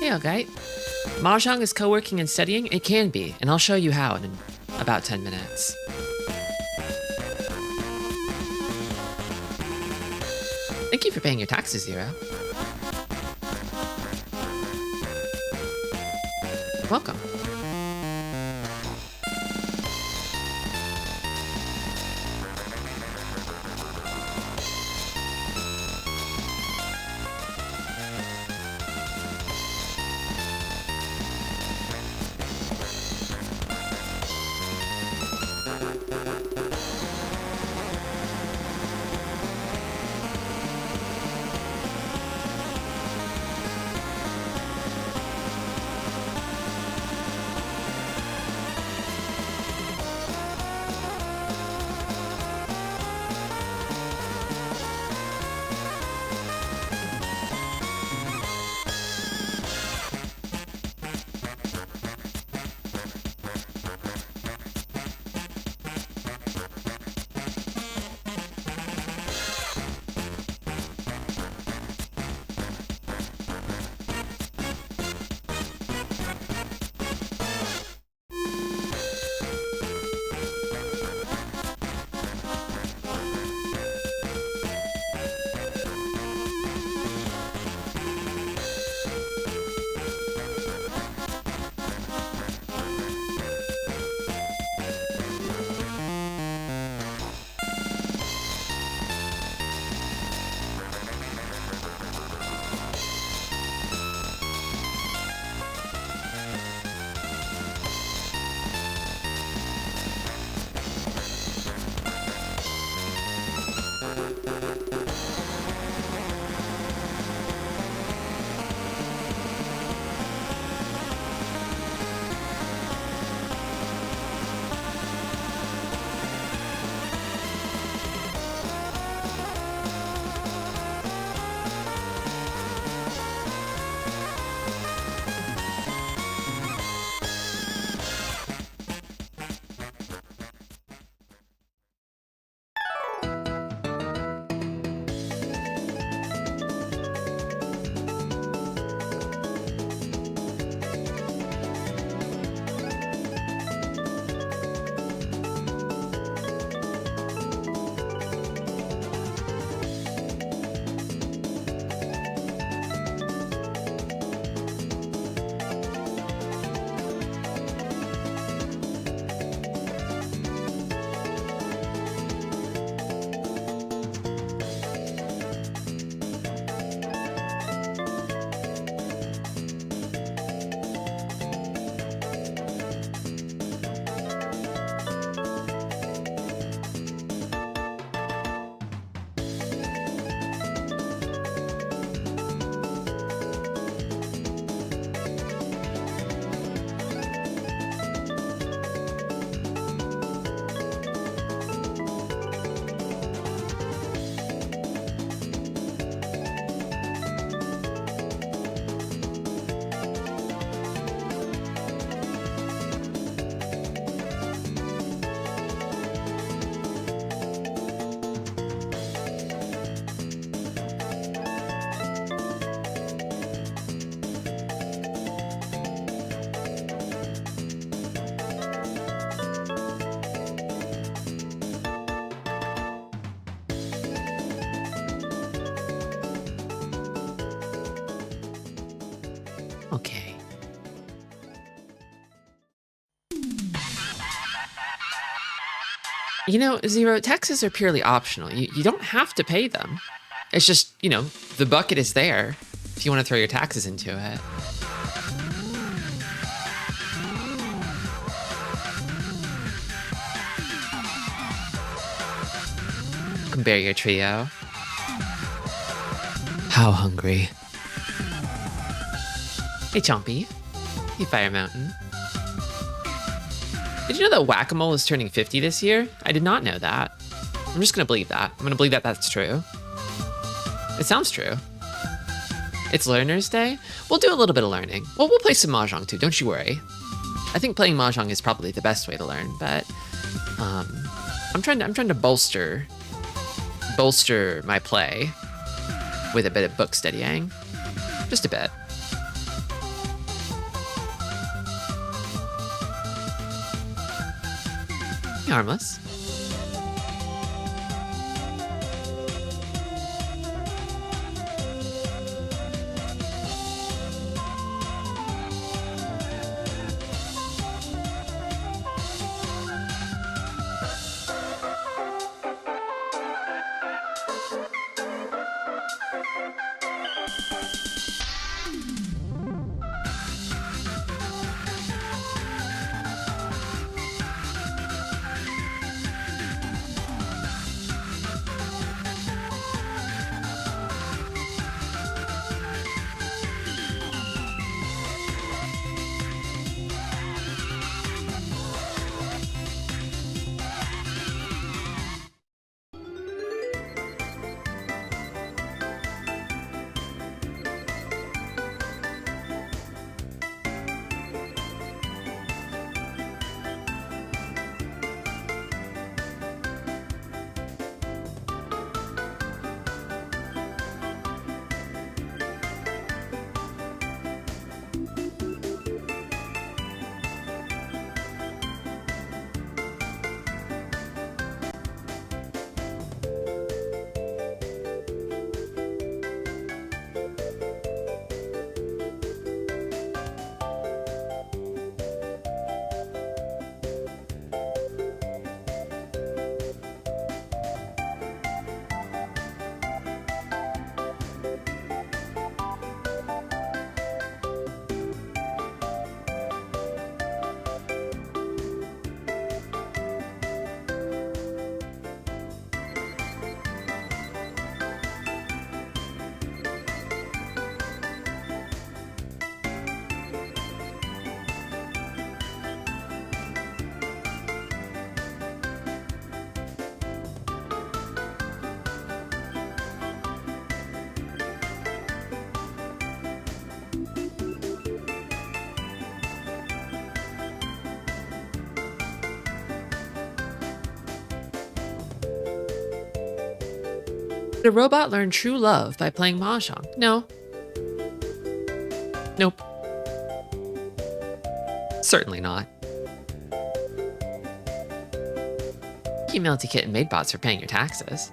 Hey, okay. Mahjong is co-working and studying? It can be, and I'll show you how in about 10 minutes. Thank you for paying your taxes, Zero. Welcome. Okay. You know, Zero, taxes are purely optional. You don't have to pay them. It's just, the bucket is there if you want to throw your taxes into it. Compare your trio. How hungry. Hey, Chompy. Hey, Fire Mountain. Did you know that Whack-A-Mole is turning 50 this year? I did not know that. I'm just gonna believe that. I'm gonna believe that that's true. It sounds true. It's Learner's Day? We'll do a little bit of learning. Well, we'll play some Mahjong too, don't you worry. I think playing Mahjong is probably the best way to learn, but I'm trying to bolster my play with a bit of book studying. Just a bit. Harmless. Did a robot learn true love by playing Mahjong? No. Nope. Certainly not. Email to Kit and Maidbots for paying your taxes.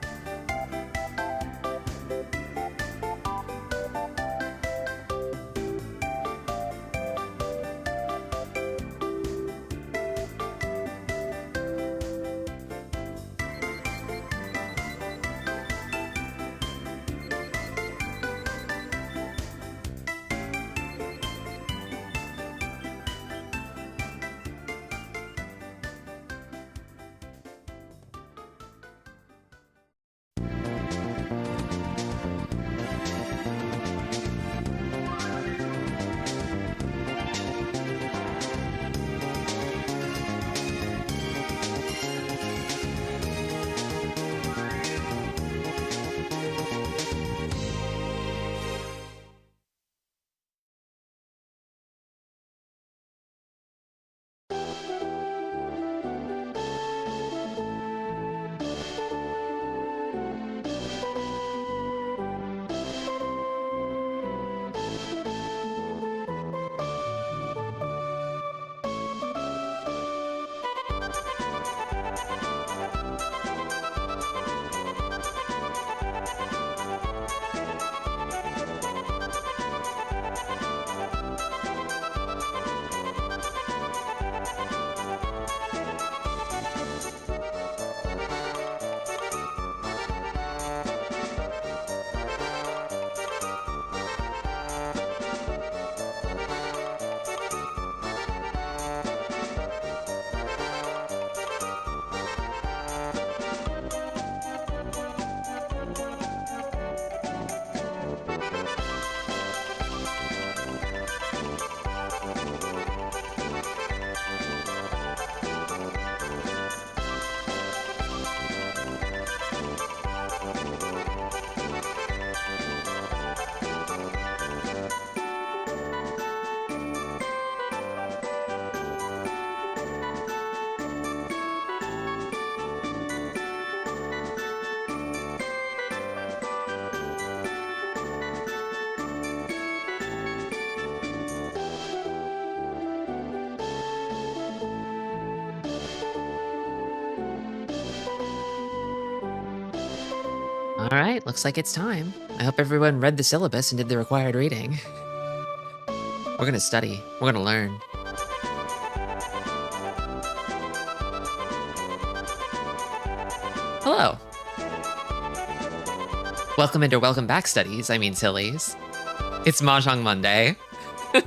All right, looks like it's time. I hope everyone read the syllabus and did the required reading. We're gonna study. We're gonna learn. Hello. Welcome into welcome back, studies. I mean, sillies. It's Mahjong Monday. I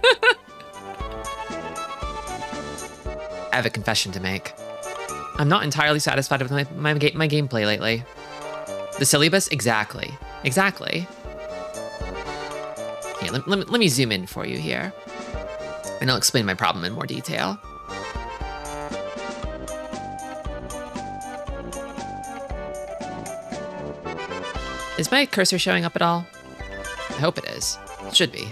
have a confession to make. I'm not entirely satisfied with my gameplay lately. The syllabus? Exactly. Exactly. Here, let me zoom in for you here. And I'll explain my problem in more detail. Is my cursor showing up at all? I hope it is. It should be.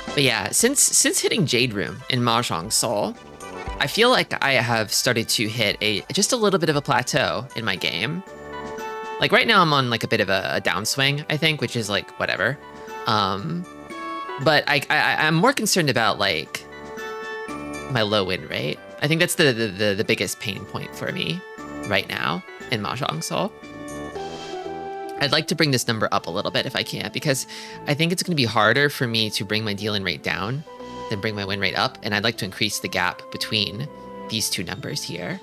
But yeah, since hitting Jade Room in Mahjong Soul, I feel like I have started to hit just a little bit of a plateau in my game. Like right now I'm on like a bit of a downswing, I think, which is like whatever. But I'm more concerned about like my low win rate. I think that's the biggest pain point for me right now in Mahjong Soul. I'd like to bring this number up a little bit if I can, because I think it's going to be harder for me to bring my deal-in rate down than bring my win rate up, and I'd like to increase the gap between these two numbers here,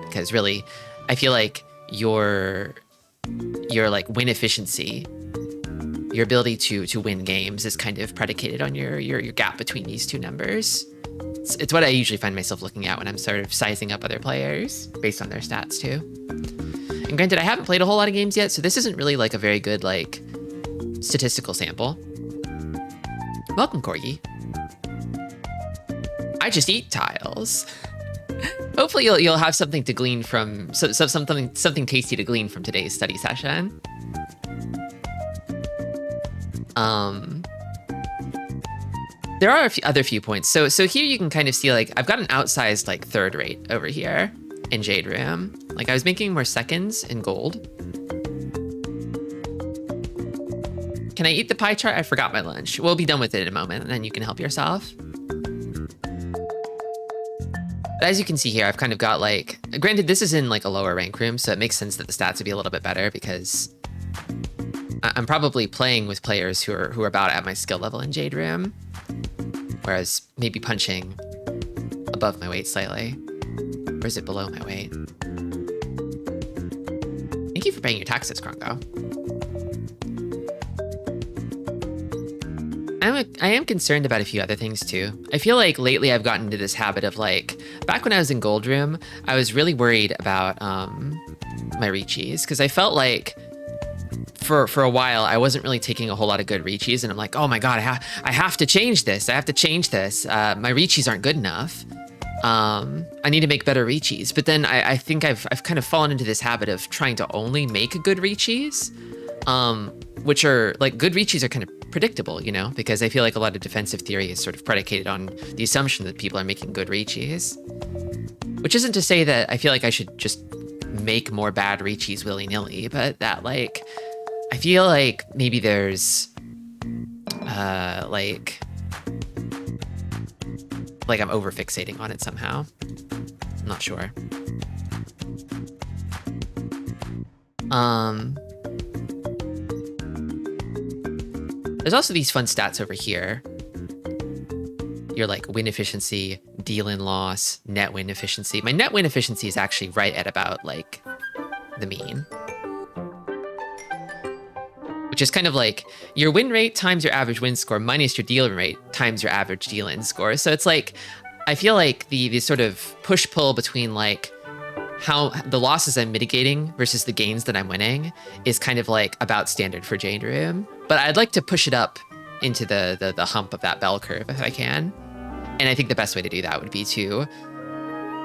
because really, I feel like your like win efficiency, your ability to win games is kind of predicated on your gap between these two numbers. It's what I usually find myself looking at when I'm sort of sizing up other players based on their stats too. And granted, I haven't played a whole lot of games yet, so this isn't really like a very good like statistical sample. Welcome, Corgi. I just eat tiles. Hopefully you'll have something to glean from something tasty to glean from today's study session. There are other few points. So here you can kind of see like I've got an outsized like third rate over here in Jade Room. Like I was making more seconds in gold. Can I eat the pie chart? I forgot my lunch. We'll be done with it in a moment and then you can help yourself. But as you can see here, I've kind of got like, granted this is in like a lower rank room, so it makes sense that the stats would be a little bit better because I'm probably playing with players who are about at my skill level in Jade Room, whereas maybe punching above my weight slightly. Or is it below my weight? Thank you for paying your taxes, Krongo. I am concerned about a few other things too. I feel like lately I've gotten into this habit of like, back when I was in Gold Room, I was really worried about my Riichis, because I felt like for a while I wasn't really taking a whole lot of good Riichis, and I'm like, oh my god, I have to change this. I have to change this. My Riichis aren't good enough. I need to make better Riichis. But then I think I've kind of fallen into this habit of trying to only make good Riichis, which are like good Riichis are kind of predictable, you know, because I feel like a lot of defensive theory is sort of predicated on the assumption that people are making good Riichis. Which isn't to say that I feel like I should just make more bad Riichis willy-nilly, but that like, I feel like maybe there's like I'm over-fixating on it somehow. I'm not sure. There's also these fun stats over here. Your like win efficiency, deal-in loss, net win efficiency. My net win efficiency is actually right at about like the mean. Which is kind of like your win rate times your average win score minus your deal rate times your average deal-in score. So it's like, I feel like the sort of push-pull between like how the losses I'm mitigating versus the gains that I'm winning is kind of like about standard for Jade Room. But I'd like to push it up into the hump of that bell curve if I can. And I think the best way to do that would be to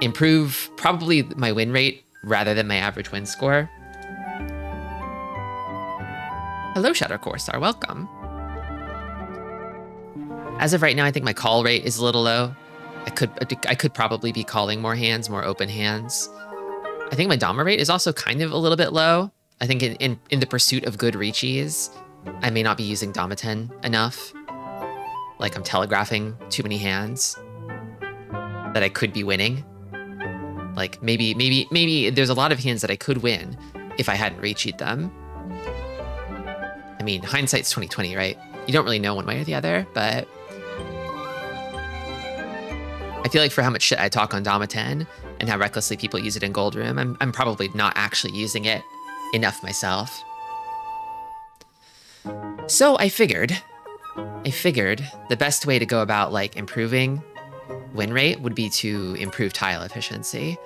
improve probably my win rate rather than my average win score. Hello, Shadow Corsar, welcome. As of right now, I think my call rate is a little low. I could probably be calling more hands, more open hands. I think my Dama rate is also kind of a little bit low. I think in the pursuit of good Riichis, I may not be using Dama-ten enough. Like I'm telegraphing too many hands that I could be winning. Like maybe there's a lot of hands that I could win if I hadn't recheat them. I mean, hindsight's 2020, right? You don't really know one way or the other, but I feel like for how much shit I talk on Dama 10 and how recklessly people use it in Gold Room, I'm probably not actually using it enough myself. So I figured the best way to go about like improving win rate would be to improve tile efficiency.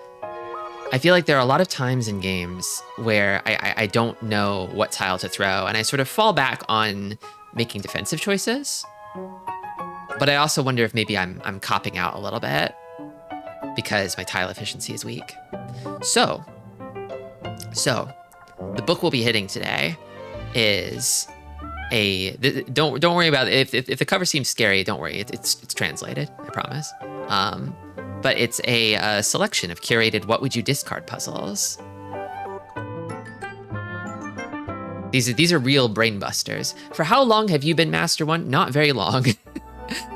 I feel like there are a lot of times in games where I don't know what tile to throw, and I sort of fall back on making defensive choices. But I also wonder if maybe I'm copping out a little bit because my tile efficiency is weak. So the book we'll be hitting today is don't worry about it. If the cover seems scary, don't worry. It's translated, I promise. But it's a selection of curated what would you discard puzzles. These are real brain busters. For how long have you been Master One? Not very long.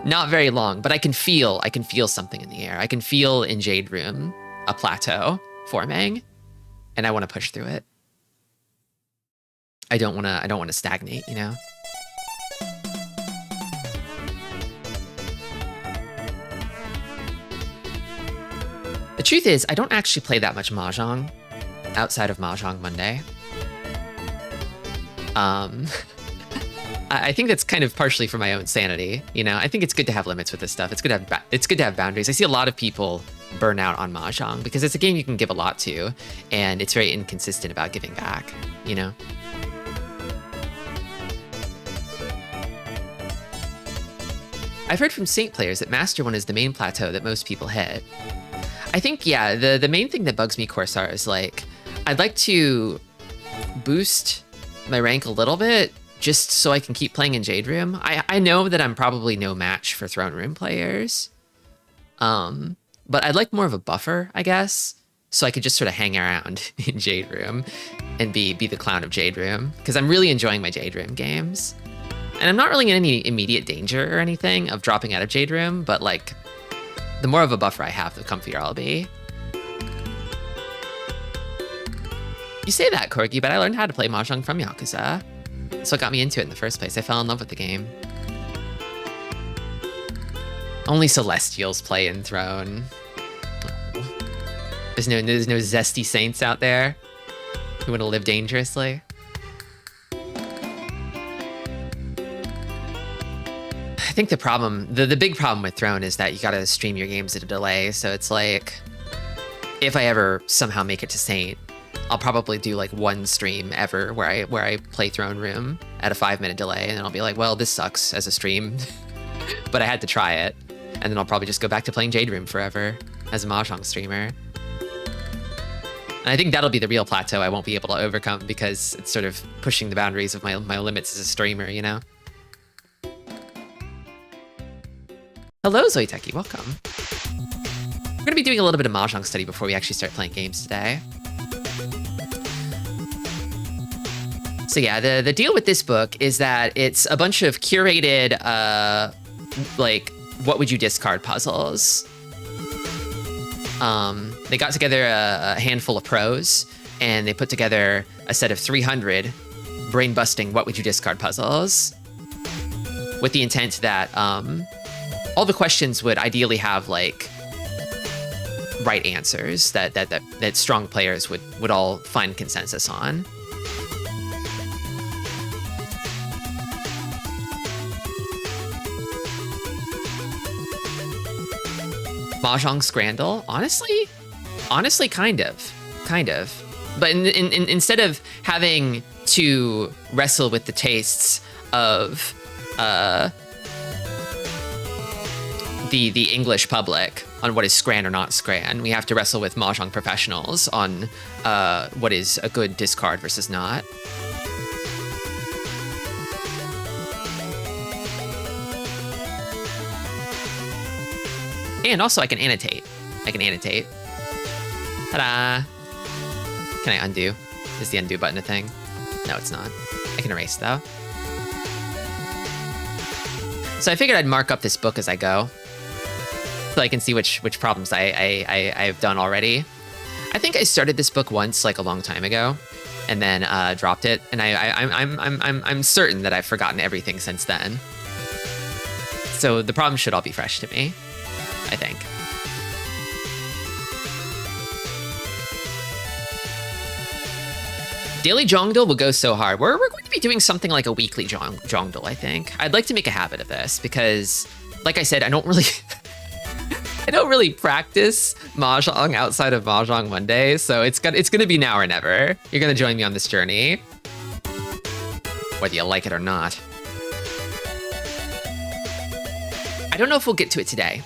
Not very long, but I can feel something in the air. I can feel in Jade Room a plateau forming, and I want to push through it. I don't want to stagnate, you know? The truth is, I don't actually play that much Mahjong outside of Mahjong Monday. I think that's kind of partially for my own sanity, you know? I think it's good to have limits with this stuff. It's good to have boundaries. I see a lot of people burn out on Mahjong because it's a game you can give a lot to, and it's very inconsistent about giving back, you know? I've heard from Saint players that Master One is the main plateau that most people hit. I think, yeah, the main thing that bugs me, Corsair, is like, I'd like to boost my rank a little bit just so I can keep playing in Jade Room. I know that I'm probably no match for Throne Room players, but I'd like more of a buffer, I guess, so I could just sort of hang around in Jade Room and be the clown of Jade Room, because I'm really enjoying my Jade Room games. And I'm not really in any immediate danger or anything of dropping out of Jade Room, but like, the more of a buffer I have, the comfier I'll be. You say that, Corgi, but I learned how to play Mahjong from Yakuza. That's what got me into it in the first place. I fell in love with the game. Only Celestials play in Throne. There's no zesty saints out there who want to live dangerously. I think the problem, the big problem with Throne is that you gotta stream your games at a delay. So it's like, if I ever somehow make it to Saint, I'll probably do like one stream ever where I play Throne Room at a 5-minute delay, and then I'll be like, well, this sucks as a stream, but I had to try it. And then I'll probably just go back to playing Jade Room forever as a Mahjong streamer. And I think that'll be the real plateau I won't be able to overcome, because it's sort of pushing the boundaries of my limits as a streamer, you know? Hello, Zoiteki, welcome. We're gonna be doing a little bit of Mahjong study before we actually start playing games today. So yeah, the deal with this book is that it's a bunch of curated, like, what would you discard puzzles. They got together a handful of pros, and they put together a set of 300 brain-busting what would you discard puzzles, with the intent that all the questions would ideally have like right answers that strong players would all find consensus on. Mahjong Scrandle, honestly, kind of. But instead of having to wrestle with the tastes of the English public on what is Scran or not Scran, we have to wrestle with Mahjong professionals on what is a good discard versus not. And also I can annotate. Ta-da! Can I undo? Is the undo button a thing? No, it's not. I can erase though. So I figured I'd mark up this book as I go, so I can see which problems I've done already. I think I started this book once, like a long time ago, and then dropped it. And I'm certain that I've forgotten everything since then. So the problem should all be fresh to me, I think. Daily Jongdal will go so hard. We're going to be doing something like a weekly Jongdal, I think. I'd like to make a habit of this because, like I said, I don't really practice Mahjong outside of Mahjong Monday, so it's gonna be now or never. You're gonna join me on this journey, whether you like it or not. I don't know if we'll get to it today.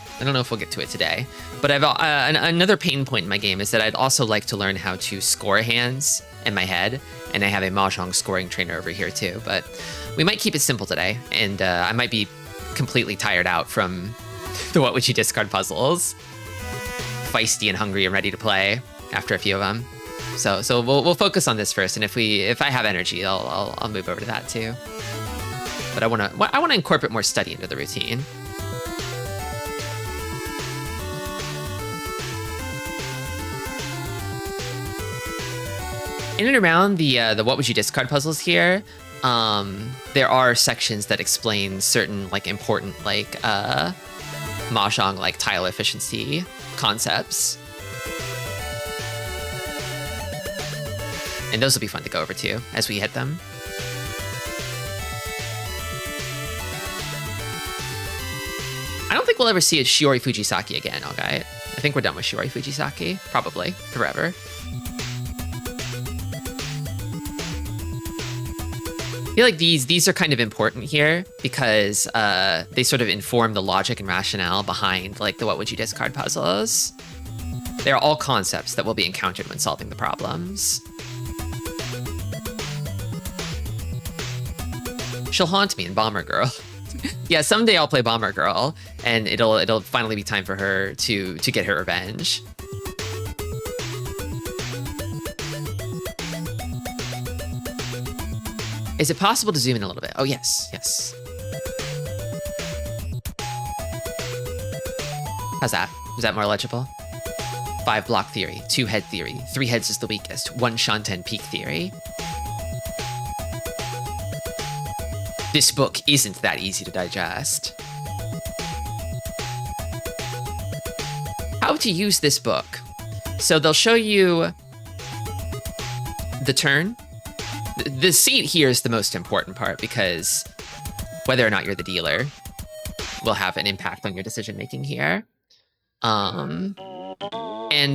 But I've another pain point in my game is that I'd also like to learn how to score hands in my head, and I have a Mahjong scoring trainer over here too. But we might keep it simple today, and I might be completely tired out from the what would you discard puzzles. Feisty and hungry and ready to play after a few of them. So we'll focus on this first, and if I have energy, I'll move over to that too. But I wanna incorporate more study into the routine. In and around the what would you discard puzzles here, there are sections that explain certain like important like Mahjong like tile efficiency concepts, and those will be fun to go over too as we hit them. I don't think we'll ever see a Shiori Fujisaki again, okay? I think we're done with Shiori Fujisaki, probably forever. I feel like these are kind of important here because they sort of inform the logic and rationale behind like the what would you discard puzzles. They're all concepts that will be encountered when solving the problems. She'll haunt me in Bomber Girl. Yeah, someday I'll play Bomber Girl, and it'll finally be time for her to get her revenge. Is it possible to zoom in a little bit? Oh, yes. How's that? Is that more legible? 5 block theory, 2 head theory, 3 heads is the weakest, 1 Shanten peak theory. This book isn't that easy to digest. How to use this book. So they'll show you the turn. The seat here is the most important part because whether or not you're the dealer will have an impact on your decision making here. And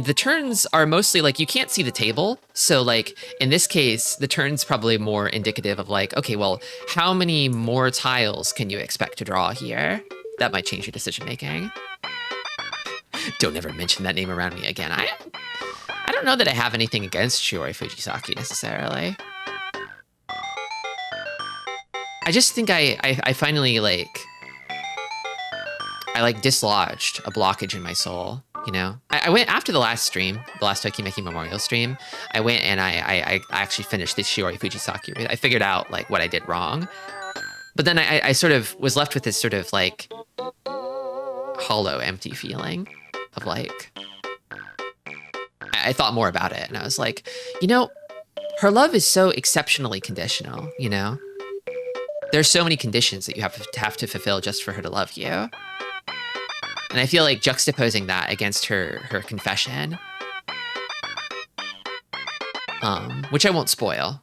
the turns are mostly like you can't see the table. So like in this case, the turn's probably more indicative of like, okay, well, how many more tiles can you expect to draw here? That might change your decision making. Don't ever mention that name around me again. I don't know that I have anything against Shiori Fujisaki necessarily. I just think I finally I dislodged a blockage in my soul, you know? I went after the last stream, the last Tokimeki Memorial stream, I went and I actually finished this Shiori Fujisaki read. I figured out like what I did wrong. But then I sort of was left with this sort of like hollow, empty feeling of like, I thought more about it and I was like, you know, her love is so exceptionally conditional, you know? There's so many conditions that you have to fulfill just for her to love you. And I feel like juxtaposing that against her confession, which I won't spoil,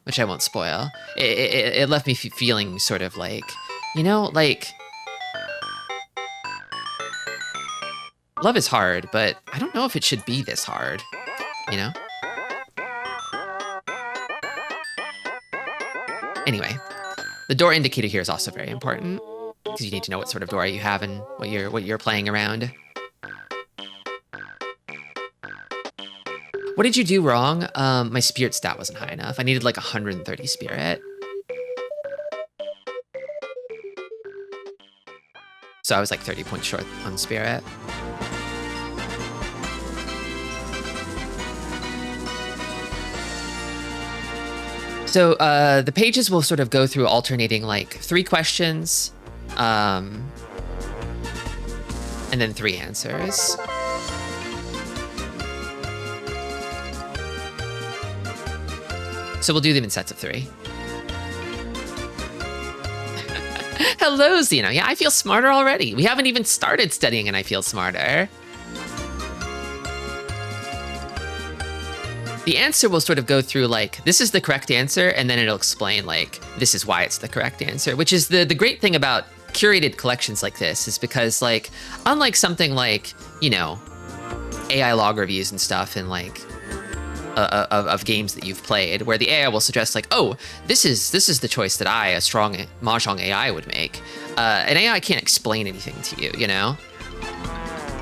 it left me feeling sort of like, you know, like, love is hard, but I don't know if it should be this hard, you know? Anyway. The door indicator here is also very important because you need to know what sort of door you have and what you're playing around. What did you do wrong? My spirit stat wasn't high enough. I needed like 130 spirit. So I was like 30 points short on spirit. So the pages will sort of go through alternating like 3 questions, and then 3 answers. So we'll do them in sets of 3. Hello, Zeno. Yeah, I feel smarter already. We haven't even started studying and I feel smarter. The answer will sort of go through like, this is the correct answer, and then it'll explain like, this is why it's the correct answer, which is the great thing about curated collections like this, is because like, unlike something like, you know, AI log reviews and stuff and like, of games that you've played, where the AI will suggest like, oh, this is the choice that a strong Mahjong AI would make. An AI can't explain anything to you, you know?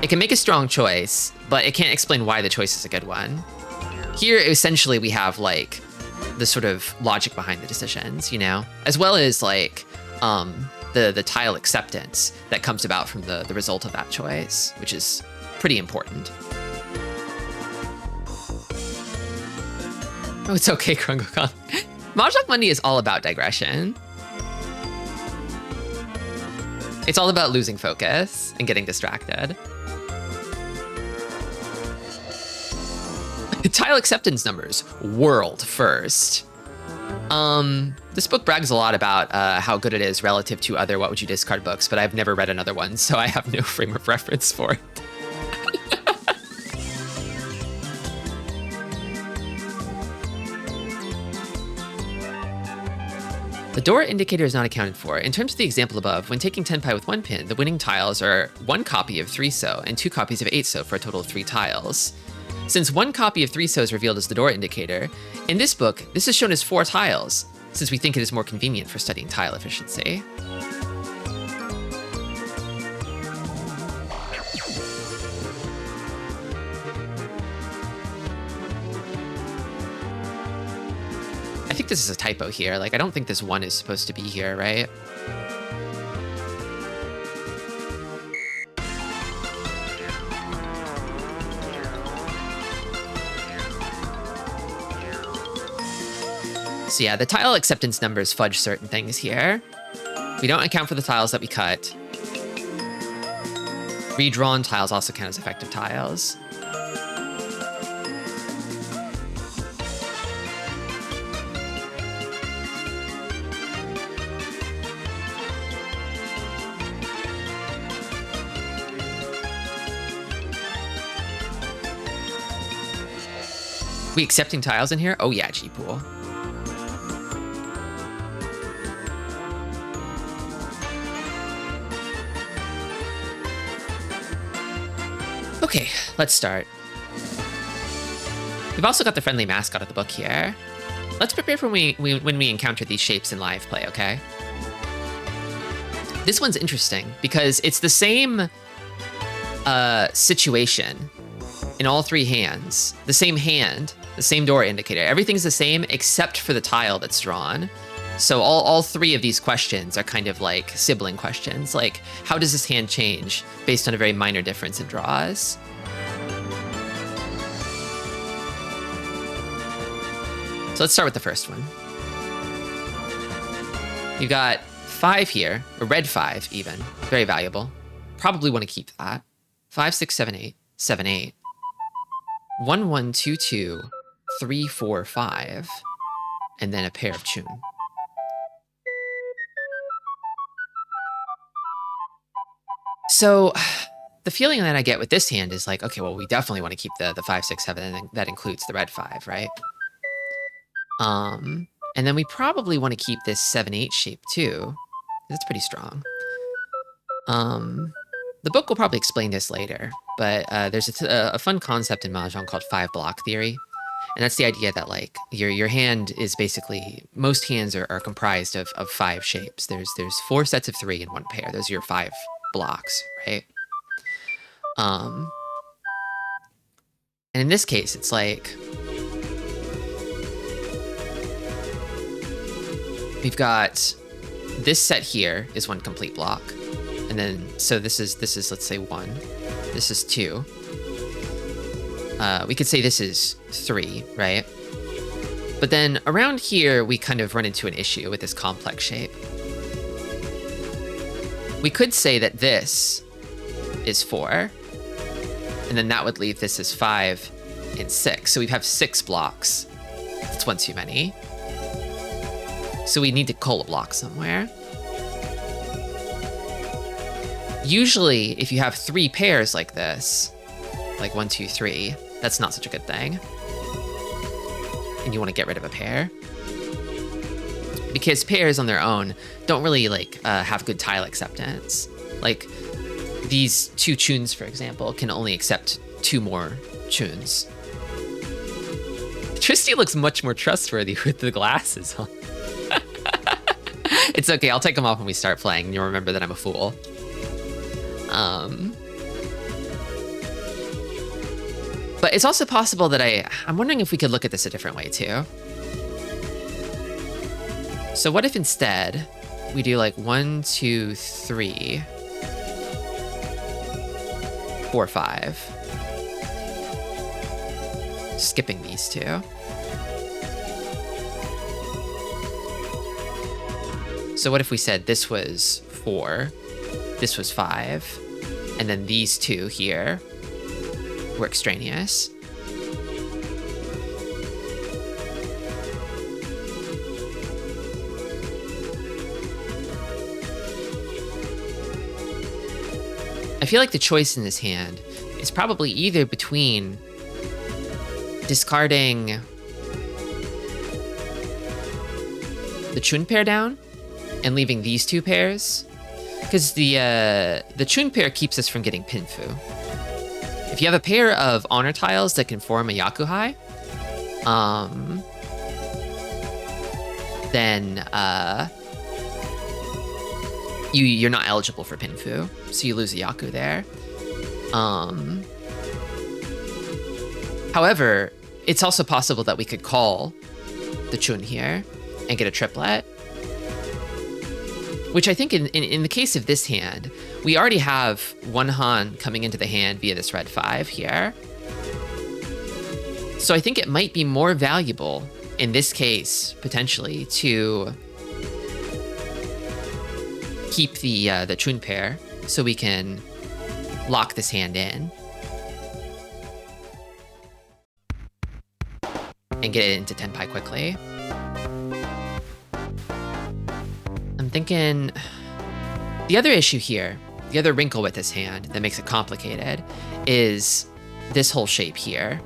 It can make a strong choice, but it can't explain why the choice is a good one. Here, essentially, we have like the sort of logic behind the decisions, you know, as well as like the tile acceptance that comes about from the result of that choice, which is pretty important. Oh, it's okay, Krungokon. Mahjong Monday is all about digression. It's all about losing focus and getting distracted. Tile acceptance numbers, world first. This book brags a lot about how good it is relative to other What Would You Discard books, but I've never read another one, so I have no frame of reference for it. The door indicator is not accounted for. In terms of the example above, when taking 10 pie with 1 pin, the winning tiles are 1 copy of 3 so and 2 copies of 8 so for a total of 3 tiles. Since 1 copy of 3 so is revealed as the door indicator, in this book, this is shown as 4 tiles, since we think it is more convenient for studying tile efficiency. I think this is a typo here. Like, I don't think this 1 is supposed to be here, right? So yeah, the tile acceptance numbers fudge certain things here. We don't account for the tiles that we cut. Redrawn tiles also count as effective tiles. We accepting tiles in here? Oh yeah, G-Pool. Okay, let's start. We've also got the friendly mascot of the book here. Let's prepare for when we encounter these shapes in live play, okay? This one's interesting because it's the same situation in all 3 hands. The same hand, the same door indicator. Everything's the same except for the tile that's drawn. So all 3 of these questions are kind of like sibling questions. Like, how does this hand change based on a very minor difference in draws? So let's start with the first one. You got 5 here, a red 5 even, very valuable. Probably want to keep that. 5, 6, 7, 8, 7, 8. 1, 1, 2, 2, 3, 4, 5, and then a pair of chun. So the feeling that I get with this hand is like, okay, well, we definitely want to keep the 5, 6, 7, and that includes the red 5, right? And then we probably want to keep this 7, 8 shape too. That's pretty strong. The book will probably explain this later, but there's a fun concept in Mahjong called 5-block theory. And that's the idea that like your hand is basically, most hands are comprised of 5 shapes. There's 4 sets of 3 in one pair. Those are your 5 blocks, right? And in this case, it's like we've got this set here is 1 complete block. And then, so this is let's say 1. This is 2. We could say this is 3, right? But then around here, we kind of run into an issue with this complex shape. We could say that this is 4, and then that would leave this as 5 and 6. So we have 6 blocks. That's 1 too many. So we need to cull a block somewhere. Usually, if you have 3 pairs like this, like 1, 2, 3, that's not such a good thing. And you want to get rid of a pair. Because pairs on their own don't really like have good tile acceptance. Like these 2 tunes, for example, can only accept 2 more tunes. Tristi looks much more trustworthy with the glasses on. It's okay, I'll take them off when we start playing, and you'll remember that I'm a fool. But it's also possible that I'm wondering if we could look at this a different way too. So what if instead we do like 1, 2, 3, 4, 5, skipping these 2. So what if we said this was 4, this was 5, and then these 2 here were extraneous? I feel like the choice in this hand is probably either between discarding the Chun pair down and leaving these 2 pairs, because the Chun pair keeps us from getting Pinfu. If you have a pair of honor tiles that can form a Yakuhai, then you're not eligible for Pinfu, so you lose a Yaku there. However, it's also possible that we could call the Chun here and get a triplet. Which I think in the case of this hand, we already have 1 Han coming into the hand via this red 5 here. So I think it might be more valuable in this case, potentially, to keep the Chun pair so we can lock this hand in and get it into Tenpai quickly. I'm thinking the other issue here, the other wrinkle with this hand that makes it complicated, is this whole shape here,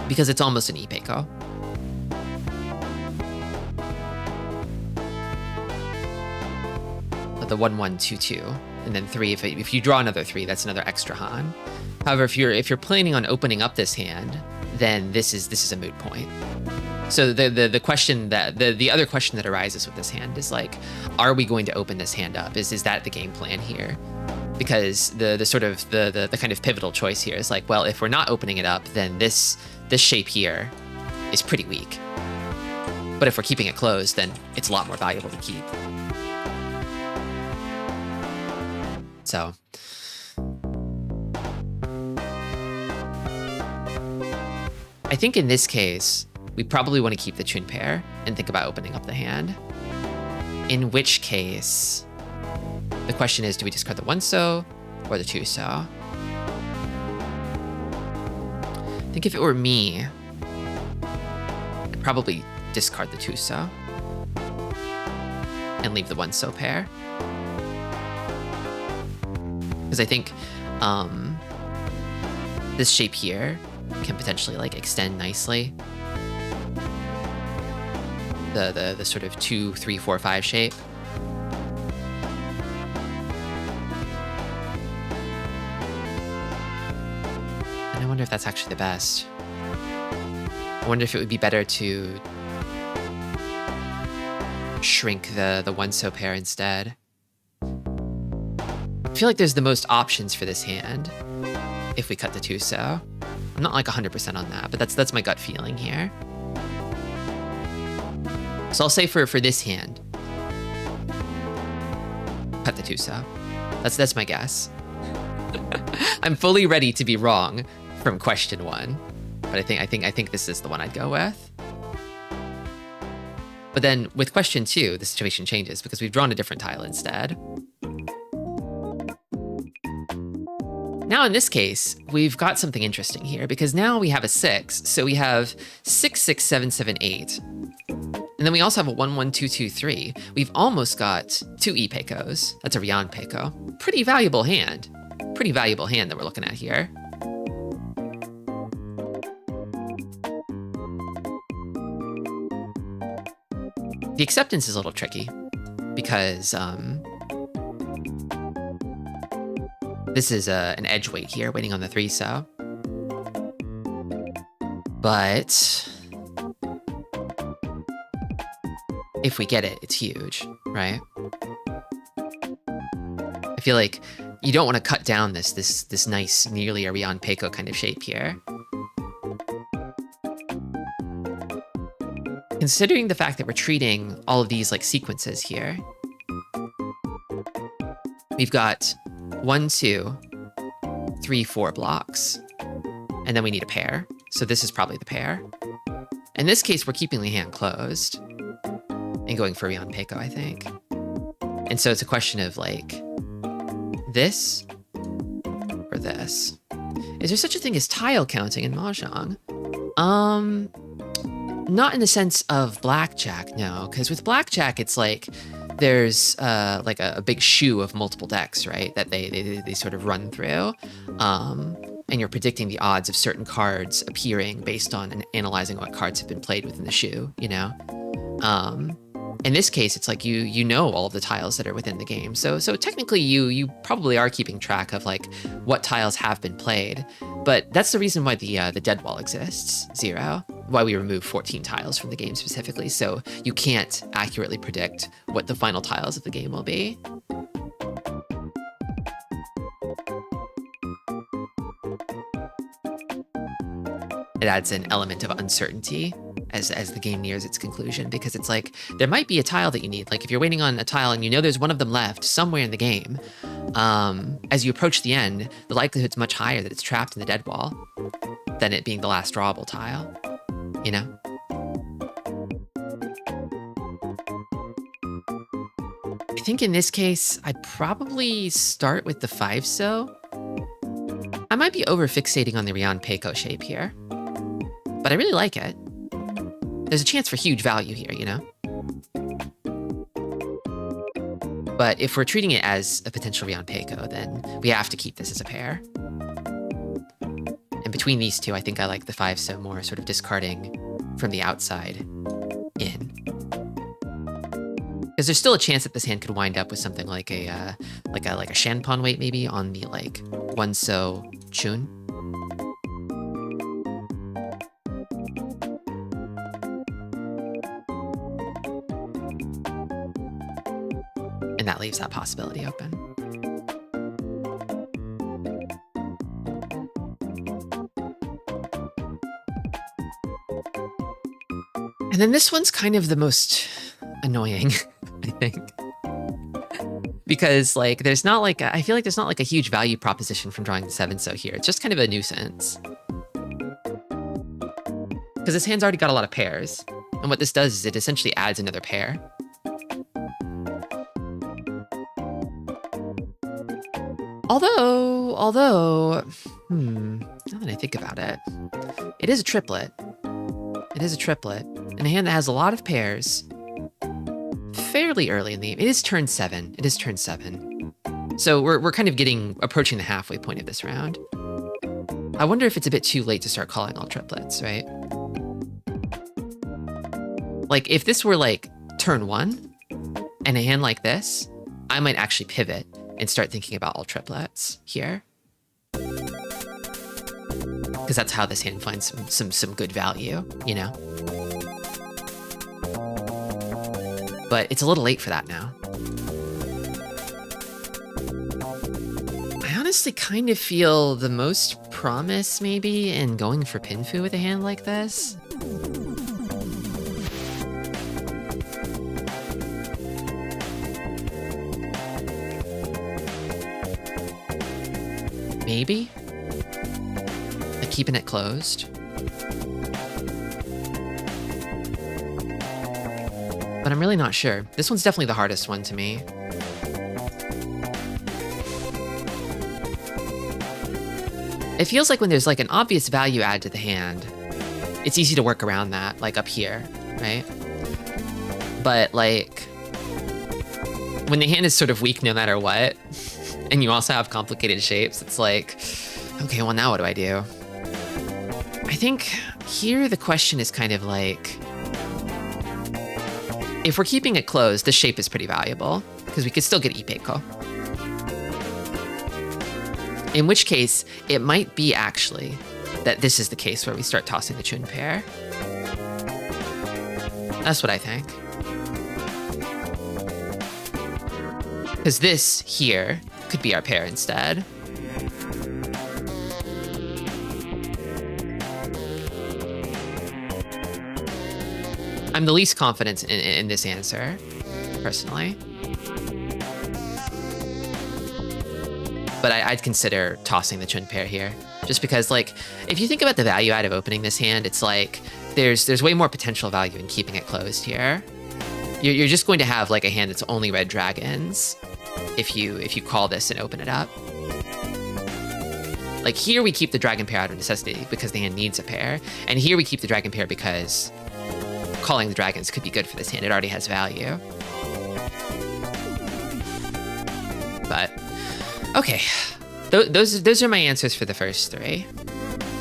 because it's almost an Ipeiko. The 1, 1, 2, 2, and then 3. If you draw another 3, that's another extra Han. However, if you're planning on opening up this hand, then this is a moot point. So the question that the other question that arises with this hand is like, are we going to open this hand up? Is that the game plan here? Because the sort of the kind of pivotal choice here is like, well, if we're not opening it up, then this shape here is pretty weak. But if we're keeping it closed, then it's a lot more valuable to keep. So I think in this case, we probably want to keep the Chun pair and think about opening up the hand. In which case, the question is, do we discard the 1-so or the 2-so? I think if it were me, I'd probably discard the 2-so and leave the 1-so pair. Because I think this shape here can potentially like extend nicely. The sort of 2, 3, 4, 5 shape. And I wonder if that's actually the best. I wonder if it would be better to shrink the 1-so pair instead. I feel like there's the most options for this hand if we cut the 2-so. I'm not like 100% on that, but that's my gut feeling here. So I'll say for this hand, cut the 2-so. That's my guess. I'm fully ready to be wrong from question 1, but I think this is the one I'd go with. But then with question 2, the situation changes because we've drawn a different tile instead. Now in this case, we've got something interesting here because now we have a 6. So we have 6, 6, 7, 7, 8. And then we also have a 1-1-2-2-3. We've almost got 2 e-Peikos. That's a Rian Peiko. Pretty valuable hand. Pretty valuable hand that we're looking at here. The acceptance is a little tricky because this is an edge weight here, waiting on the 3-so. But if we get it, it's huge, right? I feel like you don't want to cut down this nice, nearly a Rian Peiko kind of shape here. Considering the fact that we're treating all of these like sequences here, we've got 1, 2, 3, 4 blocks, and then we need a pair. So this is probably the pair. In this case, we're keeping the hand closed and going for Rian Peiko, I think. And so it's a question of like this or this. Is there such a thing as tile counting in Mahjong? Not in the sense of blackjack, no, because with blackjack, it's like there's like a big shoe of multiple decks, right? That they sort of run through. And you're predicting the odds of certain cards appearing based on analyzing what cards have been played within the shoe, you know? In this case, it's like you know all of the tiles that are within the game. So technically you probably are keeping track of like what tiles have been played. But that's the reason why the dead wall exists, 0. Why we remove 14 tiles from the game specifically. So you can't accurately predict what the final tiles of the game will be. It adds an element of uncertainty as the game nears its conclusion, because it's like there might be a tile that you need. Like if you're waiting on a tile and you know there's one of them left somewhere in the game, as you approach the end, the likelihood's much higher that it's trapped in the dead wall than it being the last drawable tile, you know? I think in this case, I'd probably start with the 5-so. I might be over-fixating on the Rian Peiko shape here, but I really like it. There's a chance for huge value here, you know? But if we're treating it as a potential Rian Peiko, then we have to keep this as a pair. And between these two, I think I like the 5-so more, sort of discarding from the outside in. Because there's still a chance that this hand could wind up with something like a Shanpan weight maybe on the like 1-so Chun. And that leaves that possibility open. And then this one's kind of the most annoying, I think. Because like there's not like I feel like there's not like a huge value proposition from drawing the 7-so here. It's just kind of a nuisance. Because this hand's already got a lot of pairs. And what this does is it essentially adds another pair. Although, now that I think about it, it is a triplet. It is a triplet. And a hand that has a lot of pairs fairly early in the game. It is turn 7. It is turn 7. So we're kind of approaching the halfway point of this round. I wonder if it's a bit too late to start calling all triplets, right? Like if this were like turn 1 and a hand like this, I might actually pivot and start thinking about all triplets here. Because that's how this hand finds some good value, you know? But it's a little late for that now. I honestly kind of feel the most promise maybe in going for Pinfu with a hand like this. Maybe? Like keeping it closed. But I'm really not sure. This one's definitely the hardest one to me. It feels like when there's like an obvious value add to the hand, it's easy to work around that, like up here, right? But like, when the hand is sort of weak no matter what, and you also have complicated shapes, it's like, okay, well now what do I do? I think here the question is kind of like, if we're keeping it closed, this shape is pretty valuable, because we could still get Ipeiko. In which case, it might be actually that this is the case where we start tossing the Chun pair. That's what I think. Because this here could be our pair instead. I'm the least confident in this answer, personally. But I'd consider tossing the Chun pair here. Just because, like, if you think about the value add of opening this hand, it's like, there's way more potential value in keeping it closed here. You're just going to have, like, a hand that's only red dragons if you call this and open it up. Like, here we keep the dragon pair out of necessity because the hand needs a pair. And here we keep the dragon pair because calling the dragons could be good for this hand. It already has value. But, okay. Those are my answers for the first three.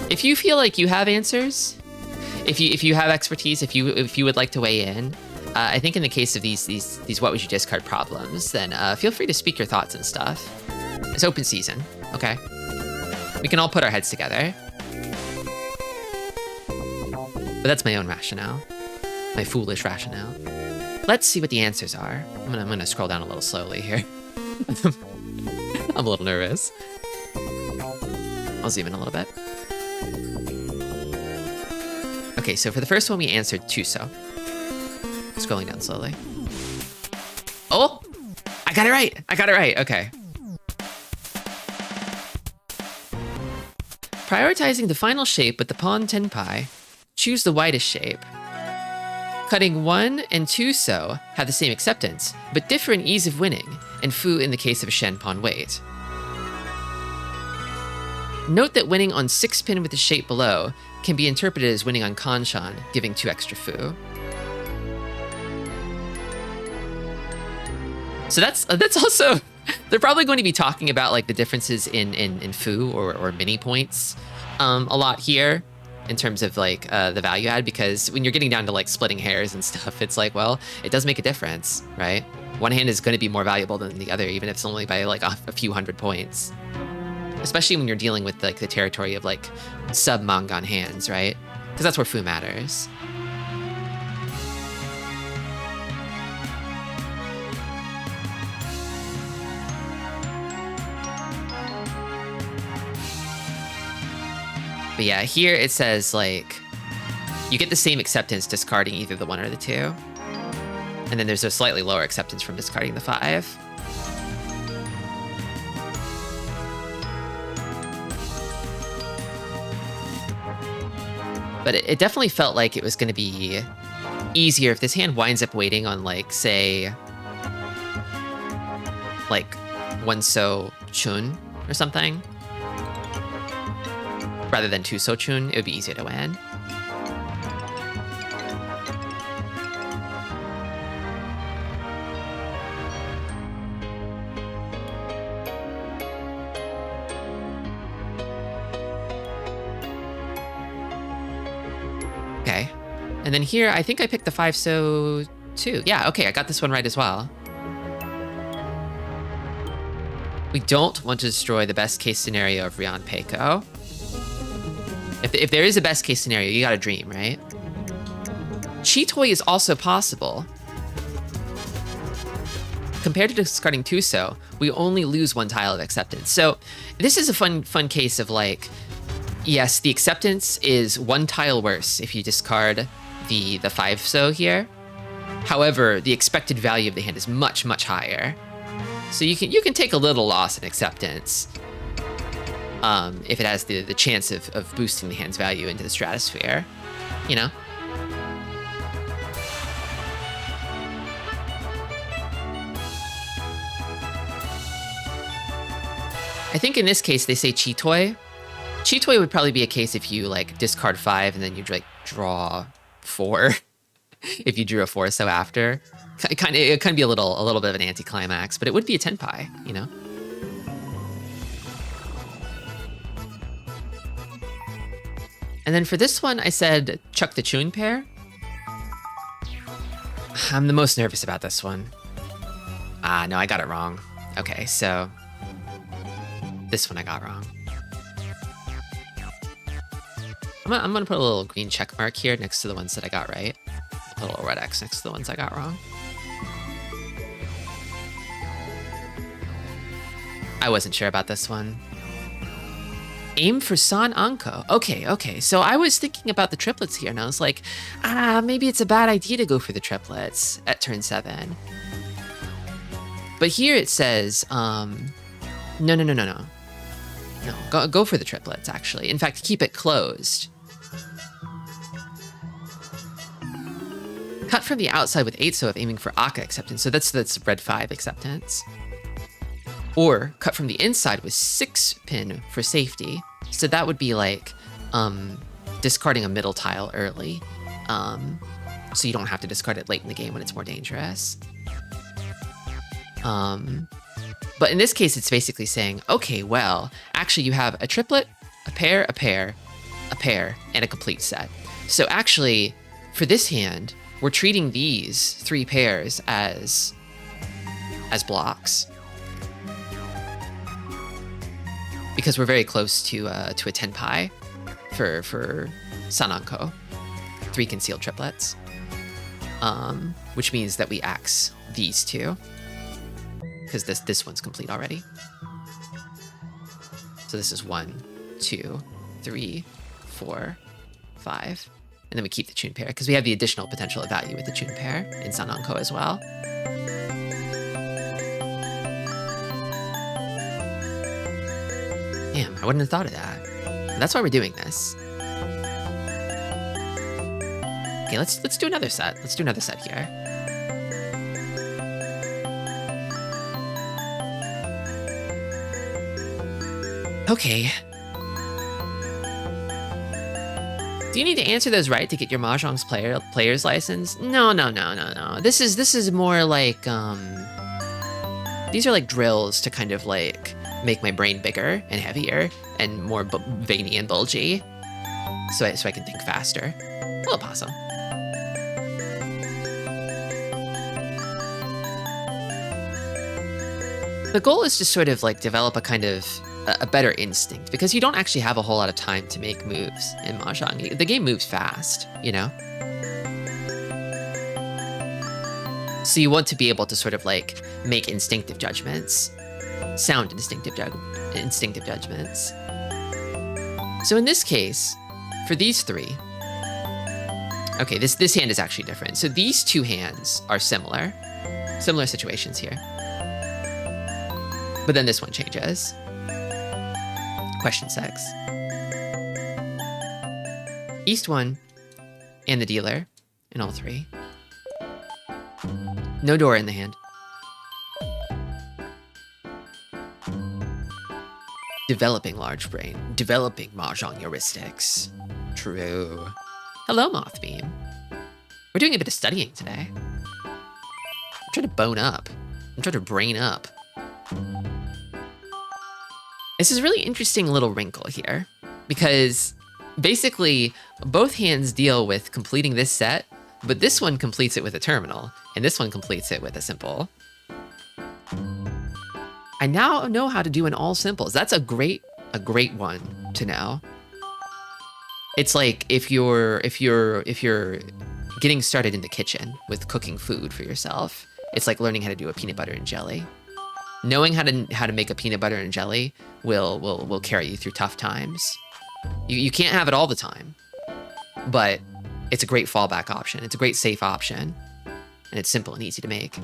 If you feel like you have answers, if you have expertise, if you would like to weigh in, I think in the case of these what would you discard problems, then feel free to speak your thoughts and stuff. It's open season, okay? We can all put our heads together. But that's my own rationale. My foolish rationale. Let's see what the answers are. I'm gonna scroll down a little slowly here. I'm a little nervous. I'll zoom in a little bit. Okay, so for the first one, we answered Tuso. Scrolling down slowly. Oh! I got it right! I got it right, okay. Prioritizing the final shape with the pawn tenpai, choose the widest shape. Cutting 1 and 2 so have the same acceptance, but differ in ease of winning, and fu in the case of a shen pawn wait. Note that winning on 6 pin with the shape below can be interpreted as winning on kanshan, giving 2 extra fu. So that's also, they're probably going to be talking about like the differences in fu or mini points a lot here in terms of like the value add, because when you're getting down to like splitting hairs and stuff, it's like, well, it does make a difference, right? One hand is going to be more valuable than the other, even if it's only by like a few hundred points. Especially when you're dealing with like the territory of like sub-mangan hands, right? Because that's where fu matters. But yeah, here it says like, you get the same acceptance discarding either the 1 or the 2. And then there's a slightly lower acceptance from discarding the 5. But it definitely felt like it was going to be easier if this hand winds up waiting on like, say, like 1 so chun or something. Rather than 2 so chun, it would be easier to win. Okay. And then here, I think I picked the 5 so too. Yeah, okay, I got this one right as well. We don't want to destroy the best case scenario of Ryan Peiko. If there is a best case scenario, you gotta dream, right? Chitoi is also possible. Compared to discarding 2 so, we only lose 1 tile of acceptance. So this is a fun case of like, yes, the acceptance is 1 tile worse if you discard the 5 so here. However, the expected value of the hand is much, much higher. So you can take a little loss in acceptance. If it has the chance of boosting the hand's value into the stratosphere, you know? I think in this case, they say Chitoi. Chitoi would probably be a case if you like discard 5 and then you like draw 4. if you drew a 4-so after. It kind of be a little bit of an anticlimax, but it would be a 10 pie, you know? And then for this one, I said chuck the chun pair. I'm the most nervous about this one. No, I got it wrong. Okay, so this one I got wrong. I'm gonna put a little green check mark here next to the ones that I got right. A little red X next to the ones I got wrong. I wasn't sure about this one. Aim for San Anko. Okay. So I was thinking about the triplets here, and I was like, maybe it's a bad idea to go for the triplets at turn 7. But here it says, no. Go for the triplets, actually. In fact, keep it closed. Cut from the outside with 8-so if aiming for Aka acceptance. So that's red 5 acceptance. Or cut from the inside with 6-pin for safety. So that would be like discarding a middle tile early. So you don't have to discard it late in the game when it's more dangerous. But in this case, it's basically saying, okay, well, actually you have a triplet, a pair, and a complete set. So actually, for this hand, we're treating these 3 pairs as blocks. Because we're very close to a 10 pie for Sananko, 3 concealed triplets, which means that we axe these 2, because this one's complete already. So this is 1, 2, 3, 4, 5, and then we keep the Chun pair because we have the additional potential of value with the Chun pair in Sananko as well. Damn, I wouldn't have thought of that. That's why we're doing this. Okay, let's do another set. Let's do another set here. Okay. Do you need to answer those right to get your Mahjong's player's license? No. This is more like these are like drills to kind of like make my brain bigger and heavier and more veiny and bulgy, so I can think faster. A little possum. The goal is to sort of like develop a kind of a better instinct, because you don't actually have a whole lot of time to make moves in Mahjong. The game moves fast, you know? So you want to be able to sort of like make instinctive judgments, sound instinctive judgments. So in this case, for these 3, okay, this hand is actually different. So these 2 hands are similar situations here. But then this one changes. Question 6. East 1 and the dealer in all 3. No door in the hand. Developing large brain. Developing Mahjong heuristics. True. Hello, Mothbeam. We're doing a bit of studying today. I'm trying to bone up. I'm trying to brain up. This is a really interesting little wrinkle here, because basically both hands deal with completing this set, but this one completes it with a terminal, and this one completes it with a simple. I now know how to do an all simples. That's a great one to know. It's like if you're getting started in the kitchen with cooking food for yourself, it's like learning how to do a peanut butter and jelly. Knowing how to make a peanut butter and jelly will carry you through tough times. You can't have it all the time, but it's a great fallback option. It's a great safe option, and it's simple and easy to make.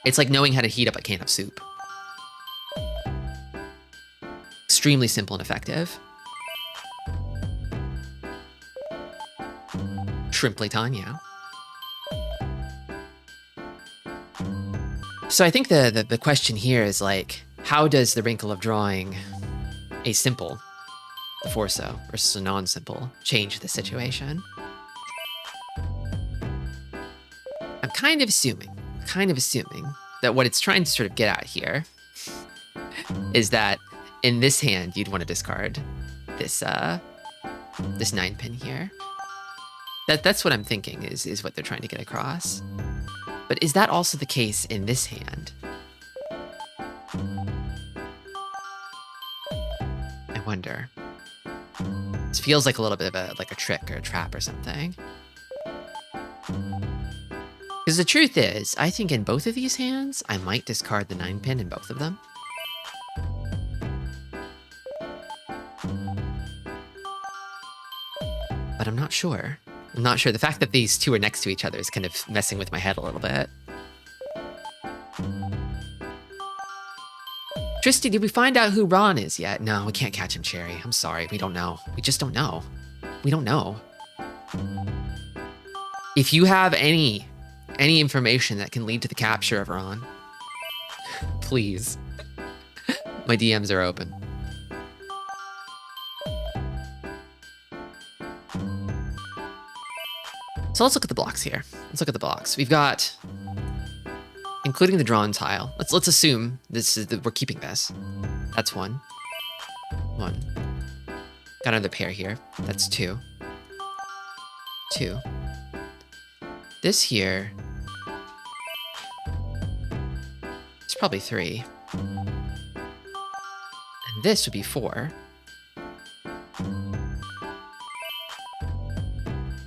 It's like knowing how to heat up a can of soup. Extremely simple and effective. Shrimp Latanya. So I think the question here is like, how does the wrinkle of drawing a simple the four-so versus a non-simple change the situation. I'm kind of assuming that what it's trying to sort of get at here is that in this hand, you'd want to discard this this 9-pin here. That's what I'm thinking is what they're trying to get across. But is that also the case in this hand? I wonder. This feels like a little bit of a trick or a trap or something. Because the truth is, I think in both of these hands, I might discard the 9-pin in both of them. But I'm not sure. I'm not sure. The fact that these two are next to each other is kind of messing with my head a little bit. Tristi, did we find out who Ron is yet? No, we can't catch him, Cherry. I'm sorry. We don't know. We just don't know. We don't know. If you have any information that can lead to the capture of Ron, please. My DMs are open. So let's look at the blocks here. Let's look at the blocks. We've got, including the drawn tile. Let's assume this is we're keeping this. That's one. Got another pair here. That's two. This here, it's probably 3. And this would be 4.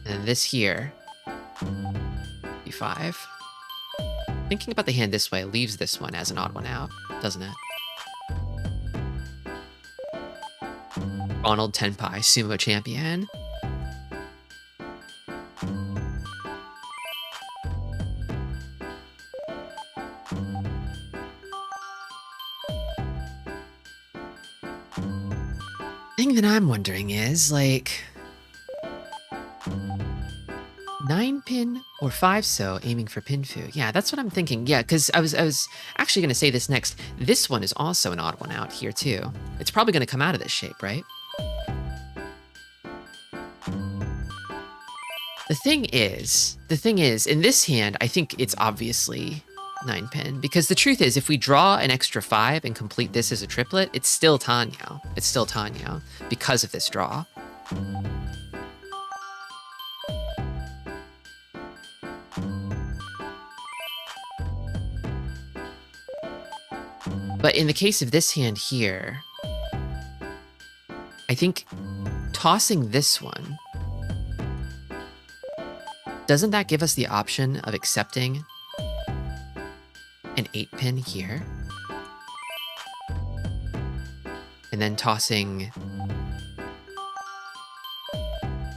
And this here be 5. Thinking about the hand this way leaves this one as an odd one out, doesn't it? Ronald Tenpai, sumo champion. Thing that I'm wondering is, like, 9-pin or 5-so aiming for Pinfu. Yeah, that's what I'm thinking. Yeah, because I was actually going to say this next. This one is also an odd one out here, too. It's probably going to come out of this shape, right? The thing is, in this hand, I think it's obviously 9-pin, because the truth is, if we draw an extra 5 and complete this as a triplet, it's still Tanyo. It's still Tanyo because of this draw. But in the case of this hand here, I think tossing this one, doesn't that give us the option of accepting an 8-pin here? And then tossing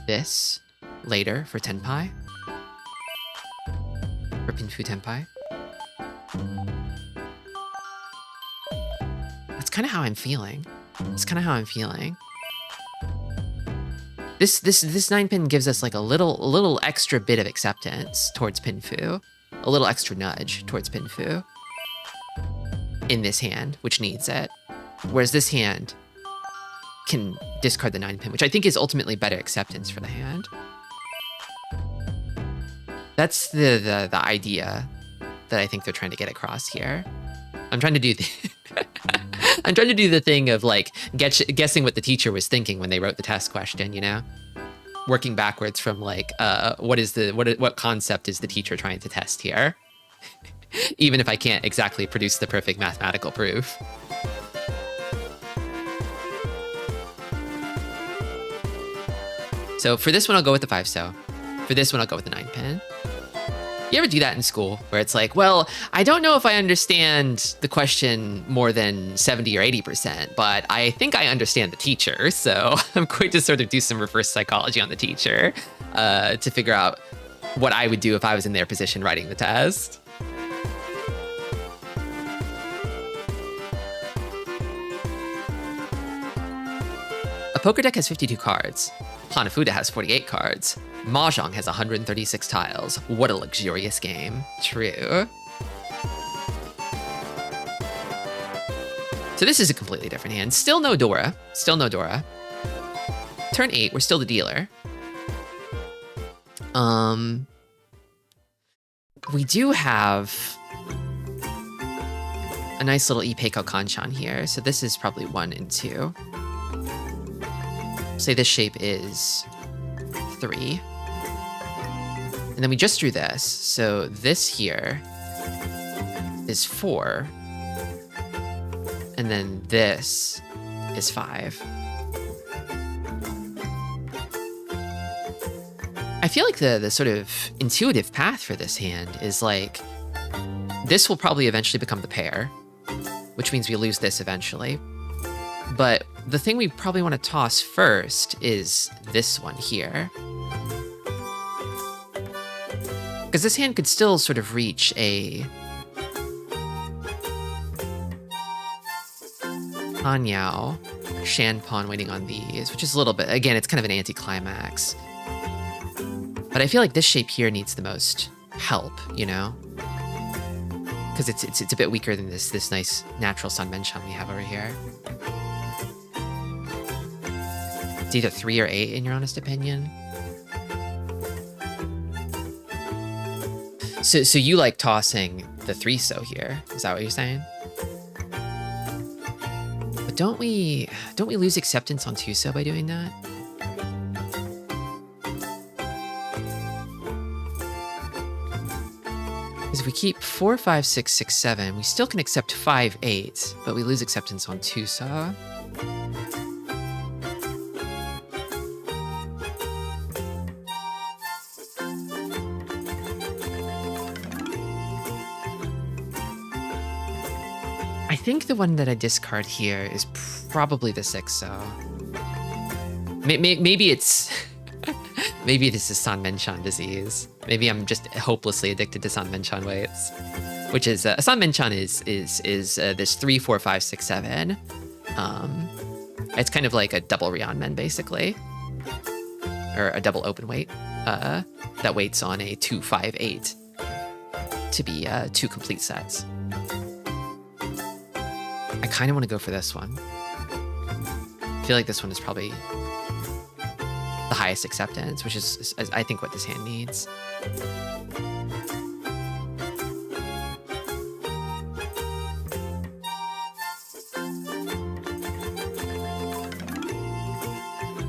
this later for Tenpai? For Pinfu Tenpai? That's kind of how I'm feeling. This 9-pin gives us like a little extra bit of acceptance towards Pinfu, a little extra nudge towards Pinfu in this hand, which needs it. Whereas this hand can discard the 9-pin, which I think is ultimately better acceptance for the hand. That's the idea that I think they're trying to get across here. I'm trying to do the thing of like guessing what the teacher was thinking when they wrote the test question, you know? Working backwards from like what concept is the teacher trying to test here? Even if I can't exactly produce the perfect mathematical proof. So for this one, I'll go with the 5-so. For this one, I'll go with the 9-pin. You ever do that in school where it's like, well, I don't know if I understand the question more than 70 or 80%, but I think I understand the teacher. So I'm going to sort of do some reverse psychology on the teacher to figure out what I would do if I was in their position writing the test. A poker deck has 52 cards. Hanafuda has 48 cards. Mahjong has 136 tiles. What a luxurious game. True. So this is a completely different hand. Still no Dora. turn 8, we're still the dealer. We do have a nice little Ipeiko Kanchan here. So this is probably 1 and 2. Say this shape is 3. And then we just drew this. So this here is 4. And then this is 5. I feel like the sort of intuitive path for this hand is like, this will probably eventually become the pair, which means we lose this eventually. But the thing we probably want to toss first is this one here. Because this hand could still sort of reach a Hanyao, Shan pawn waiting on these, which is a little bit, again, it's kind of an anticlimax. But I feel like this shape here needs the most help, you know? Because it's a bit weaker than this nice natural Sanmenchan we have over here. It's either 3 or 8 in your honest opinion. So you like tossing the 3-so here? Is that what you're saying? But don't we lose acceptance on 2-so by doing that? Because if we keep 4, 5, 6, 6, 7, we still can accept 5, 8, but we lose acceptance on 2-so. I think the one that I discard here is probably the 6-so. Maybe it's... Maybe this is Sanmenchan disease. Maybe I'm just hopelessly addicted to Sanmenchan weights. Which is... Sanmenchan is this 3, 4, 5, 6, 7. It's kind of like a double Ryeonmen, basically. Or a double open weight. That waits on a 2, 5, 8. To be 2 complete sets. I kind of want to go for this one. I feel like this one is probably the highest acceptance, which is I think what this hand needs.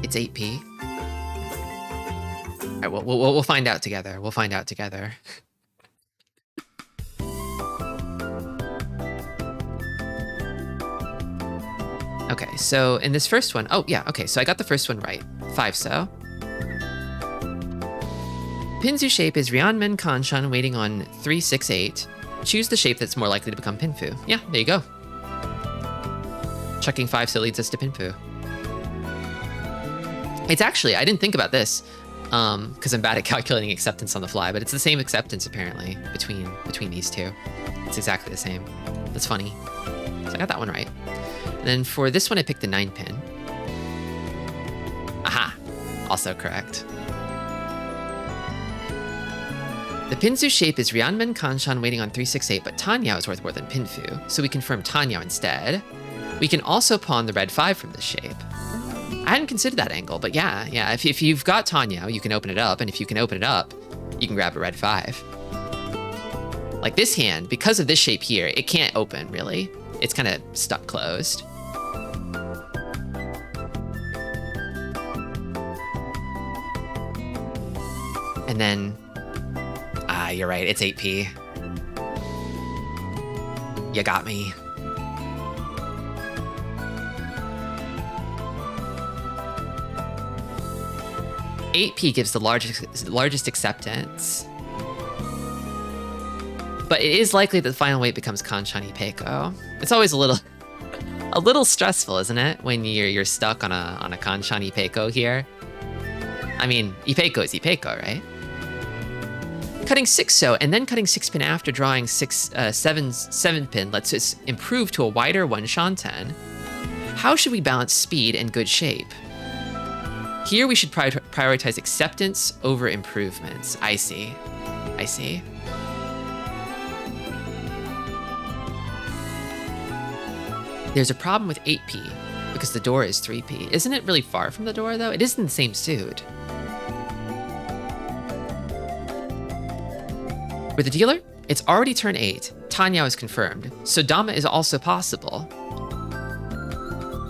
It's 8p. All right, we'll find out together. We'll find out together. Okay, so in this first one, oh yeah, okay, so I got the first one right. 5-so. Pinzu shape is Ryeonmen Kanchan waiting on 3, 6, 8. Choose the shape that's more likely to become Pinfu. Yeah, there you go. Chucking 5-so leads us to Pinfu. It's actually, I didn't think about this, because I'm bad at calculating acceptance on the fly, but it's the same acceptance apparently between these two. It's exactly the same. That's funny. So I got that one right. And then for this one, I picked the 9-pin. Aha! Also correct. The Pinzu shape is Ryeonmen Kanchan waiting on 3, 6, 8, but Tanyao is worth more than Pinfu, so we confirm Tanyao instead. We can also pawn the red 5 from this shape. I hadn't considered that angle, but yeah, if you've got Tanyao, you can open it up, and if you can open it up, you can grab a red 5. Like this hand, because of this shape here, it can't open, really. It's kind of stuck closed. And then, you're right, it's 8p. You got me. $8p gives the largest acceptance. But it is likely that the final weight becomes Kanchan Ipeiko. It's always a little stressful, isn't it, when you're stuck on a Kanchan Ipeiko here? I mean, Ipeiko is Ipeiko, right? Cutting 6-so and then cutting 6-pin after drawing 7-pin lets us improve to a wider 1 shanten. How should we balance speed and good shape? Here we should prioritize acceptance over improvements. I see. I see. There's a problem with 8p. Because the door is 3p. Isn't it really far from the door, though? It is in the same suit. With the dealer, it's already turn 8. Tanyao is confirmed, so Dama is also possible.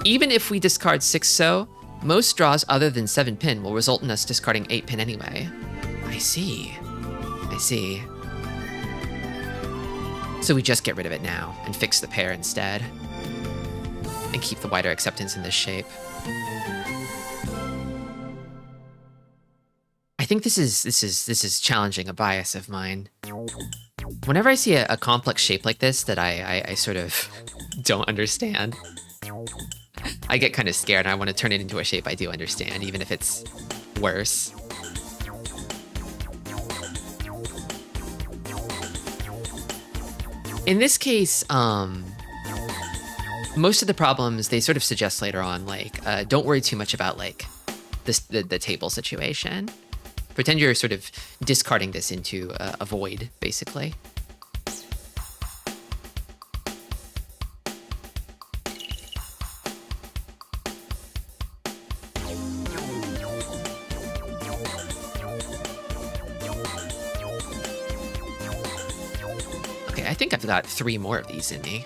Even if we discard 6 so, most draws other than 7 pin will result in us discarding 8 pin anyway. I see. I see. So we just get rid of it now and fix the pair instead. And keep the wider acceptance in this shape. I think this is challenging a bias of mine. Whenever I see a complex shape like this that I sort of don't understand, I get kind of scared and I want to turn it into a shape I do understand, even if it's worse. In this case, most of the problems they sort of suggest later on, like, don't worry too much about like the table situation. Pretend you're sort of discarding this into a void, basically. Okay, I think I've got 3 more of these in me.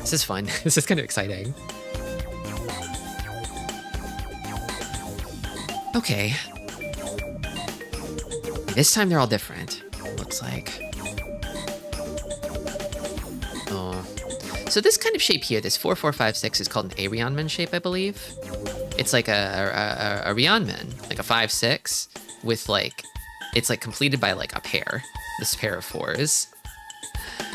This is fun. This is kind of exciting. Okay. This time they're all different, looks like. Oh. So this kind of shape here, this 4-4-5-6 is called an a Ryeonman shape, I believe. It's like a Ryeonman, like a 5-6 with like, it's like completed by like a pair, this pair of 4s.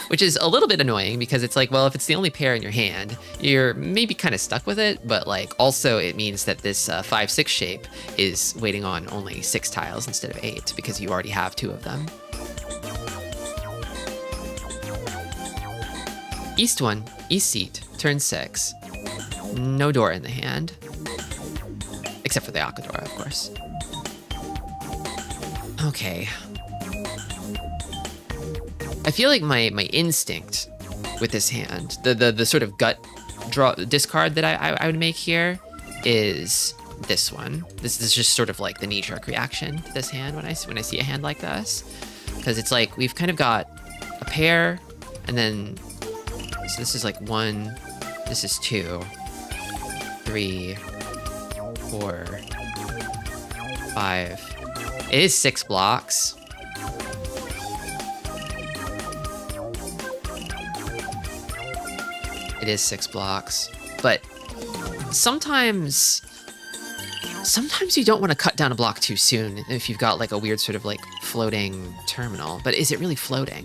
Which is a little bit annoying because it's like, well, if it's the only pair in your hand, you're maybe kind of stuck with it, but like also it means that this 5-6 shape is waiting on only 6 tiles instead of 8 because you already have 2 of them. East 1, East seat, turn 6. No door in the hand. Except for the Akadora, of course. Okay. I feel like my instinct with this hand, the sort of gut draw discard that I would make here is this one. This is just sort of like the knee-jerk reaction to this hand when I see a hand like this, because it's like we've kind of got a pair, and then so this is like 1, this is 2, 3, 4, 5. It is 6 blocks. It is 6 blocks, but sometimes you don't want to cut down a block too soon if you've got like a weird sort of like floating terminal, but is it really floating?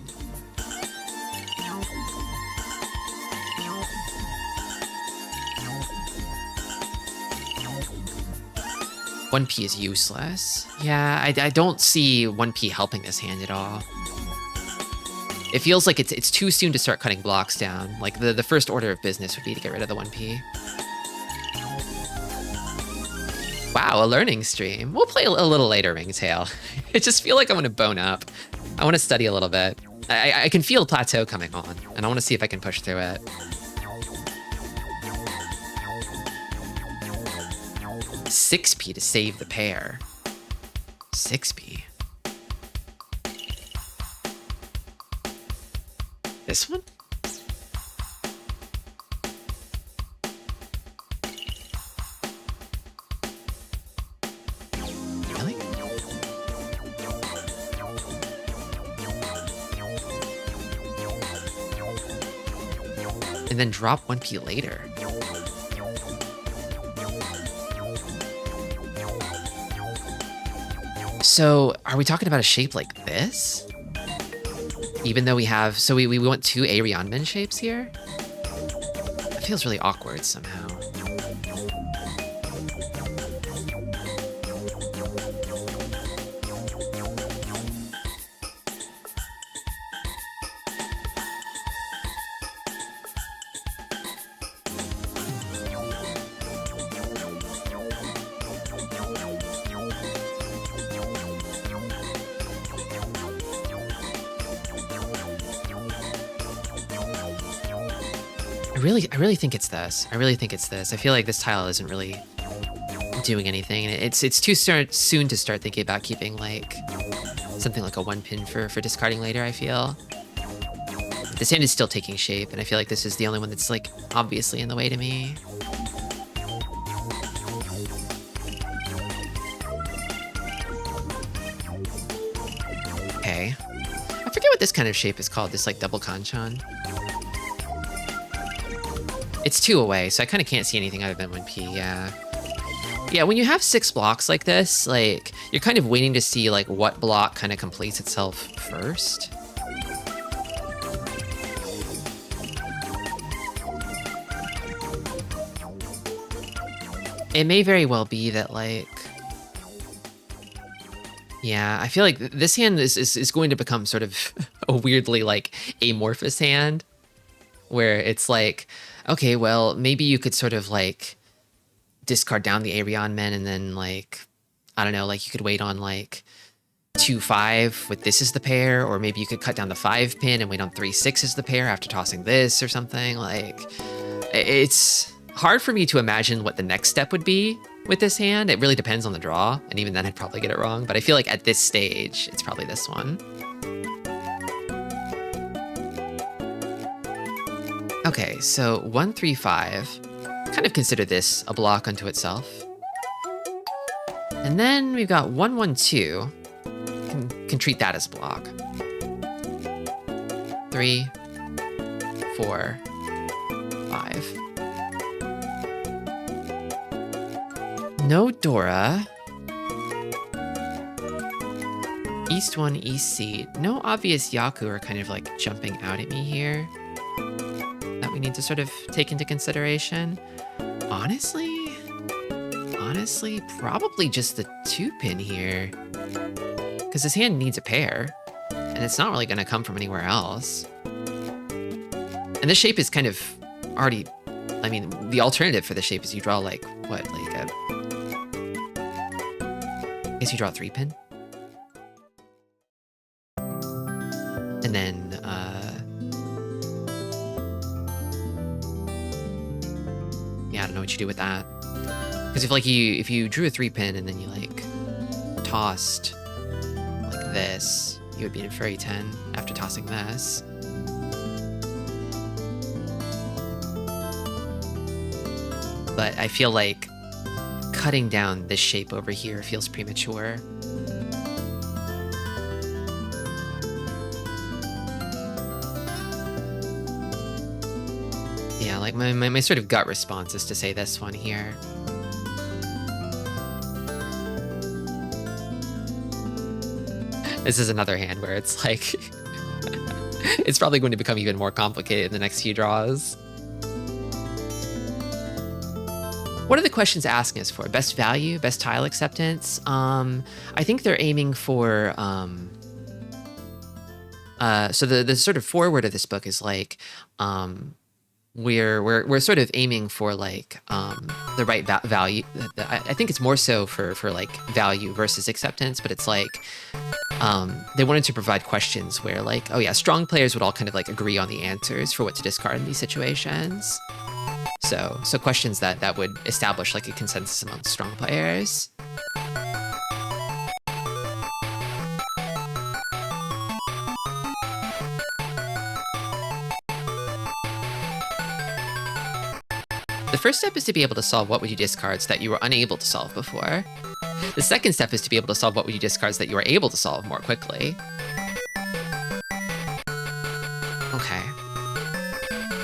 One P is useless. Yeah, I don't see 1P helping this hand at all. It feels like it's too soon to start cutting blocks down. Like the first order of business would be to get rid of the 1P. Wow, a learning stream. We'll play a little later, Ringtail. I just feel like I want to bone up. I want to study a little bit. I can feel plateau coming on, and I want to see if I can push through it. $6P to save the pair. 6P. This one? Really? And then drop 1P later. So, are we talking about a shape like this? Even though we have, so we want 2 a Ryeonman shapes here? That feels really awkward somehow. I really think it's this. I really think it's this. I feel like this tile isn't really doing anything. It's too soon to start thinking about keeping like something like a 1 pin for discarding later, I feel. This hand is still taking shape, and I feel like this is the only one that's like obviously in the way to me. Okay. I forget what this kind of shape is called, this like double kanchan. It's 2 away, so I kind of can't see anything other than 1p, yeah. Yeah, when you have 6 blocks like this, like, you're kind of waiting to see, like, what block kind of completes itself first. It may very well be that, like... Yeah, I feel like this hand is going to become sort of a weirdly, like, amorphous hand. Where it's like, okay, well, maybe you could sort of, like... discard down the Arion men, and then like, I don't know, like you could wait on like 2-5 with this as the pair, or maybe you could cut down the 5 pin and wait on 3-6 as the pair after tossing this or something. Like, it's hard for me to imagine what the next step would be with this hand. It really depends on the draw, and even then I'd probably get it wrong, but I feel like at this stage, it's probably this one. Okay, so 1-3-5. Kind of consider this a block unto itself. And then we've got 1-1-2. Can treat that as a block. 3, 4, 5. No Dora. East 1, East C. No obvious Yaku are kind of like jumping out at me here that we need to sort of take into consideration. Honestly, probably just the 2 pin here. Because this hand needs a pair, and it's not really going to come from anywhere else. And this shape is kind of already, I mean, the alternative for the shape is you draw like, what, like a... I guess you draw a 3 pin? And then, yeah, I don't know what you do with that. Because if you drew a 3 pin and then you like tossed like this, you would be in fairy 10 after tossing this. But I feel like cutting down this shape over here feels premature. Yeah, like my sort of gut response is to say this one here. This is another hand where it's like, it's probably going to become even more complicated in the next few draws. What are the questions asking us for? Best value, best tile acceptance? I think they're aiming for, so the sort of foreword of this book is like, we're sort of aiming for like the right value. I think it's more so for like value versus acceptance, but it's like they wanted to provide questions where like, oh yeah, strong players would all kind of like agree on the answers for what to discard in these situations. So questions that would establish like a consensus among strong players. The first step is to be able to solve what would you discards that you were unable to solve before. The second step is to be able to solve what would you discards that you were able to solve more quickly. Okay.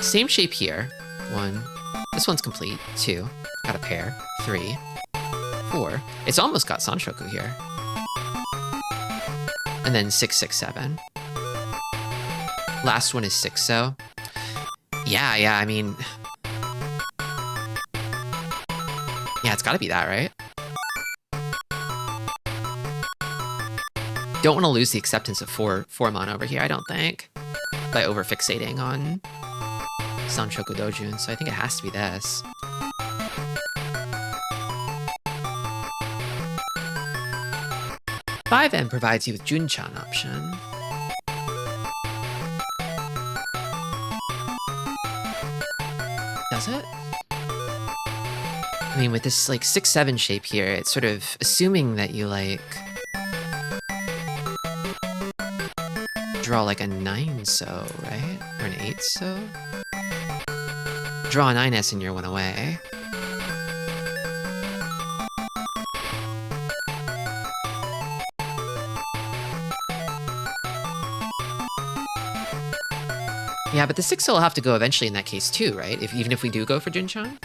Same shape here. 1. This one's complete. 2. Got a pair. 3. 4. It's almost got Sanshoku here. And then 6, 6, 7. Last one is 6, so. Yeah, I mean... Yeah, it's gotta be that, right? Don't want to lose the acceptance of 4 mana over here, I don't think. By over-fixating on Sanshoku Dojun, so I think it has to be this. "5M provides you with Junchan option. does it? I mean, with this, like, 6-7 shape here, it's sort of assuming that you, like, draw, like, a 9-so, right? Or an 8-so? Draw a 9S and you're 1 away. Yeah, but the 6-so will have to go eventually in that case too, right? Even if we do go for Junchan?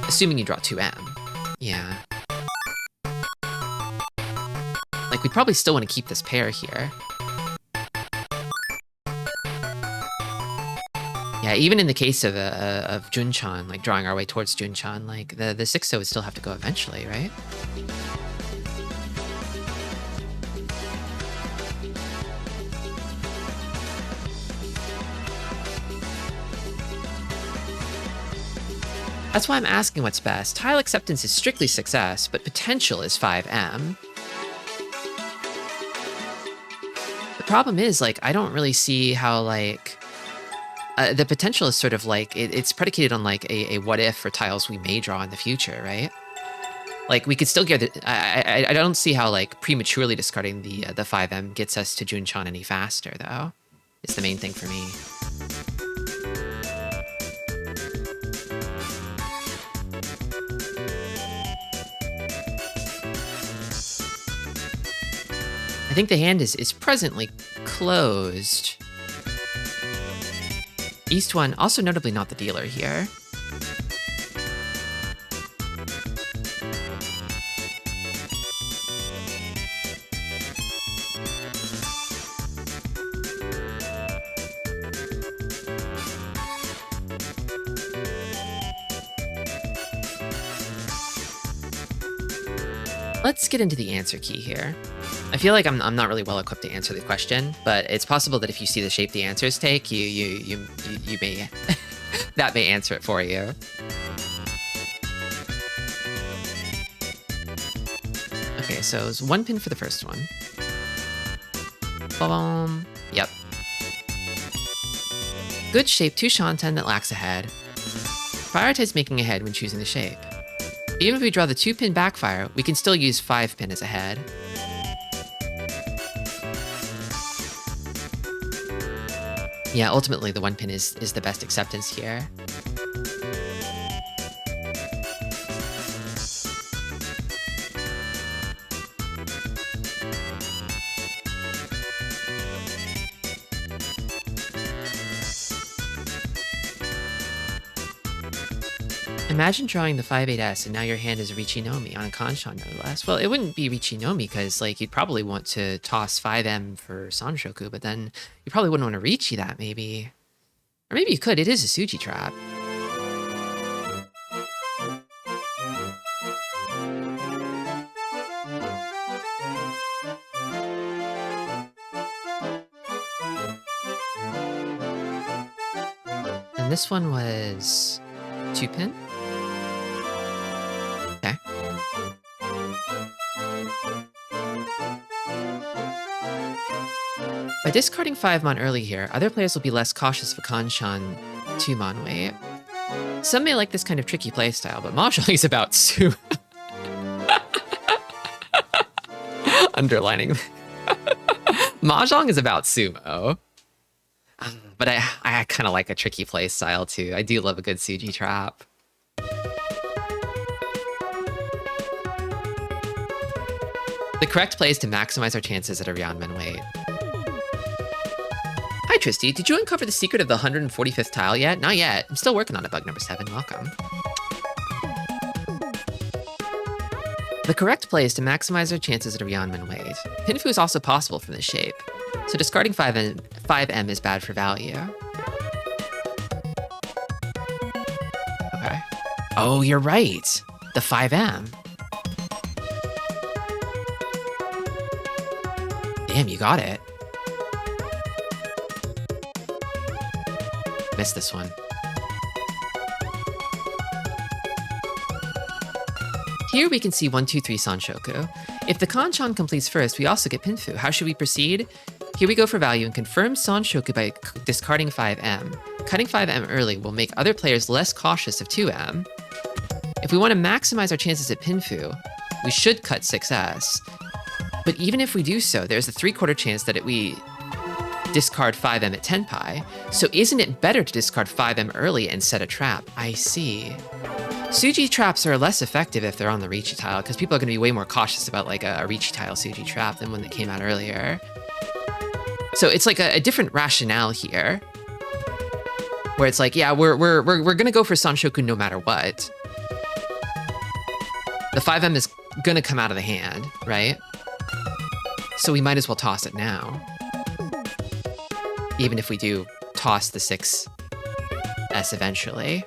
Assuming you draw 2M. Yeah. Like, we'd probably still want to keep this pair here. Yeah, even in the case of Junchan, like drawing our way towards Junchan, like the 6-so would still have to go eventually, right? That's why I'm asking what's best. Tile acceptance is strictly success, but potential is 5M. The problem is, like, I don't really see how, like, the potential is sort of like, it's predicated on, like, a what if for tiles we may draw in the future, right? Like, we could still get the, I don't see how, like, prematurely discarding the 5M gets us to Junchan any faster, though. It's the main thing for me. I think the hand is presently closed. East 1, also notably not the dealer here. Let's get into the answer key here. I feel like I'm not really well equipped to answer the question, but it's possible that if you see the shape the answers take, you may that may answer it for you. Okay, so it's 1 pin for the first one. Ba-bum. Yep. Good shape, 2 Shanten that lacks a head. Prioritize making a head when choosing the shape. Even if we draw the 2-pin backfire, we can still use 5-pin as a head. Yeah, ultimately the 1-pin is the best acceptance here. Imagine drawing the 5-8S and now your hand is Richinomi on a Kanshan no less. Well, it wouldn't be Richinomi because, like, you'd probably want to toss 5M for Sanshoku, but then you probably wouldn't want to Richi that, maybe. Or maybe you could. It is a Suji trap. And this one was 2-pin? Okay. By discarding 5-mon early here, other players will be less cautious of a Kanshan 2-mon wait. Some may like this kind of tricky playstyle, but Mahjong is about underlining. Mahjong is about sumo. But I kind of like a tricky playstyle too. I do love a good Suji trap. The correct play is to maximize our chances at a Ryanman wait. Hi Tristi, did you uncover the secret of the 145th tile yet? Not yet. I'm still working on it, bug number 7. Welcome. The correct play is to maximize our chances at a Ryanman wait. Pinfu is also possible from this shape, so discarding 5M is bad for value. Okay. Oh, you're right. The 5M. Damn, you got it. Missed this one. Here we can see 1, 2, 3 Sanshoku. If the Kanshan completes first, we also get Pinfu. How should we proceed? Here we go for value and confirm Sanshoku by discarding 5M. Cutting 5M early will make other players less cautious of 2M. If we want to maximize our chances at Pinfu, we should cut 6S. But even if we do so, there's a 3/4 chance that we discard 5M at Tenpai. So isn't it better to discard 5M early and set a trap? I see. Suji traps are less effective if they're on the Riichi tile, because people are going to be way more cautious about like a Riichi tile Suji trap than one that came out earlier. So it's like a different rationale here, where it's like, yeah, we're going to go for Sanshoku no matter what. The 5M is going to come out of the hand, right? So we might as well toss it now. Even if we do toss the 6S eventually.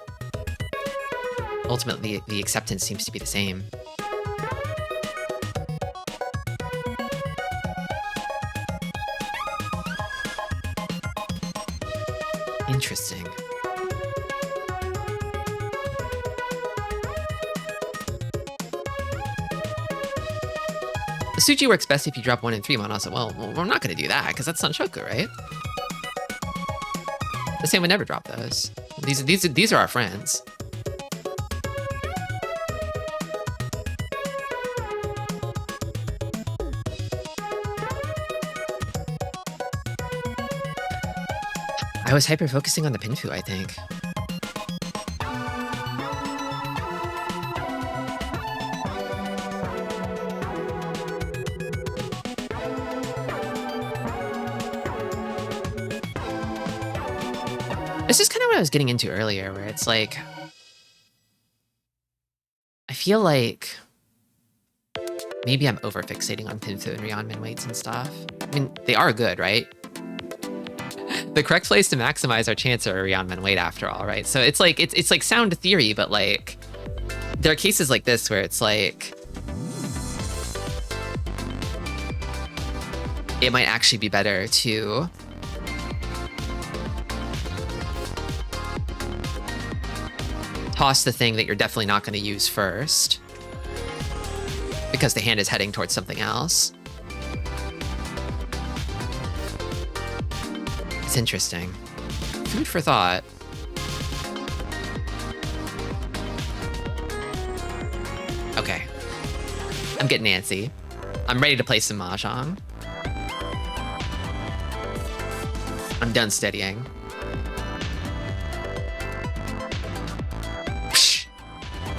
Ultimately, the acceptance seems to be the same. Interesting. The Suji works best if you drop 1 and 3 mana. So, well, we're not going to do that because that's Sanshoku, right? The same would never drop those. These are our friends. I was hyper-focusing on the Pinfu, I think. This is kind of what I was getting into earlier, where it's like, I feel like maybe I'm over-fixating on Pinfu and Ryeonmin weights and stuff. I mean, they are good, right? The correct place to maximize our chance are Ryeonmin weight after all, right? So it's like it's like sound theory, but like there are cases like this where it's like it might actually be better to toss the thing that you're definitely not going to use first because the hand is heading towards something else. It's interesting. Food for thought. Okay. I'm getting antsy. I'm ready to play some Mahjong. I'm done studying. Psh,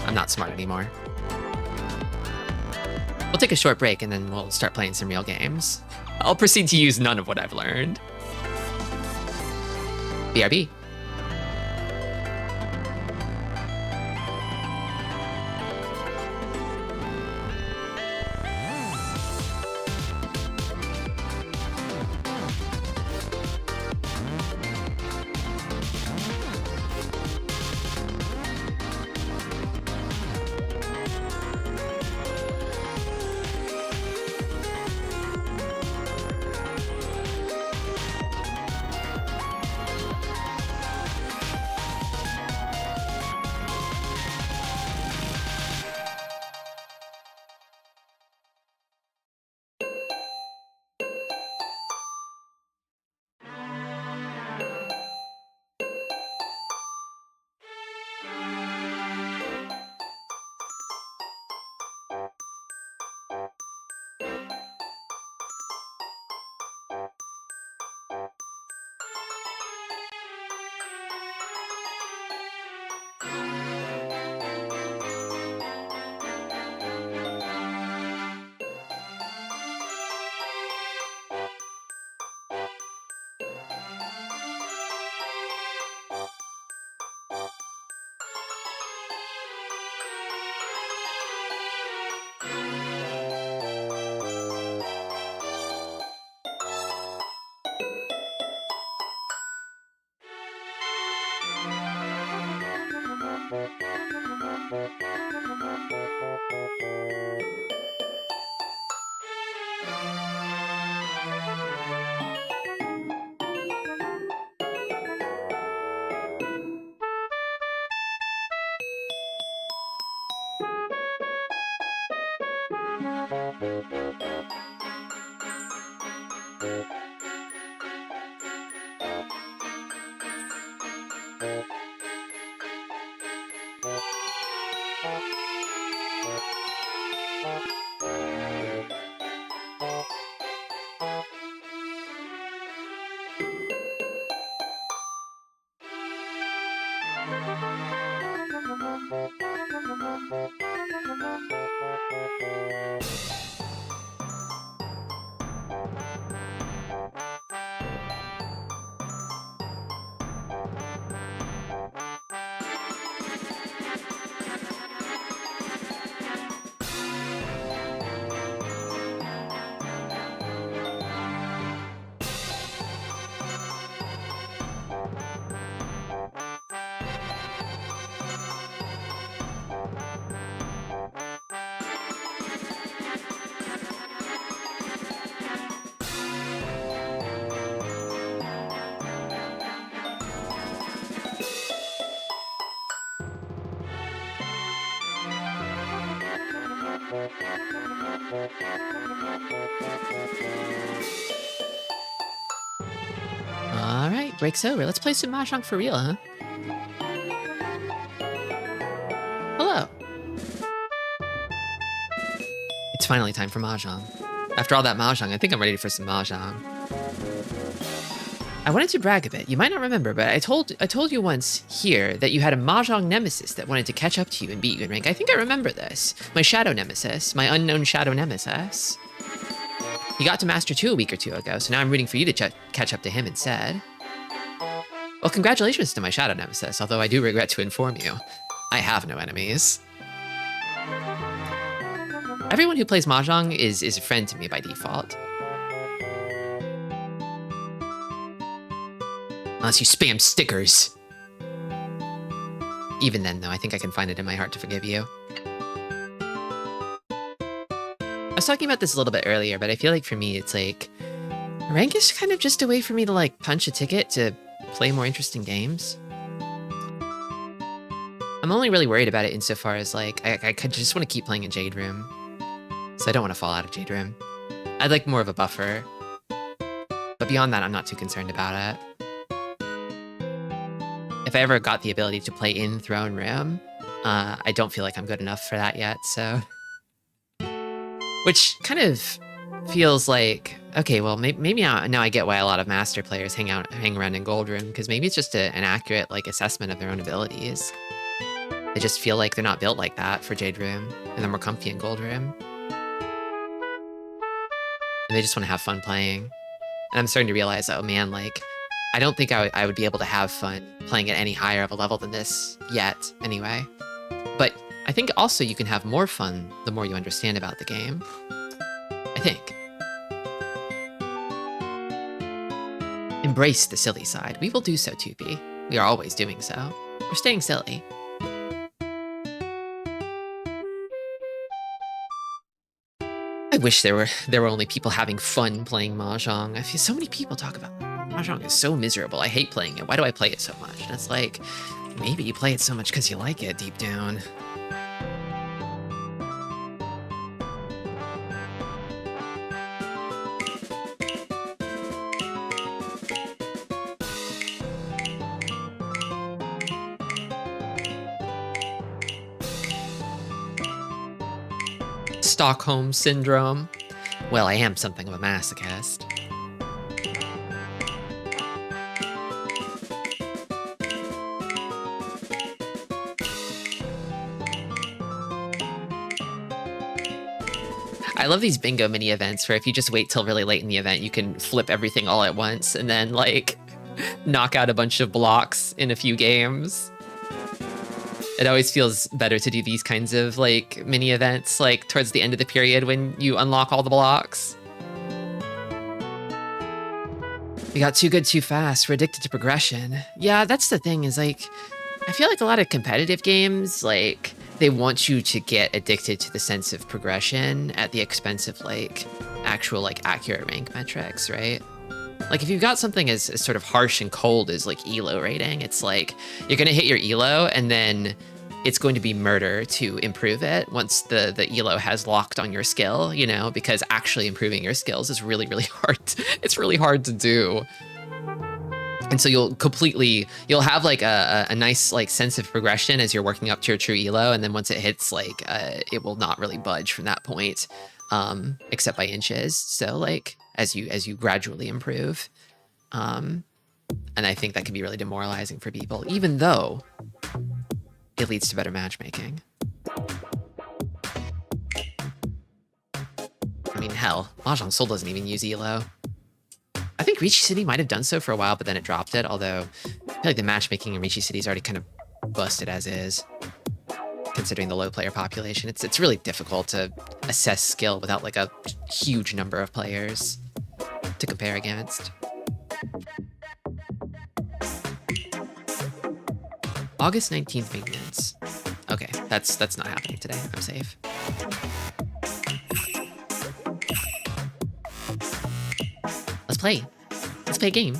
I'm not smart anymore. We'll take a short break and then we'll start playing some real games. I'll proceed to use none of what I've learned. BRB. All right, break's over. Let's play some Mahjong for real, huh? Hello. It's finally time for Mahjong. After all that Mahjong, I think I'm ready for some Mahjong. I wanted to brag a bit. You might not remember, but I told you once here that you had a Mahjong nemesis that wanted to catch up to you and beat you in rank. I think I remember this. My shadow nemesis, my unknown shadow nemesis. He got to Master 2 a week or two ago, so now I'm rooting for you to catch up to him instead. Well, congratulations to my shadow nemesis, although I do regret to inform you, I have no enemies. Everyone who plays Mahjong is a friend to me by default. Unless you spam stickers. Even then, though, I think I can find it in my heart to forgive you. I was talking about this a little bit earlier, but I feel like for me, it's like, rank is kind of just a way for me to like punch a ticket to play more interesting games. I'm only really worried about it insofar as like, I just want to keep playing in Jade Room. So I don't want to fall out of Jade Room. I'd like more of a buffer. But beyond that, I'm not too concerned about it. If I ever got the ability to play in Throne Room, I don't feel like I'm good enough for that yet, so... Which kind of feels like, okay, well, maybe now I get why a lot of Master players hang around in Gold Room, because maybe it's just an accurate like assessment of their own abilities. They just feel like they're not built like that for Jade Room, and they're more comfy in Gold Room. And they just want to have fun playing. And I'm starting to realize, oh man, like, I don't think I would be able to have fun playing at any higher of a level than this yet, anyway. But I think also you can have more fun the more you understand about the game. I think. Embrace the silly side. We will do so, 2P. We are always doing so. We're staying silly. I wish there were only people having fun playing Mahjong. I feel so many people talk about Mahjong is so miserable. I hate playing it. Why do I play it so much? And it's like, maybe you play it so much because you like it deep down. Stockholm Syndrome. Well, I am something of a masochist. I love these bingo mini events where if you just wait till really late in the event, you can flip everything all at once and then like knock out a bunch of blocks in a few games. It always feels better to do these kinds of like mini events like towards the end of the period when you unlock all the blocks. We got too good too fast. We're addicted to progression. Yeah, that's the thing is like, I feel like a lot of competitive games, like they want you to get addicted to the sense of progression at the expense of like actual like accurate rank metrics, right? Like if you've got something as sort of harsh and cold as like ELO rating, it's like you're gonna hit your ELO and then it's going to be murder to improve it once the ELO has locked on your skill, you know, because actually improving your skills is really, really hard. It's really hard to do. And so you'll have like a nice like sense of progression as you're working up to your true elo, and then once it hits like it will not really budge from that point, except by inches. So like as you gradually improve, and I think that can be really demoralizing for people, even though it leads to better matchmaking. I mean, hell, Mahjong Soul doesn't even use elo. I think Ricci City might have done so for a while, but then it dropped it, although I feel like the matchmaking in Ricci City is already kind of busted as is, considering the low player population. It's really difficult to assess skill without like a huge number of players to compare against. August 19th maintenance. Okay, that's not happening today. I'm safe. Let's play. Let's play a game.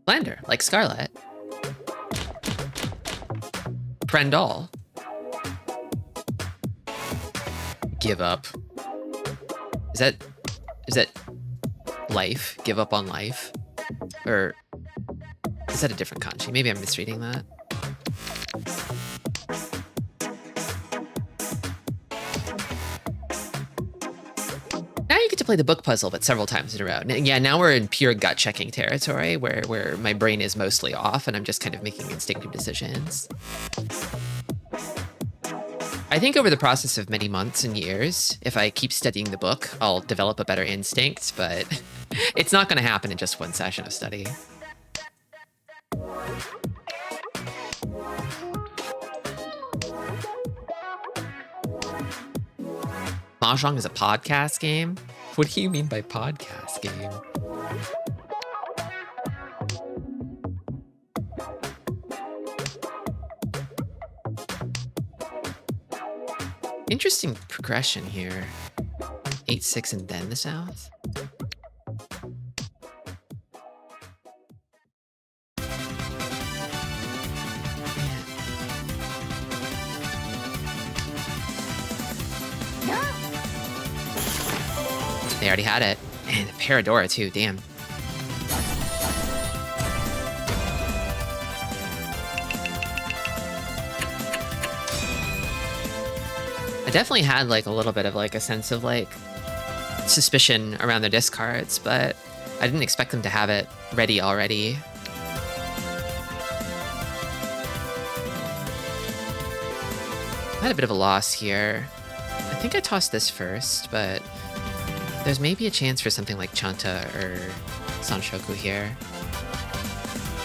Slander, like Scarlet. Prendal. Give up. Is that life? Give up on life? Or is that a different kanji? Maybe I'm misreading that. Now you get to play the book puzzle, but several times in a row. Yeah, now we're in pure gut checking territory where my brain is mostly off and I'm just kind of making instinctive decisions. I think over the process of many months and years, if I keep studying the book, I'll develop a better instinct, but it's not going to happen in just one session of study. Mahjong is a podcast game? What do you mean by podcast game? Interesting progression here. 8-6 and then the South. They already had it. And Paradora too, damn. I definitely had like a little bit of like a sense of like suspicion around their discards, but I didn't expect them to have it ready already. I had a bit of a loss here. I think I tossed this first, but there's maybe a chance for something like Chanta or Sanshoku here.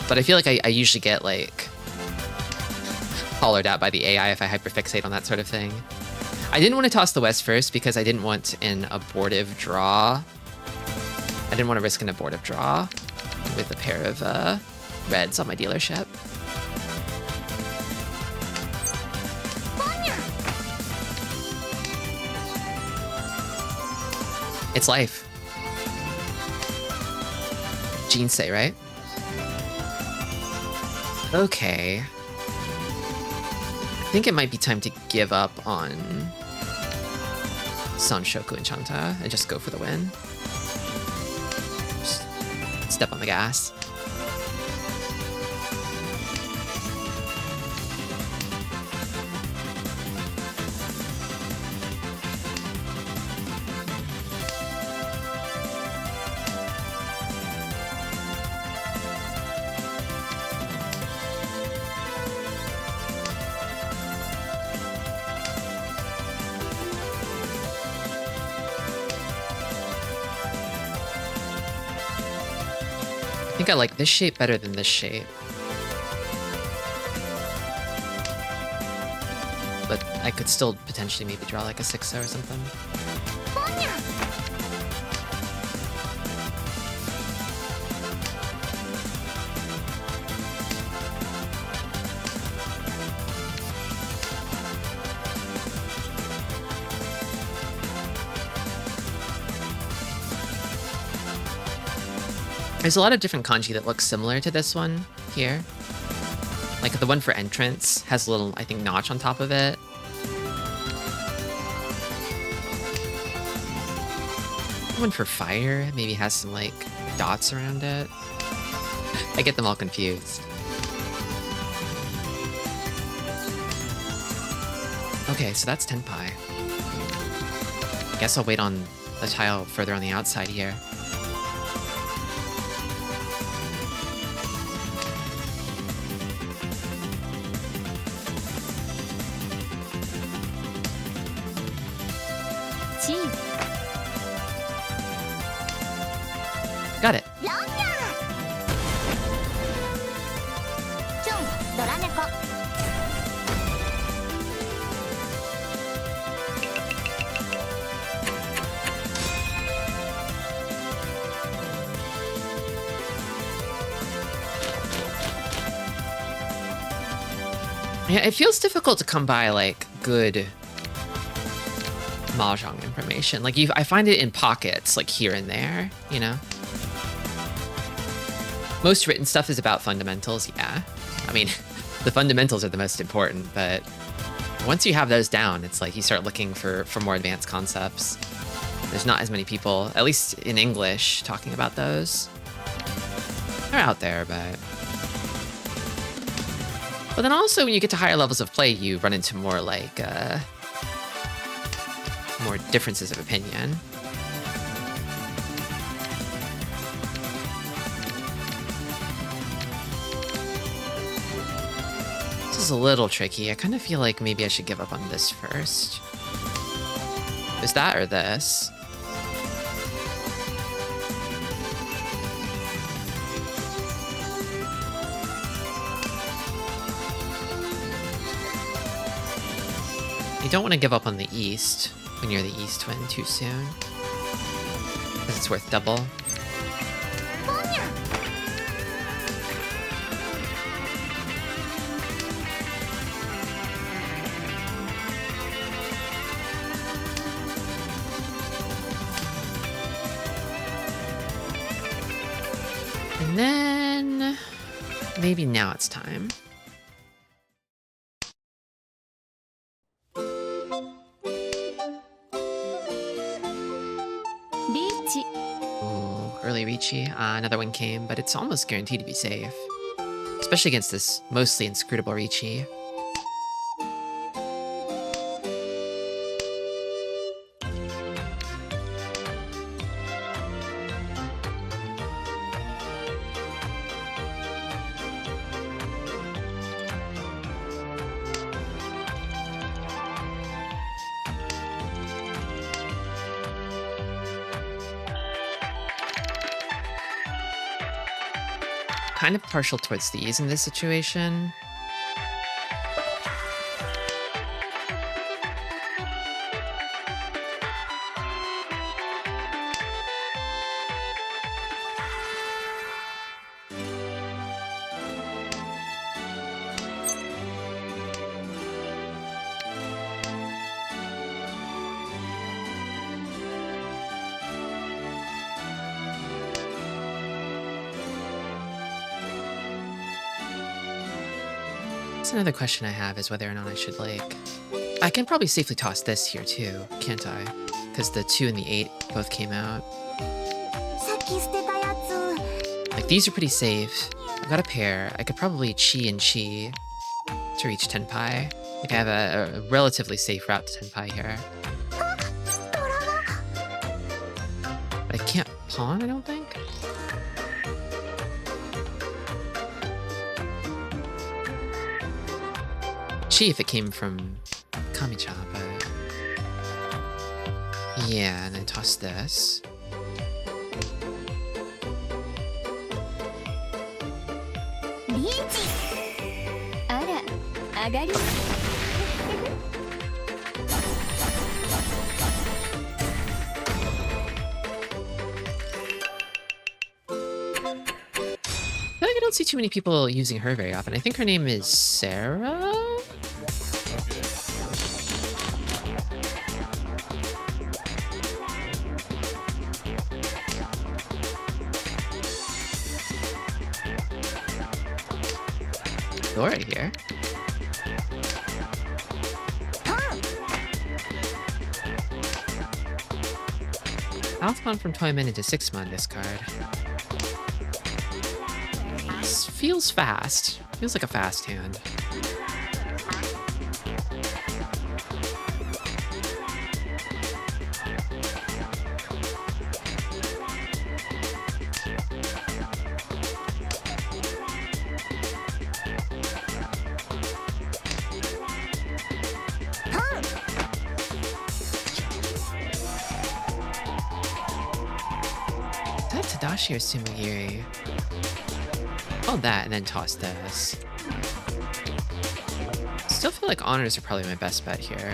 But I feel like I usually get like hollowed at by the AI if I hyperfixate on that sort of thing. I didn't want to toss the West first because I didn't want an abortive draw. I didn't want to risk an abortive draw with a pair of reds on my dealership. It's life. Jinsei, right? Okay. I think it might be time to give up on Sanshoku and Chanta and just go for the win. Just step on the gas. I think I like this shape better than this shape. But I could still potentially maybe draw like a 6-0 or something. There's a lot of different kanji that look similar to this one here. Like the one for entrance has a little, I think, notch on top of it. The one for fire maybe has some like dots around it. I get them all confused. Okay, so that's tenpai. Guess I'll wait on the tile further on the outside here. Got it. Yeah, it feels difficult to come by like good Mahjong information. Like I find it in pockets, like here and there, you know? Most written stuff is about fundamentals, yeah. I mean, the fundamentals are the most important, but once you have those down, it's like you start looking for more advanced concepts. There's not as many people, at least in English, talking about those. They're out there, but then also when you get to higher levels of play, you run into more like more differences of opinion. This is a little tricky. I kind of feel like maybe I should give up on this first. Is that or this? You don't want to give up on the east when you're the east twin too soon, because it's worth double. And then maybe now it's time. Early Ricci. Another one came, but it's almost guaranteed to be safe. Especially against this mostly inscrutable Ricci. Kind of partial towards these in this situation. Another question I have is whether or not I should, like... I can probably safely toss this here too, can't I? Because the 2 and the 8 both came out. Like, these are pretty safe. I've got a pair. I could probably chi and chi to reach tenpai. Like, I have a relatively safe route to tenpai here. But I can't pawn, I don't think? If it came from Kamicha, but yeah, and then toss this. I don't see too many people using her very often. I think her name is Sarah? Fedora here. Outbound from Toyman into 6-mon discard. This feels fast. Feels like a fast hand. Tadashi or Sumigiri? Oh, that, and then toss this. Still feel like honors are probably my best bet here.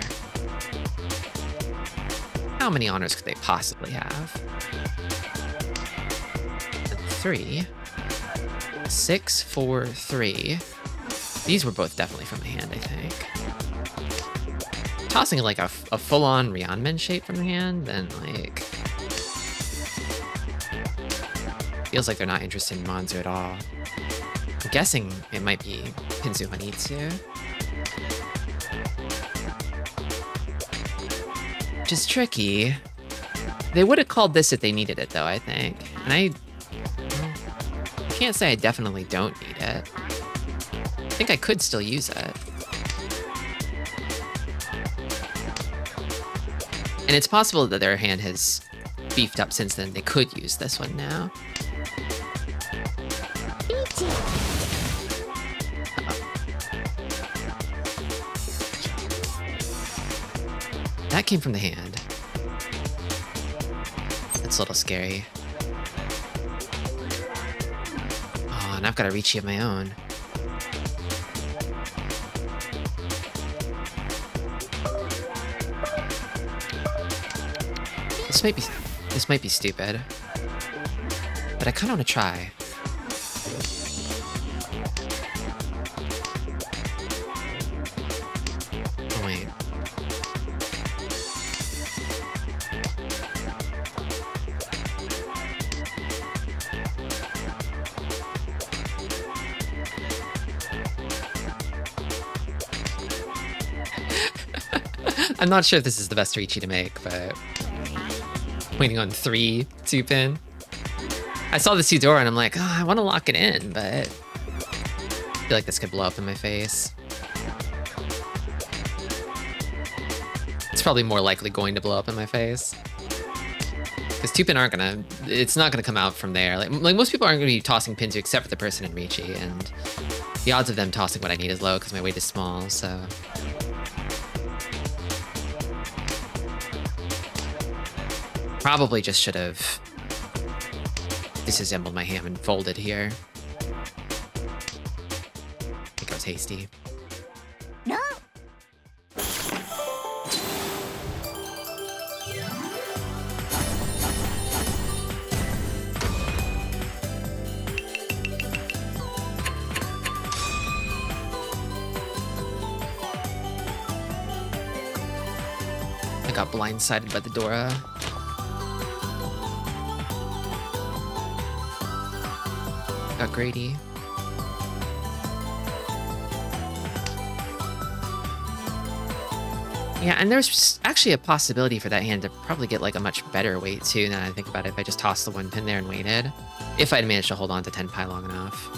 How many honors could they possibly have? 3. 6, 4, 3. These were both definitely from the hand, I think. Tossing like a full-on Ryanmen shape from the hand, then like... Feels like they're not interested in Monzu at all. I'm guessing it might be Pinzu Manitsu. Which is tricky. They would have called this if they needed it, though, I think. And I can't say I definitely don't need it. I think I could still use it. And it's possible that their hand has beefed up since then. They could use this one now. That came from the hand. That's a little scary. Oh, and I've got a Ricci of my own. This might be stupid, but I kind of want to try. Oh wait. I'm not sure if this is the best Ricci to make, but waiting on 3 2-pin. I saw the Fedora and I'm like, oh, I want to lock it in, but I feel like this could blow up in my face. It's probably more likely going to blow up in my face. Because 2-pin aren't gonna, it's not gonna come out from there. Like most people aren't gonna be tossing Pinzu except for the person in Ricci, and the odds of them tossing what I need is low because my weight is small, so. Probably just should have disassembled my ham and folded here. I think I was hasty. No. I got blindsided by the Dora. Got Grady. Yeah, and there's actually a possibility for that hand to probably get like a much better weight too, now that I think about it, if I just tossed the 1 pin there and waited. If I'd managed to hold on to Tenpai long enough.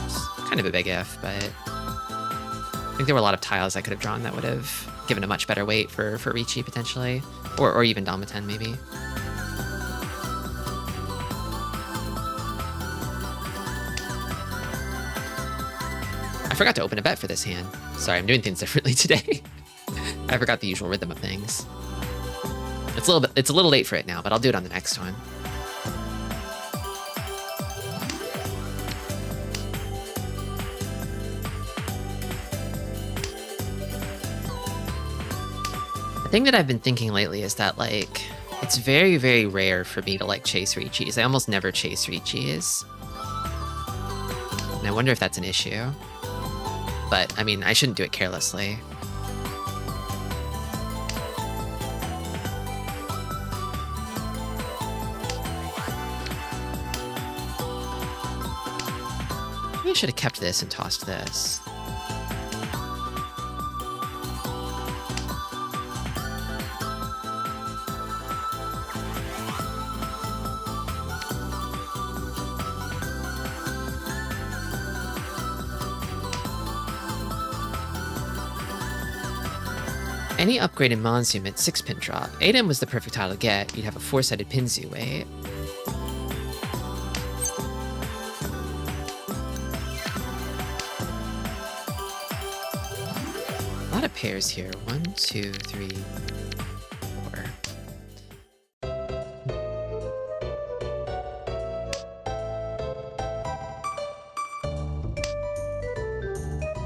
It's kind of a big if, but I think there were a lot of tiles I could have drawn that would have given a much better weight for Ricci potentially. Or even Damaten maybe. I forgot to open a bet for this hand. Sorry, I'm doing things differently today. I forgot the usual rhythm of things. It's a little late for it now, but I'll do it on the next one. The thing that I've been thinking lately is that like it's very, very rare for me to like chase Ricci's. I almost never chase Ricci's. And I wonder if that's an issue. But, I mean, I shouldn't do it carelessly. Maybe I should have kept this and tossed this. Any upgrade in Monsoon meant 6-pin drop. 8M was the perfect tile to get. You'd have a 4-sided Pinzu weight. A lot of pairs here. 1, 2, 3, 4.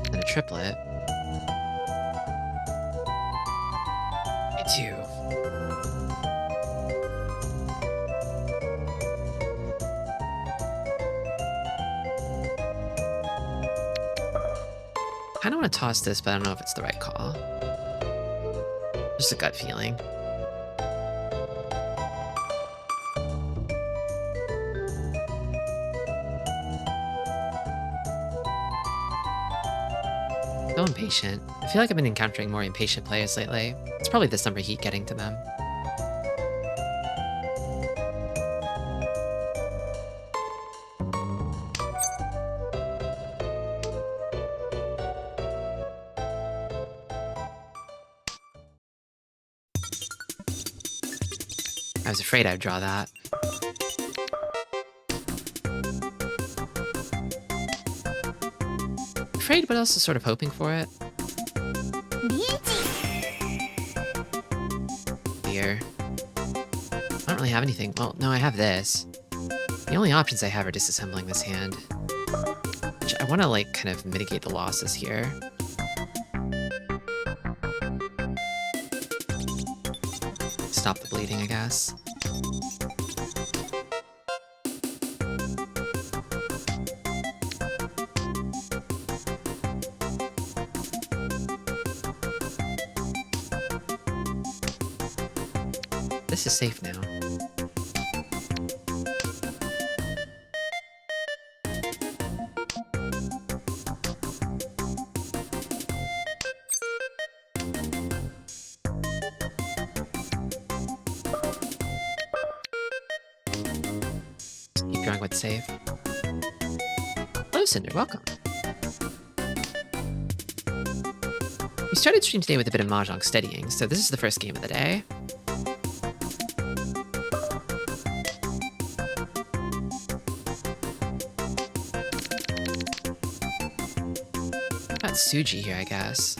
And a triplet. 2. I don't want to toss this, but I don't know if it's the right call. Just a gut feeling. So impatient. I feel like I've been encountering more impatient players lately. It's probably the summer heat getting to them. I was afraid I'd draw that. Afraid, but also sort of hoping for it. Here. I don't really have anything. Well, no, I have this. The only options I have are disassembling this hand. Which I want to, like, kind of mitigate the losses here. Stop the bleeding, I guess. This is safe now. Keep drawing what's safe. Hello, Cinder. Welcome. We started stream today with a bit of Mahjong steadying, so this is the first game of the day. Got Suji here, I guess.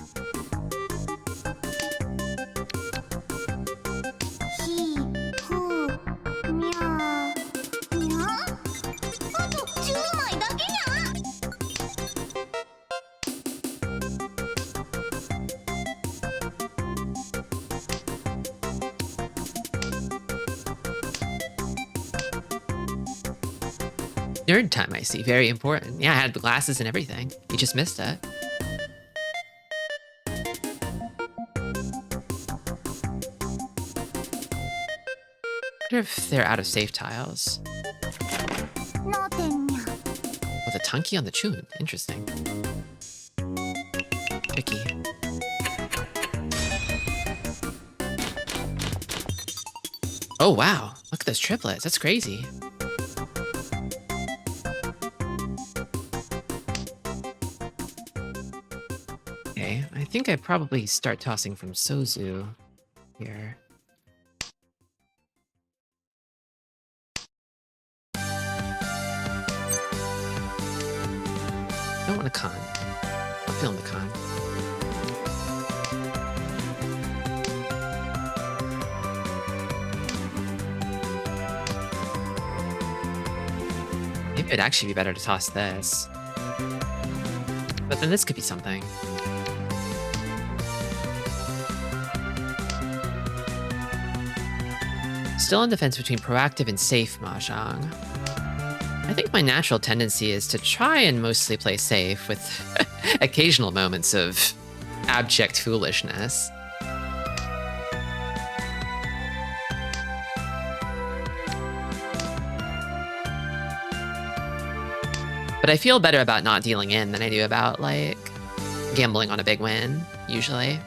Nerd time, I see. Very important. Yeah, I had the glasses and everything. You just missed it. I wonder if they're out of safe tiles. Oh, the Tunky on the Chun. Interesting. Tricky. Oh, wow. Look at those triplets. That's crazy. Okay, I think I probably start tossing from Sozu here. I don't want a con. I'm feeling the con. Maybe it'd actually be better to toss this. But then this could be something. Still on defense between proactive and safe Mahjong. I think my natural tendency is to try and mostly play safe with occasional moments of abject foolishness. But I feel better about not dealing in than I do about, like, gambling on a big win, usually.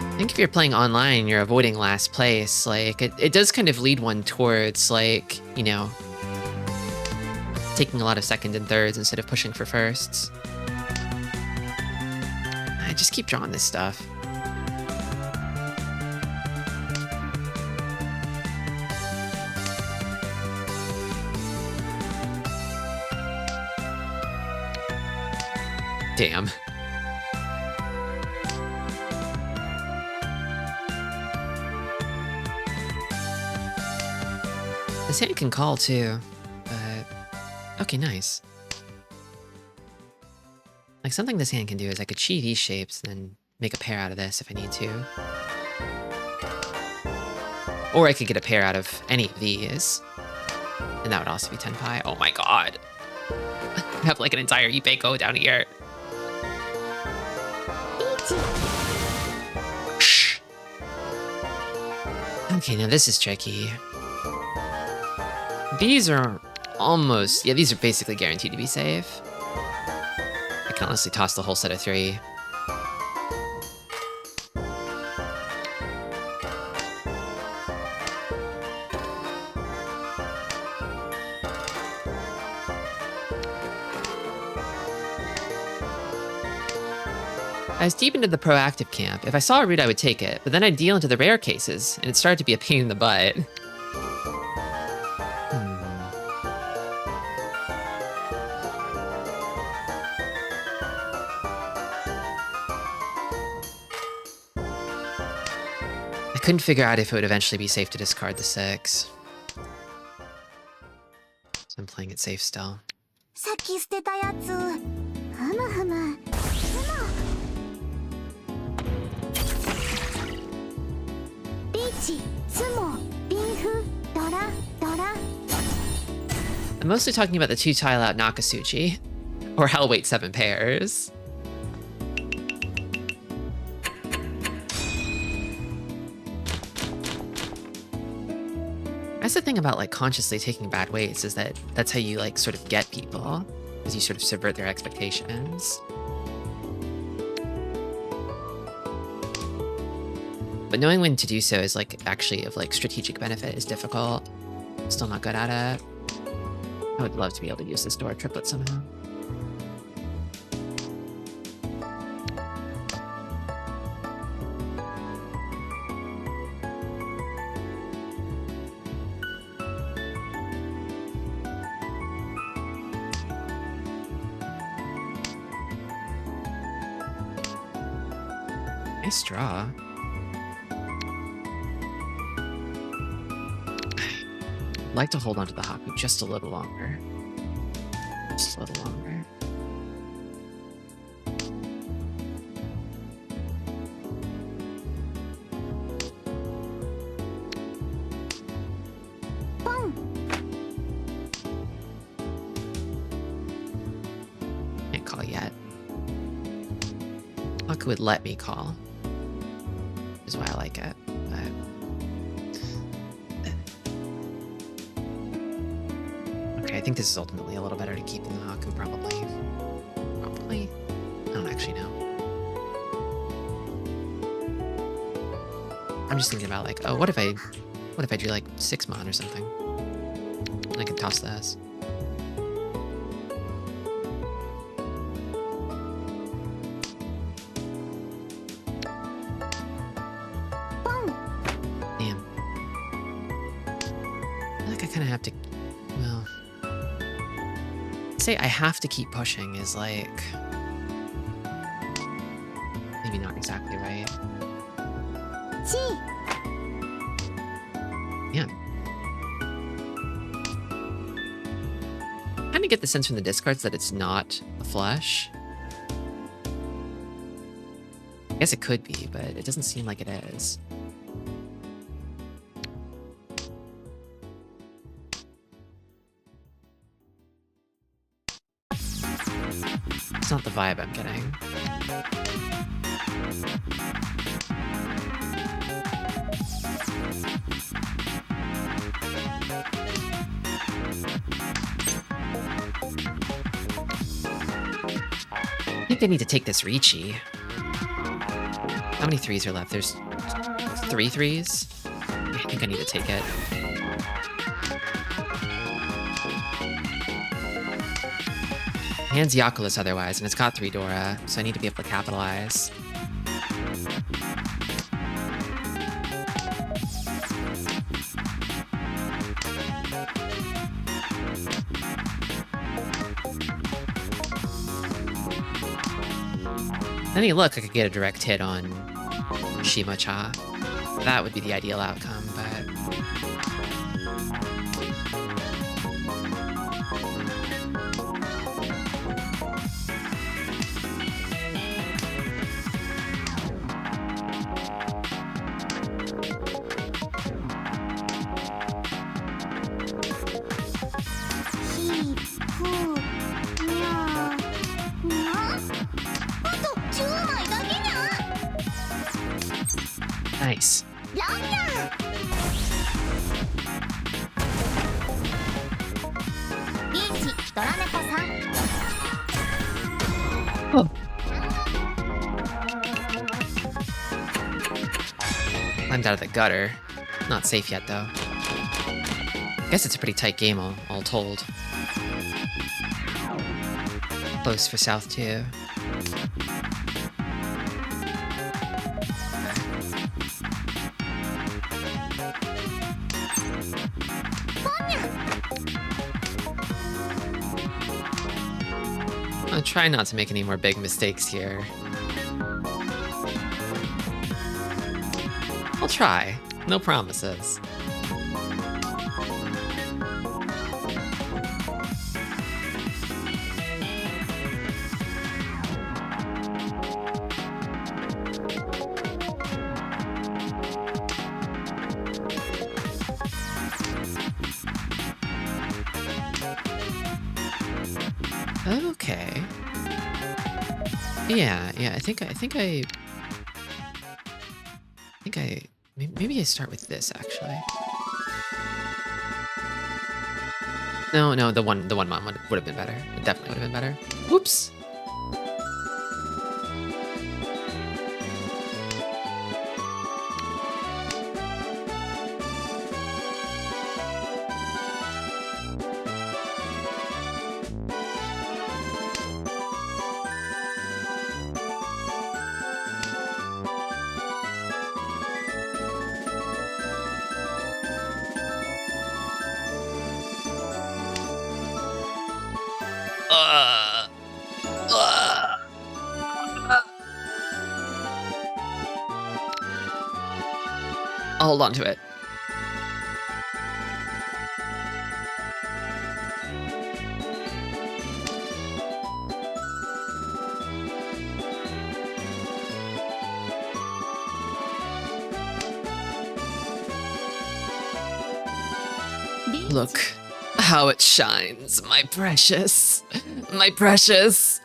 I think if you're playing online, you're avoiding last place. Like, it does kind of lead one towards, like, you know, taking a lot of second and thirds instead of pushing for firsts. I just keep drawing this stuff. Damn. This hand can call too, but okay, nice. Like, something this hand can do is I could cheat these shapes and then make a pair out of this if I need to. Or I could get a pair out of any of these. And that would also be 10 pi. Oh my god. I have like an entire Ippei go down here. Shh. Okay, now this is tricky. These are almost... Yeah, these are basically guaranteed to be safe. I can honestly toss the whole set of 3. I was deep into the proactive camp. If I saw a route, I would take it, but then I'd deal into the rare cases, and it started to be a pain in the butt. I couldn't figure out if it would eventually be safe to discard the 6. So I'm playing it safe still. I'm mostly talking about the 2 tile out Nakasuchi, or Hell Weight 7 pairs. That's the thing about like consciously taking bad weights, is that that's how you like sort of get people, because you sort of subvert their expectations. But knowing when to do so is like actually of like strategic benefit is difficult. Still not good at it. I would love to be able to use this door triplet somehow. Nice draw. I'd like to hold on to the Haku just a little longer. Just a little longer. Can't call yet. Haku would let me call. Is why I like it. I think this is ultimately a little better to keep than the Haku, probably. Probably. I don't actually know. I'm just thinking about like, oh, what if I drew like 6 mon or something? And I could toss this. Damn. I feel like I kind of have to, well... say I have to keep pushing is like maybe not exactly right. Yeah. Kind of get the sense from the discards that it's not a flush. I guess it could be, but it doesn't seem like it is. It's not the vibe I'm getting. I think I need to take this Ricci. How many 3s are left? There's 3 3s? I think I need to take it. Hand's Yakulas otherwise, and it's got 3 Dora, so I need to be able to capitalize. Any look, I could get a direct hit on Shima-cha. That would be the ideal outcome, but... Nice. Oh. Climbed out of the gutter. Not safe yet, though. Guess it's a pretty tight game, all told. Close for South, too. I'll try not to make any more big mistakes here. I'll try. No promises. Okay. Yeah, I think maybe I start with this actually. No, the one mom would have been better. It definitely would have been better. Whoops. I'll hold on to it. Look how it shines, my precious, my precious.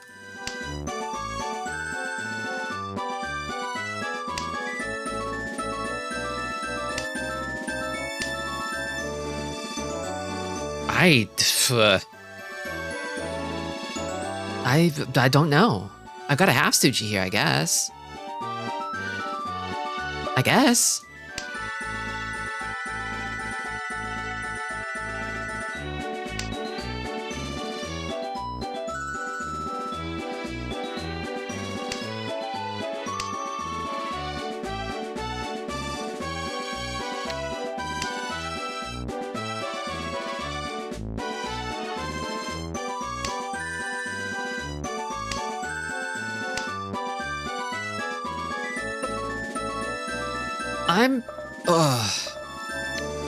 I don't know. I've got a half Tsuchi here, I guess.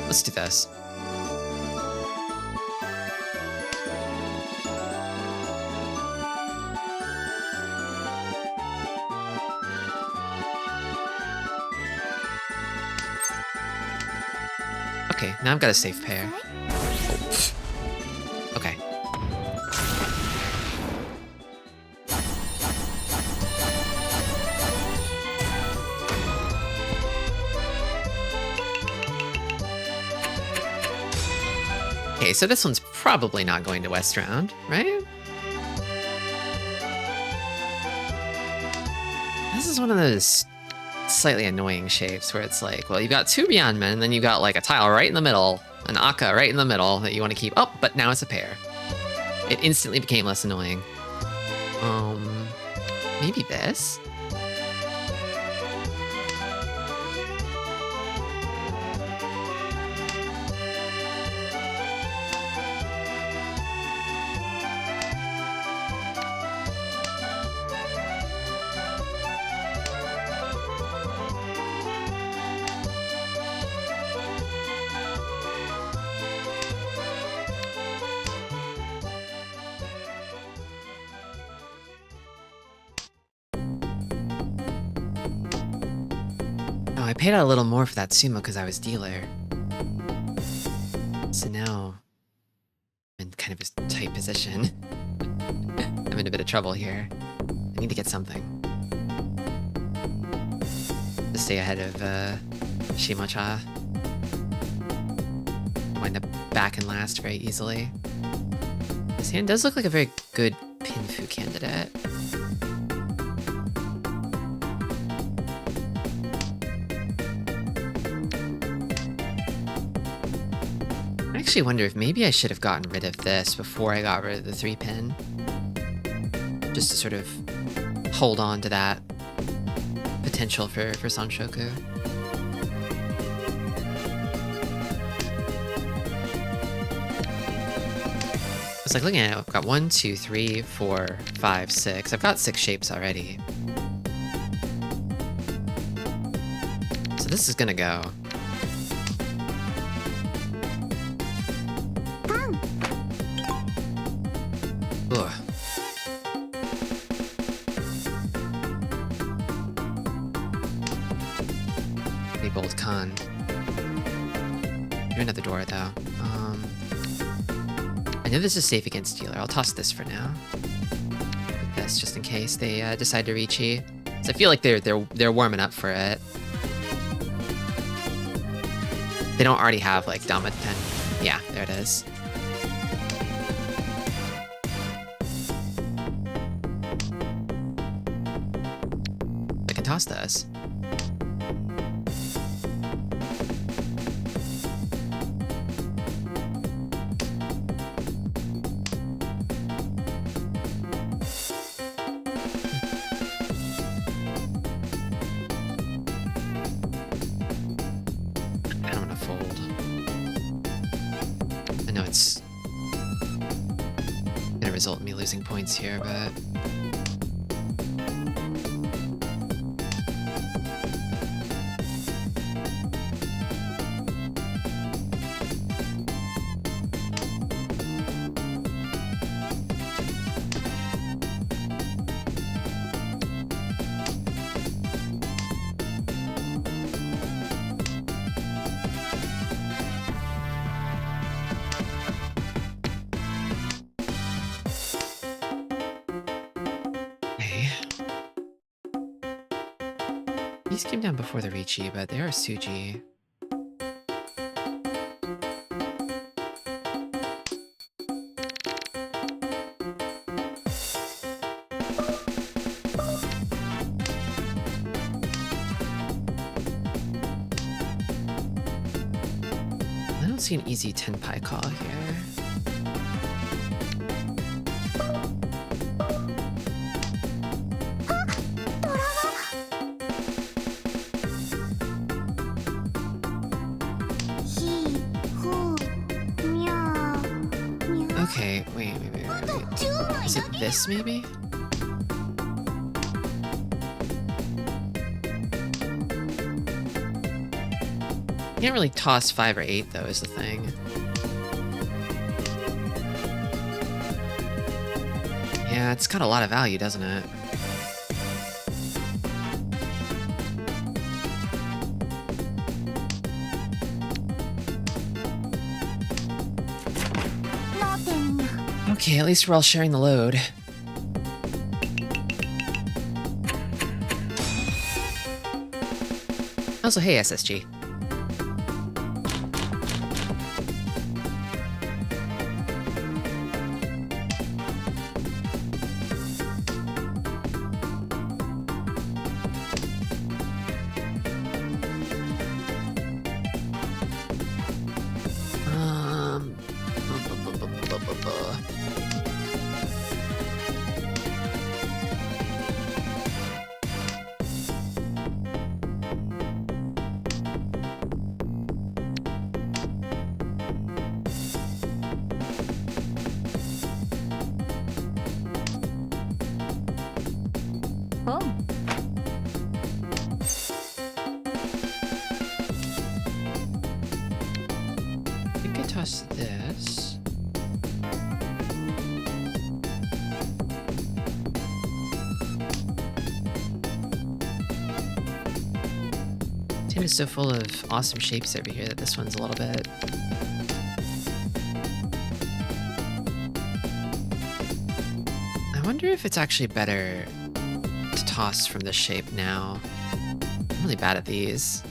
Let's do this. Okay, now I've got a safe pair. Oh. Okay. Okay, so this one's probably not going to West Round, right? This is one of those slightly annoying shapes where it's like, well, you've got 2 Beyond Men, and then you've got like a tile right in the middle, an Akka right in the middle that you want to keep up, but now it's a pair. It instantly became less annoying. Maybe this? I paid out a little more for that sumo because I was dealer. So now I'm in kind of a tight position. I'm in a bit of trouble here. I need to get something to stay ahead of Shimocha. Wind up back and last very easily. This hand does look like a very good Pinfu candidate. I actually wonder if maybe I should have gotten rid of this before I got rid of the 3-pin. Just to sort of hold on to that potential for Sanshoku. I was like looking at it, I've got 1, 2, 3, 4, 5, 6. I've got 6 shapes already. So this is gonna go. Ugh. Big old con. Do another door though. I know this is safe against dealer. I'll toss this for now. Put this just in case they decide to reach-y. So I feel like they're warming up for it. They don't already have like Dama 10. Yeah, there it is. I can toss this. I don't want to fold. I know it's gonna result in me losing points here, but these came down before the Ricci, but they are Suji. I don't see an easy Tenpai call here. Okay, wait. Is it this, maybe? Can't really toss 5 or 8, though, is the thing. Yeah, it's got a lot of value, doesn't it? Okay, at least we're all sharing the load. Also, hey, SSG. Oh. I think I toss this. Tim is so full of awesome shapes over here that this one's a little bit... I wonder if it's actually better to toss from this shape now. I'm really bad at these.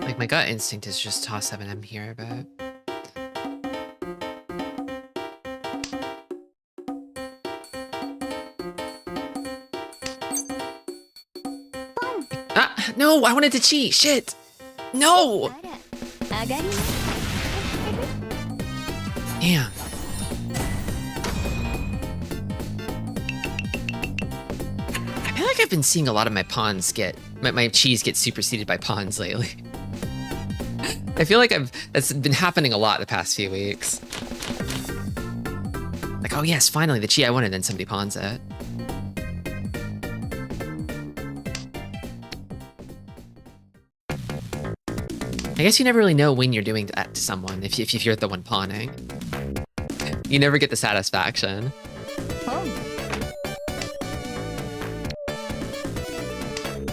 Like, my gut instinct is just toss 7M here, but... Ah! No! I wanted to cheat! Shit! No! Damn. I feel like I've been seeing a lot of my pawns get... My cheese get superseded by pawns lately. I feel like that's been happening a lot the past few weeks. Like, oh yes, finally, the chi I wanted, then somebody pawns it. I guess you never really know when you're doing that to someone, if you're the one pawning. You never get the satisfaction.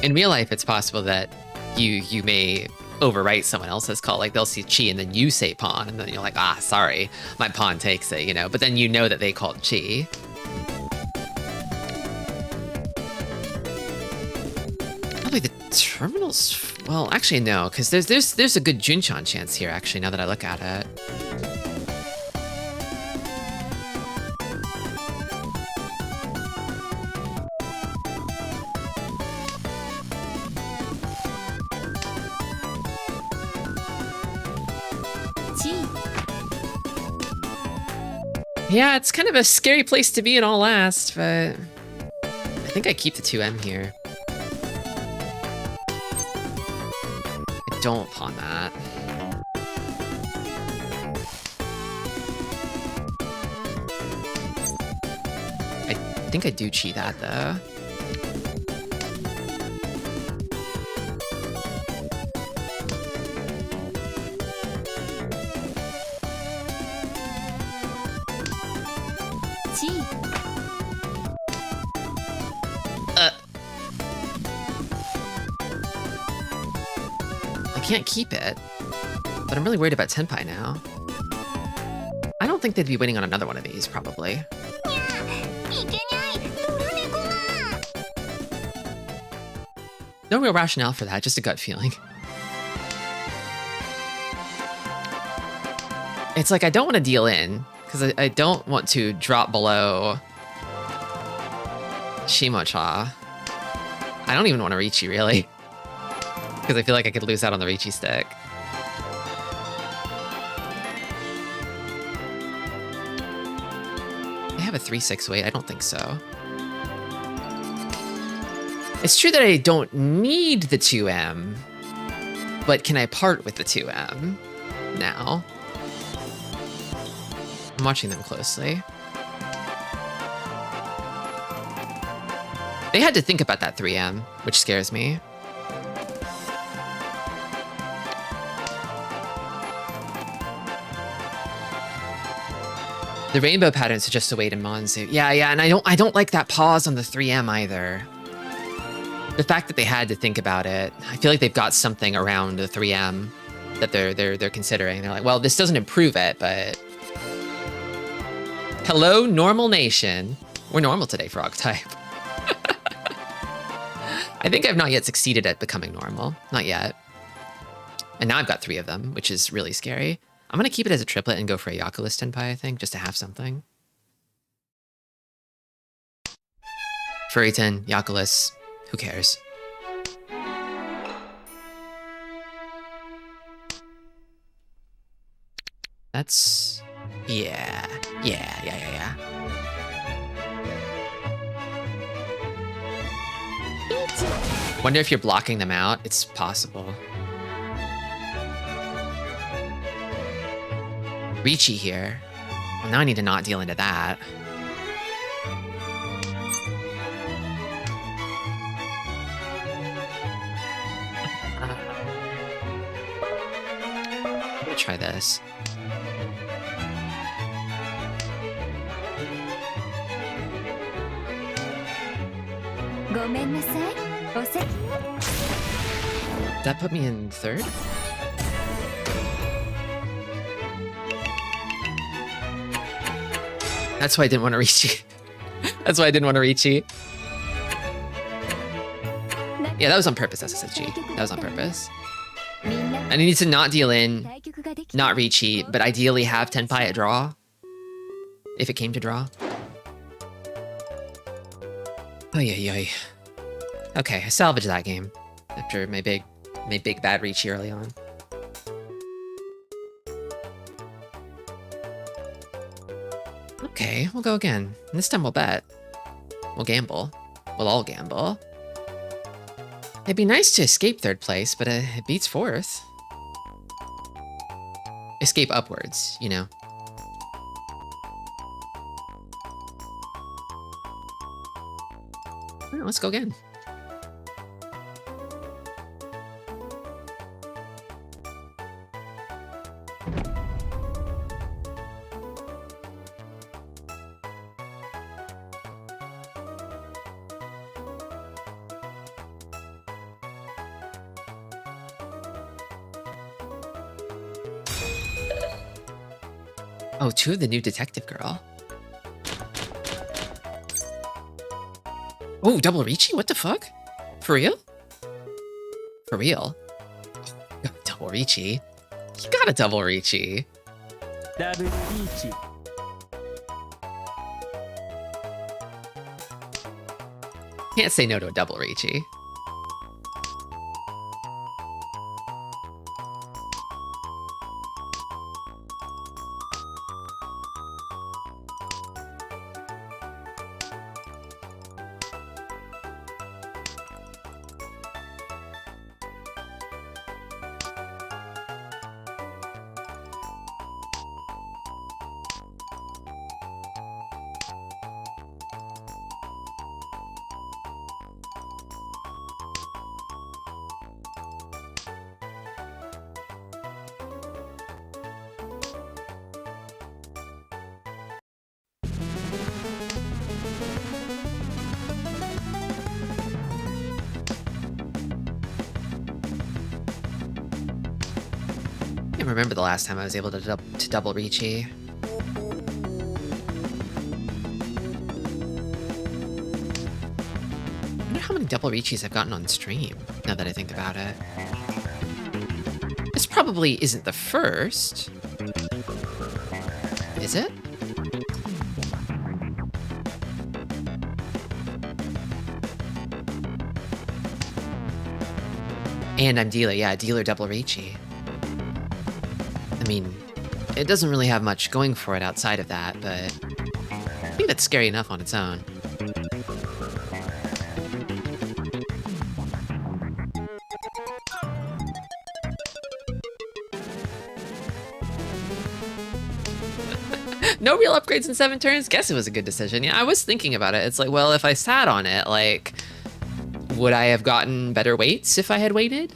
In real life, it's possible that you may overwrite someone else's call. Like, they'll see chi and then you say pawn, and then you're like, ah, sorry, my pawn takes it, you know? But then you know that they called chi. Probably the terminals... Well, actually, no, because there's a good Junchan chance here, actually, now that I look at it. Yeah, it's kind of a scary place to be in all last, but I think I keep the 2M here. I don't pawn that. I think I do cheat that, though. I can't keep it, but I'm really worried about Tenpai now. I don't think they'd be waiting on another one of these, probably. No real rationale for that, just a gut feeling. It's like, I don't want to deal in, because I don't want to drop below Shimocha. I don't even want to Riichi, really. Because I feel like I could lose out on the Riichi stick. They have a 3-6 weight? I don't think so. It's true that I don't need the 2M, but can I part with the 2M now? I'm watching them closely. They had to think about that 3M, which scares me. The rainbow pattern suggests a weight in Monzu. Yeah, and I don't like that pause on the 3M either. The fact that they had to think about it, I feel like they've got something around the 3M that they're considering. They're like, well, this doesn't improve it, but hello, normal nation. We're normal today, frog type. I think I've not yet succeeded at becoming normal. Not yet. And now I've got 3 of them, which is really scary. I'm going to keep it as a triplet and go for a Yakulis Tenpai, I think, just to have something. Furiten, Yakulis, who cares? That's... yeah. Wonder if you're blocking them out. It's possible. Ricci here. Well, now I need to not deal into that. I'm gonna try this. That put me in third? That's why I didn't want to reach you. That's why I didn't want to reach you. Yeah, that was on purpose, SSG. That was on purpose. I need to not deal in, not Ricci, but ideally have Tenpai at draw. If it came to draw. Oy, oy, oy. Okay, I salvaged that game after my big bad Ricci early on. Okay, we'll go again. And this time we'll bet. We'll gamble. We'll all gamble. It'd be nice to escape third place, but it beats fourth. Escape upwards, you know. Well, let's go again. Oh, two of the new detective girl. Oh, double Ricci? What the fuck? For real? For real? Oh, double Ricci. You got a double Ricci. Double Ricci. Can't say no to a double Ricci. I remember the last time I was able to double Ricci. I wonder how many double Riccis I've gotten on stream, now that I think about it. This probably isn't the first. Is it? And I'm dealer, yeah, dealer double Ricci. I mean, it doesn't really have much going for it outside of that, but I think that's scary enough on its own. No real upgrades in 7 turns? Guess it was a good decision. Yeah, I was thinking about it. It's like, well, if I sat on it, like, would I have gotten better weights if I had waited?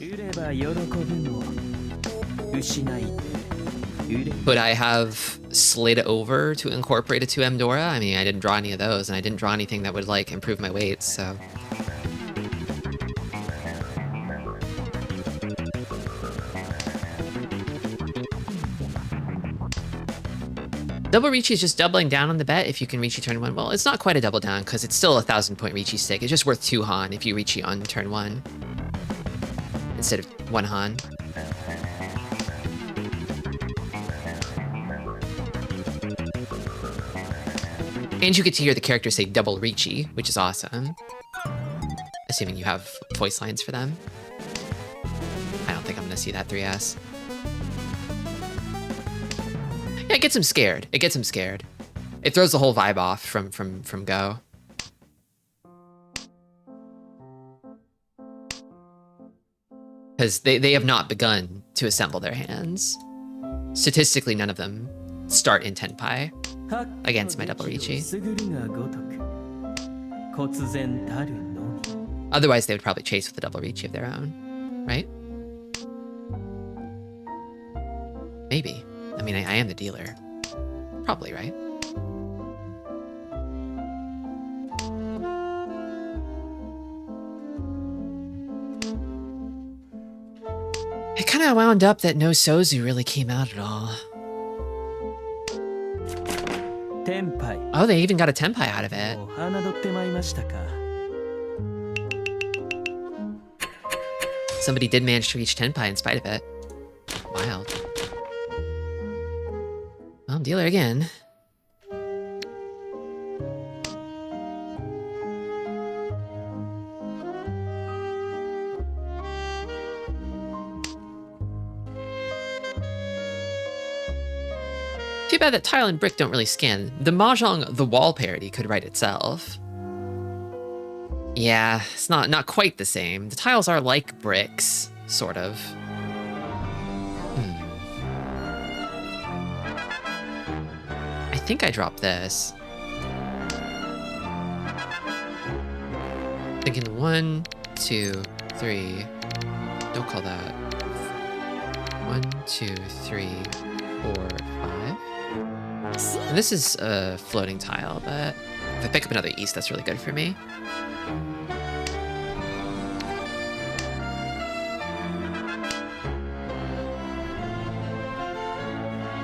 Could I have slid over to incorporate a 2M Dora? I mean, I didn't draw any of those, and I didn't draw anything that would, like, improve my weights, so... Double Ricci is just doubling down on the bet if you can Ricci turn 1. Well, it's not quite a double down, because it's still a 1,000-point Ricci stick. It's just worth 2 Han if you Ricci on turn 1. Instead of 1 Han. And you get to hear the character say double Ricci, which is awesome. Assuming you have voice lines for them. I don't think I'm gonna see that 3S. Yeah, it gets him scared. It gets him scared. It throws the whole vibe off from Go. Because they have not begun to assemble their hands. Statistically, none of them start in tenpai against my double Riichi. Otherwise, they would probably chase with a double Riichi of their own, right? Maybe. I mean, I am the dealer. Probably, right? It kind of wound up that no Sozu really came out at all. Oh, they even got a tenpai out of it. Somebody did manage to reach tenpai in spite of it. Wild. Well, dealer again. Too bad that tile and brick don't really scan. The Mahjong The Wall parody could write itself. Yeah, it's not quite the same. The tiles are like bricks, sort of. I think I dropped this. Thinking 1, 2, 3. Don't call that. 1, 2, 3, 4, 5. And this is a floating tile, but if I pick up another east, that's really good for me.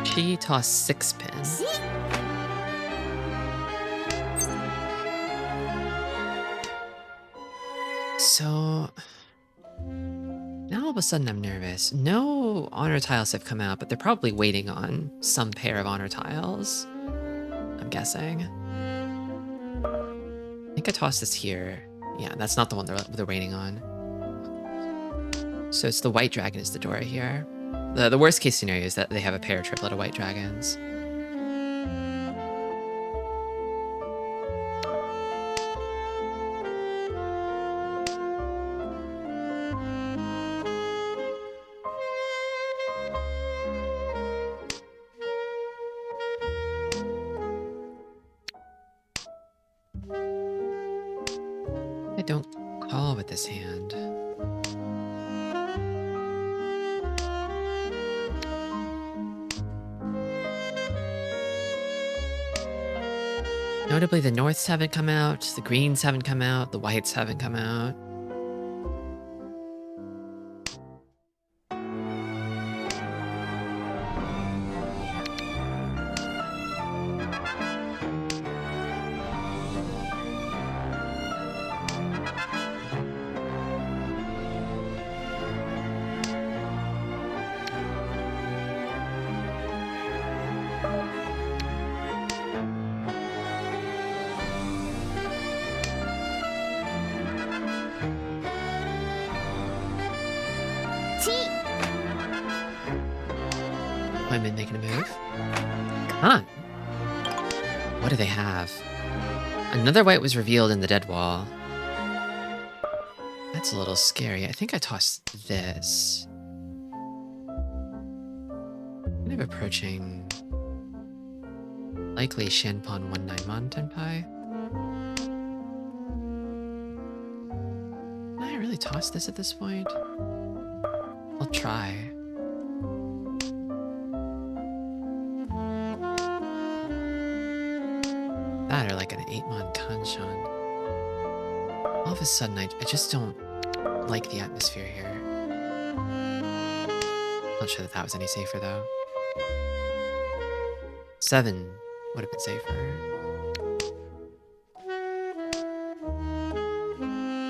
She tossed 6 pins. So now all of a sudden I'm nervous. No honor tiles have come out, but they're probably waiting on some pair of honor tiles, I'm guessing. I think I tossed this here. Yeah, that's not the one they're waiting on. So it's the white dragon is the Dora here. The worst case scenario is that they have a pair or triplet of white dragons. I don't call with this hand. Notably, the Norths haven't come out, the Greens haven't come out, the Whites haven't come out. Women making a move. Come on. What do they have? Another white was revealed in the dead wall. That's a little scary. I think I tossed this. Kind of approaching likely Shanpon 19mon Tenpai. Can I really toss this at this point? I'll try. That or like an 8mon Kanshan. All of a sudden, I just don't like the atmosphere here. Not sure that was any safer though. 7 would have been safer.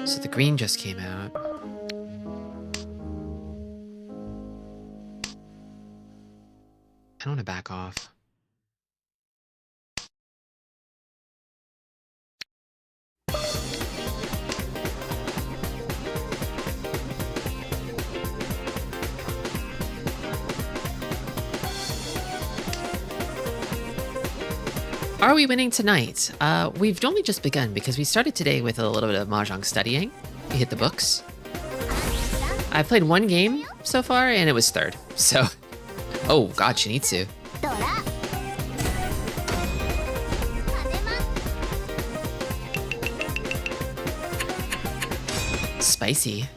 So the green just came out. I don't want to back off. Are we winning tonight? We've only just begun because we started today with a little bit of Mahjong studying. We hit the books. I played one game so far, and it was third. So, oh god, Shinizu. ドラ Spicy.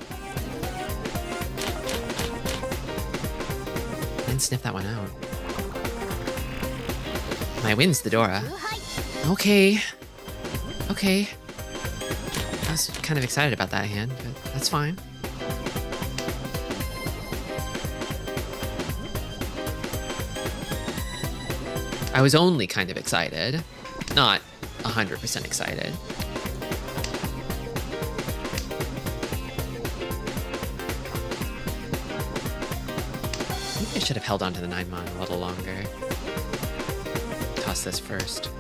Didn't sniff that one out. My win's the Dora. はい Okay. Okay. I was kind of excited about that hand, but that's fine. I was only kind of excited, not 100% excited. Maybe I should have held on to the 9-mon a little longer. Toss this first.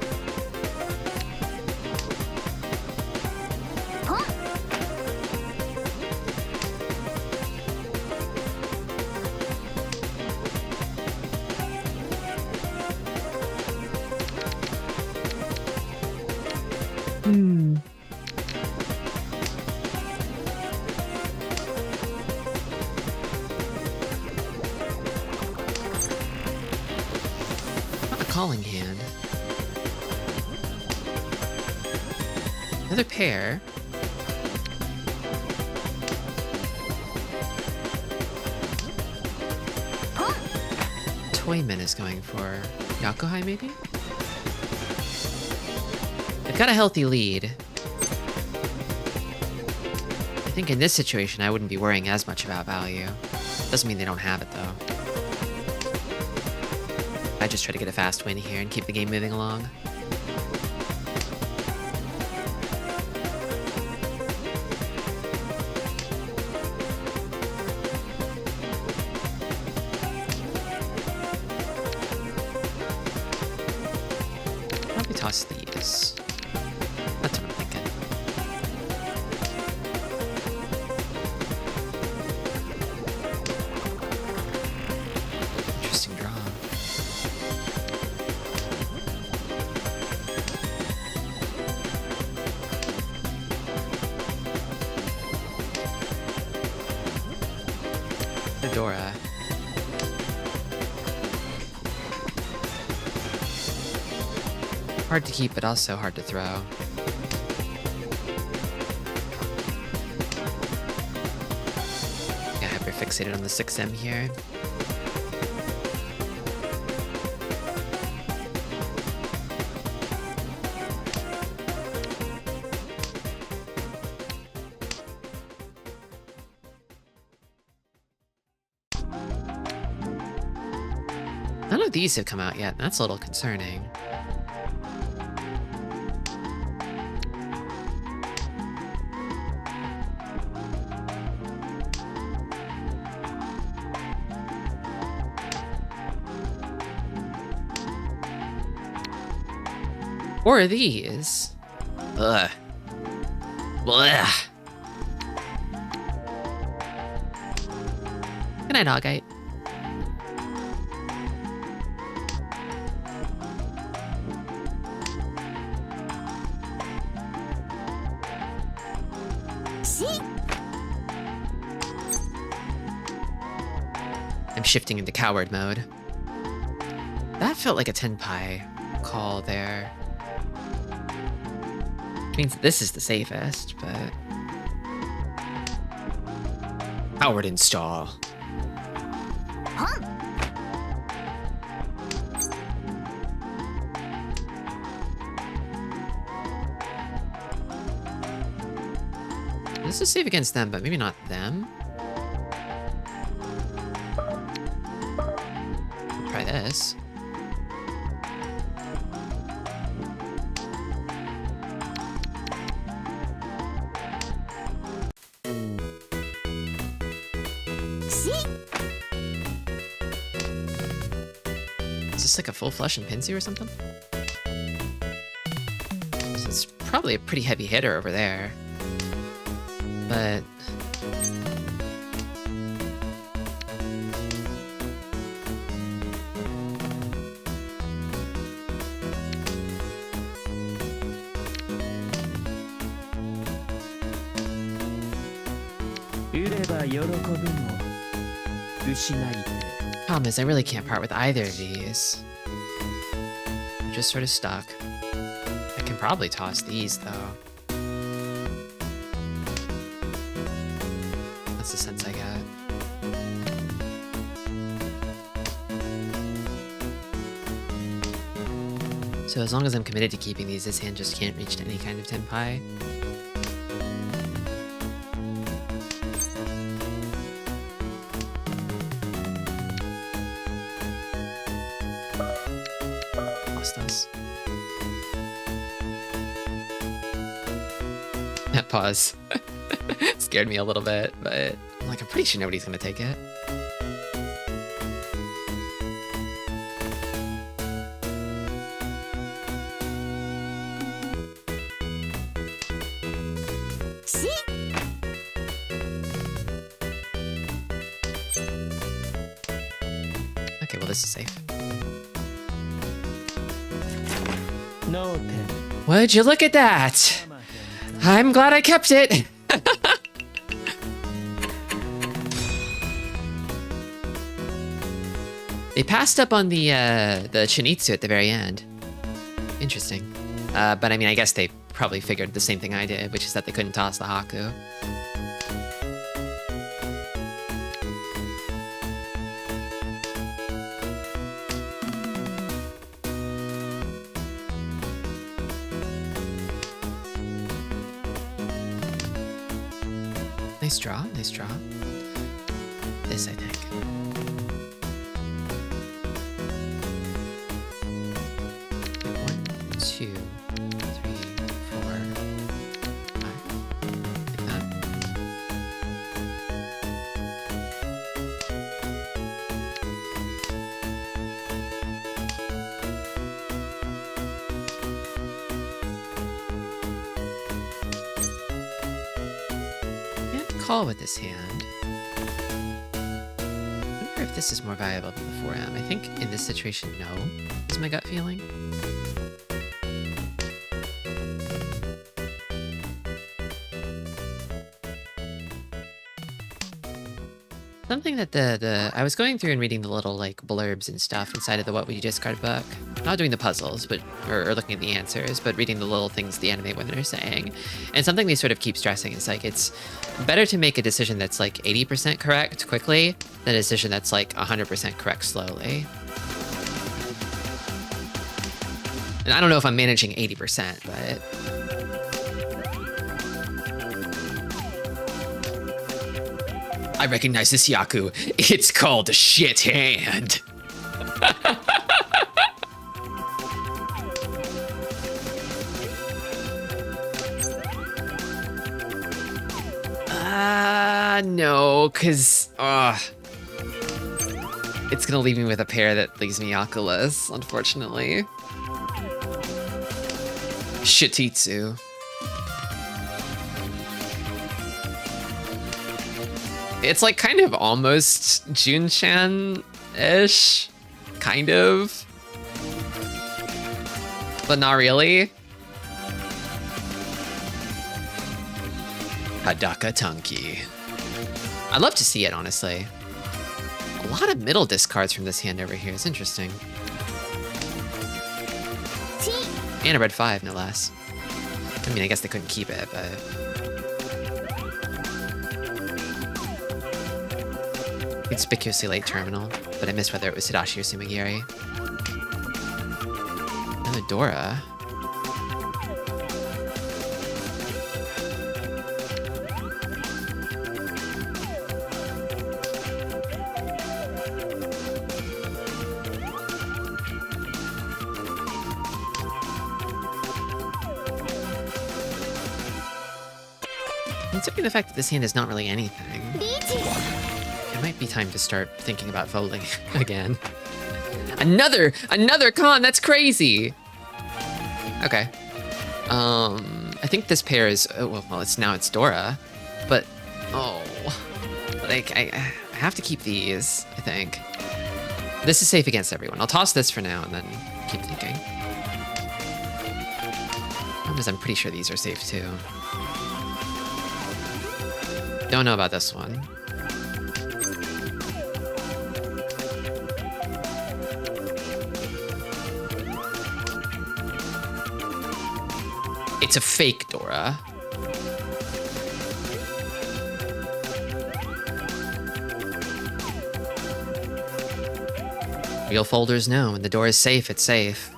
ポン Not a calling hand. Another pair. Toyman is going for Yakuhai, maybe? They've got a healthy lead. I think in this situation, I wouldn't be worrying as much about value. Doesn't mean they don't have it, though. I just try to get a fast win here and keep the game moving along. Probably toss these. That's what I'm thinking. Interesting draw. Fedora. Hard to keep, but also hard to throw. Yeah, hyper fixated on the 6M here. None of these have come out yet, and that's a little concerning. Or these. Ugh. Blech. Good night, Hogite. I'm shifting into coward mode. That felt like a tenpai call there. Means this is the safest, but... Coward install. This is safe against them, but maybe not them. Try this. Is this like a full flush and Pinsy or something? So it's probably a pretty heavy hitter over there. But... 売れば喜ぶも失いて Problem is, I really can't part with either of these. I'm just sort of stuck. I can probably toss these, though. That's the sense I get. So as long as I'm committed to keeping these, this hand just can't reach to any kind of tenpai. Lost us. That pause scared me a little bit, but I'm like, I'm pretty sure nobody's gonna take it. Okay, well, this is safe. No ten. Would you look at that? I'm glad I kept it. They passed up on the Chinitsu at the very end. Interesting. But I mean, I guess they probably figured the same thing I did, which is that they couldn't toss the Haku. Nice draw, nice draw. This, I think. One, two, three, four, five. Like that. Call with this hand. I wonder if this is more valuable than the 4M. I think in this situation, no, is my gut feeling. Something that I was going through and reading the little like blurbs and stuff inside of the What Would You Discard book. Not doing the puzzles, but or looking at the answers, but reading the little things the anime women are saying. And something they sort of keep stressing is like it's better to make a decision that's like 80% correct quickly than a decision that's like 100% correct slowly. And I don't know if I'm managing 80%, but I recognize this Yaku. It's called a shit hand. No, because it's gonna leave me with a pair that leaves me Yaku-less, unfortunately. Shititsu. It's like kind of almost Junchan-ish, kind of, but not really. Hadaka Tanki. I'd love to see it, honestly. A lot of middle discards from this hand over here. It's interesting. And a red 5, no less. I mean, I guess they couldn't keep it, but... Conspicuously late terminal, but I missed whether it was Tadashi or Sumigiri. Another Dora. Considering the fact that this hand is not really anything, it might be time to start thinking about folding again. Another con, that's crazy. Okay. I think this pair is, well, it's Dora, but, like, I have to keep these, I think. This is safe against everyone. I'll toss this for now and then keep thinking. Problem is, I'm pretty sure these are safe too. Don't know about this one. It's a fake Dora. Real folders know when the door is safe, it's safe.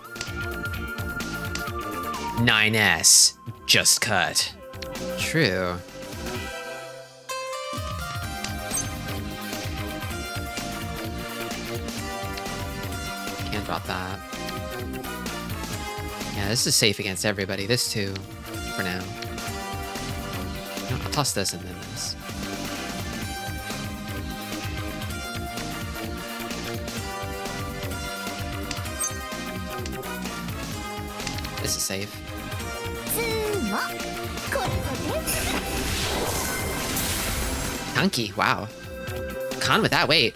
9S. Just cut. True. Can't drop that. Yeah, this is safe against everybody. This too, for now. No, I'll toss this and then this. This is safe. Chunky, wow. Con with that weight.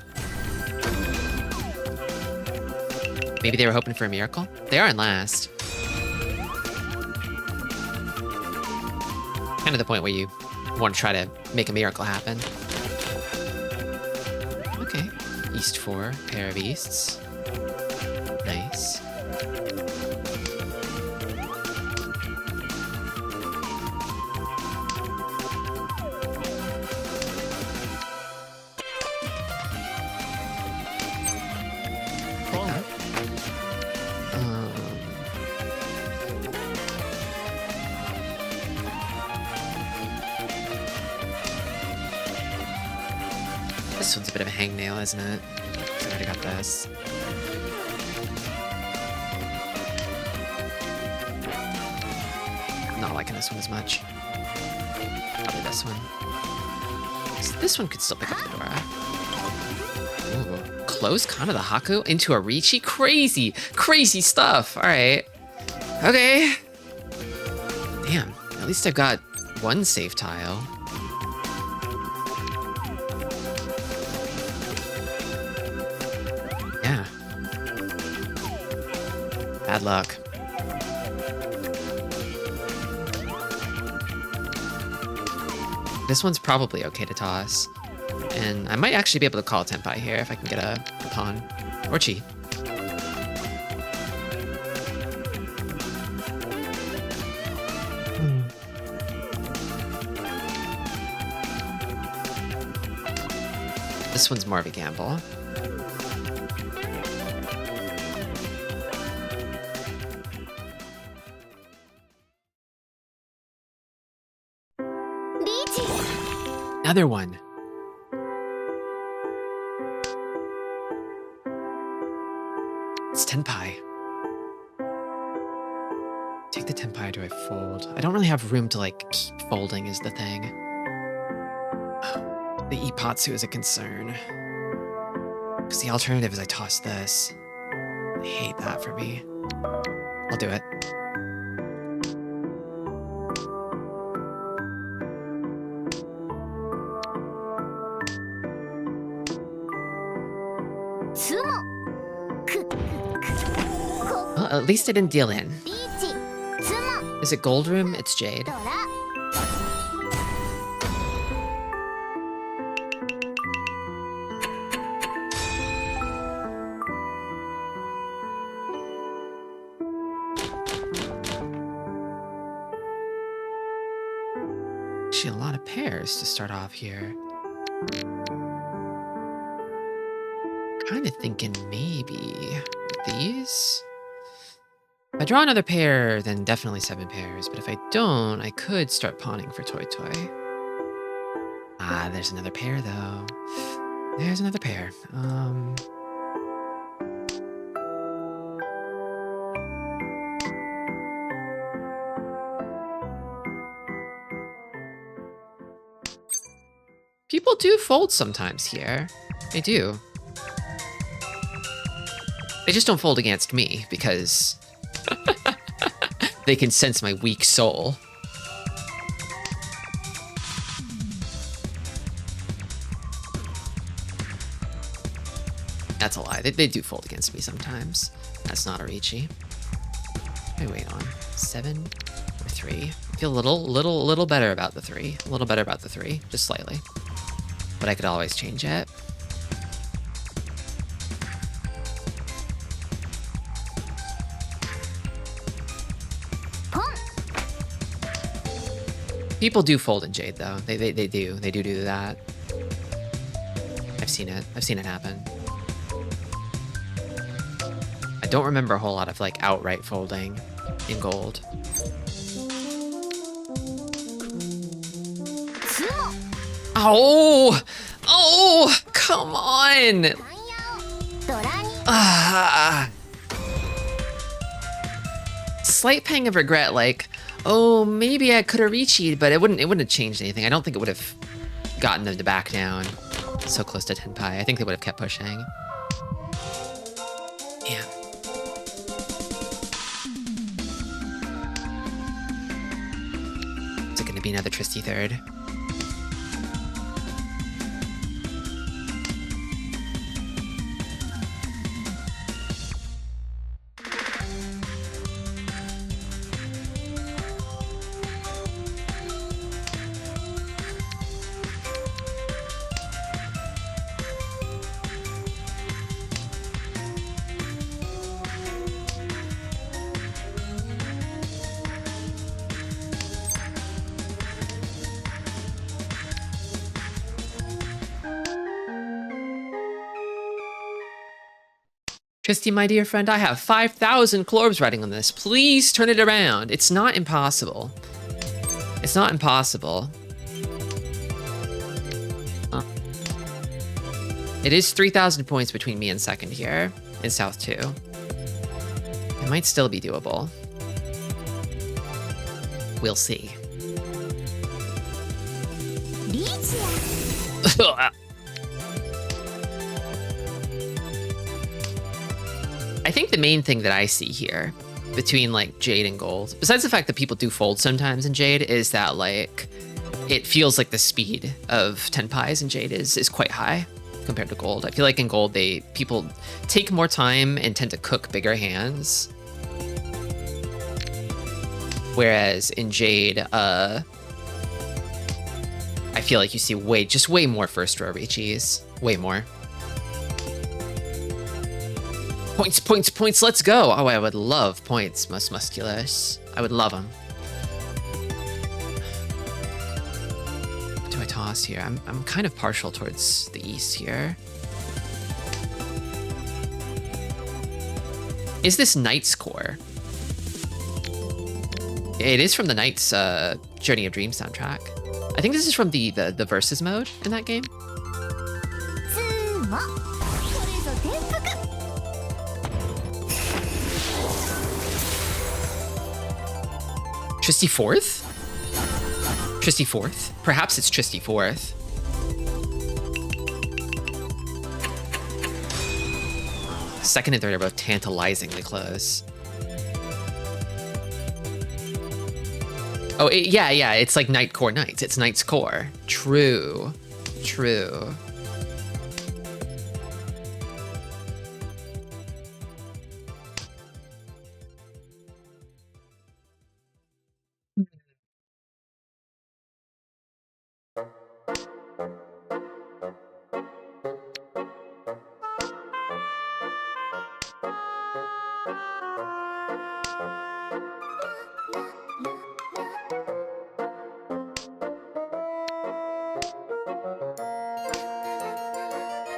Maybe they were hoping for a miracle? They are in last. Kind of the point where you want to try to make a miracle happen. Okay. East 4, pair of easts. Nice. This one's a bit of a hangnail, isn't it? I already got this. I'm not liking this one as much. Probably this one. So this one could still pick up the Dora. Ooh, close Con of the Haku into a Riichi? Crazy, crazy stuff. All right. Okay. Damn, at least I've got one safe tile. Yeah. Bad luck. This one's probably okay to toss. And I might actually be able to call a Tenpai here if I can get a pawn. Or Chi. This one's more of a gamble. Another one. It's Tenpai. Take the Tenpai, do I fold? I don't really have room to, like, keep folding is the thing. The Ipatsu is a concern. Because the alternative is I toss this. I hate that for me. I'll do it. Well, at least I didn't deal in. Is it Gold Room? It's Jade. Actually, a lot of pairs to start off here. Kind of thinking maybe with these. If I draw another pair, then definitely 7 pairs. But if I don't, I could start pawning for Toy Toy. Ah, there's another pair though. There's another pair. People do fold sometimes here. They do. They just don't fold against me because they can sense my weak soul. That's a lie. They do fold against me sometimes. That's not a Riichi. What do I wait on? 7 or 3? I feel feel a little better about the 3. A little better about the 3, just slightly. But I could always change it. People do fold in Jade though. They do that. I've seen it. I've seen it happen. I don't remember a whole lot of like outright folding in gold. Oh! Oh! Come on! Slight pang of regret, like, oh, maybe I could have reached, but it wouldn't have changed anything. I don't think it would have gotten them to back down so close to Tenpai. I think they would have kept pushing. Yeah. Is it gonna be another Tristi third? Tristi, my dear friend, I have 5,000 Klorbs riding on this. Please turn it around. It's not impossible. It's not impossible. It is 3,000 points between me and second here in South 2. It might still be doable. We'll see. I think the main thing that I see here between like Jade and Gold, besides the fact that people do fold sometimes in Jade, is that like it feels like the speed of Tenpais in Jade is quite high compared to Gold. I feel like in Gold people take more time and tend to cook bigger hands, whereas in Jade, I feel like you see way more first row reachies, way more. Points, points, points, let's go! Oh, I would love points, Mus Musculus. I would love them. What do I toss here? I'm kind of partial towards the east here. Is this Knight's Core? It is from the Knight's Journey of Dreams soundtrack. I think this is from the versus mode in that game. Tristi 4th? Tristi 4th? Perhaps it's Tristi 4th. Second and third are both tantalizingly close. Oh, yeah, it's like Knight Core Knights. It's Knight's Core. True. True.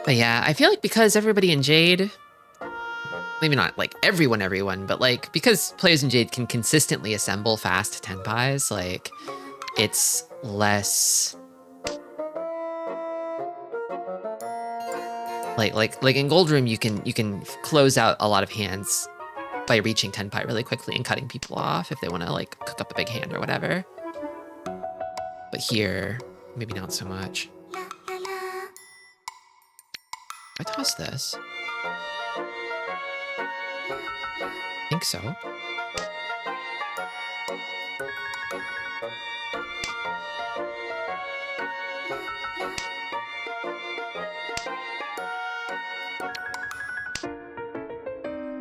But yeah, I feel like because everybody in Jade, maybe not like everyone, but like because players in Jade can consistently assemble fast Tenpais, like it's less like in Gold Room you can close out a lot of hands by reaching Tenpai really quickly and cutting people off if they want to like cook up a big hand or whatever. But here, maybe not so much. I toss this? I think so.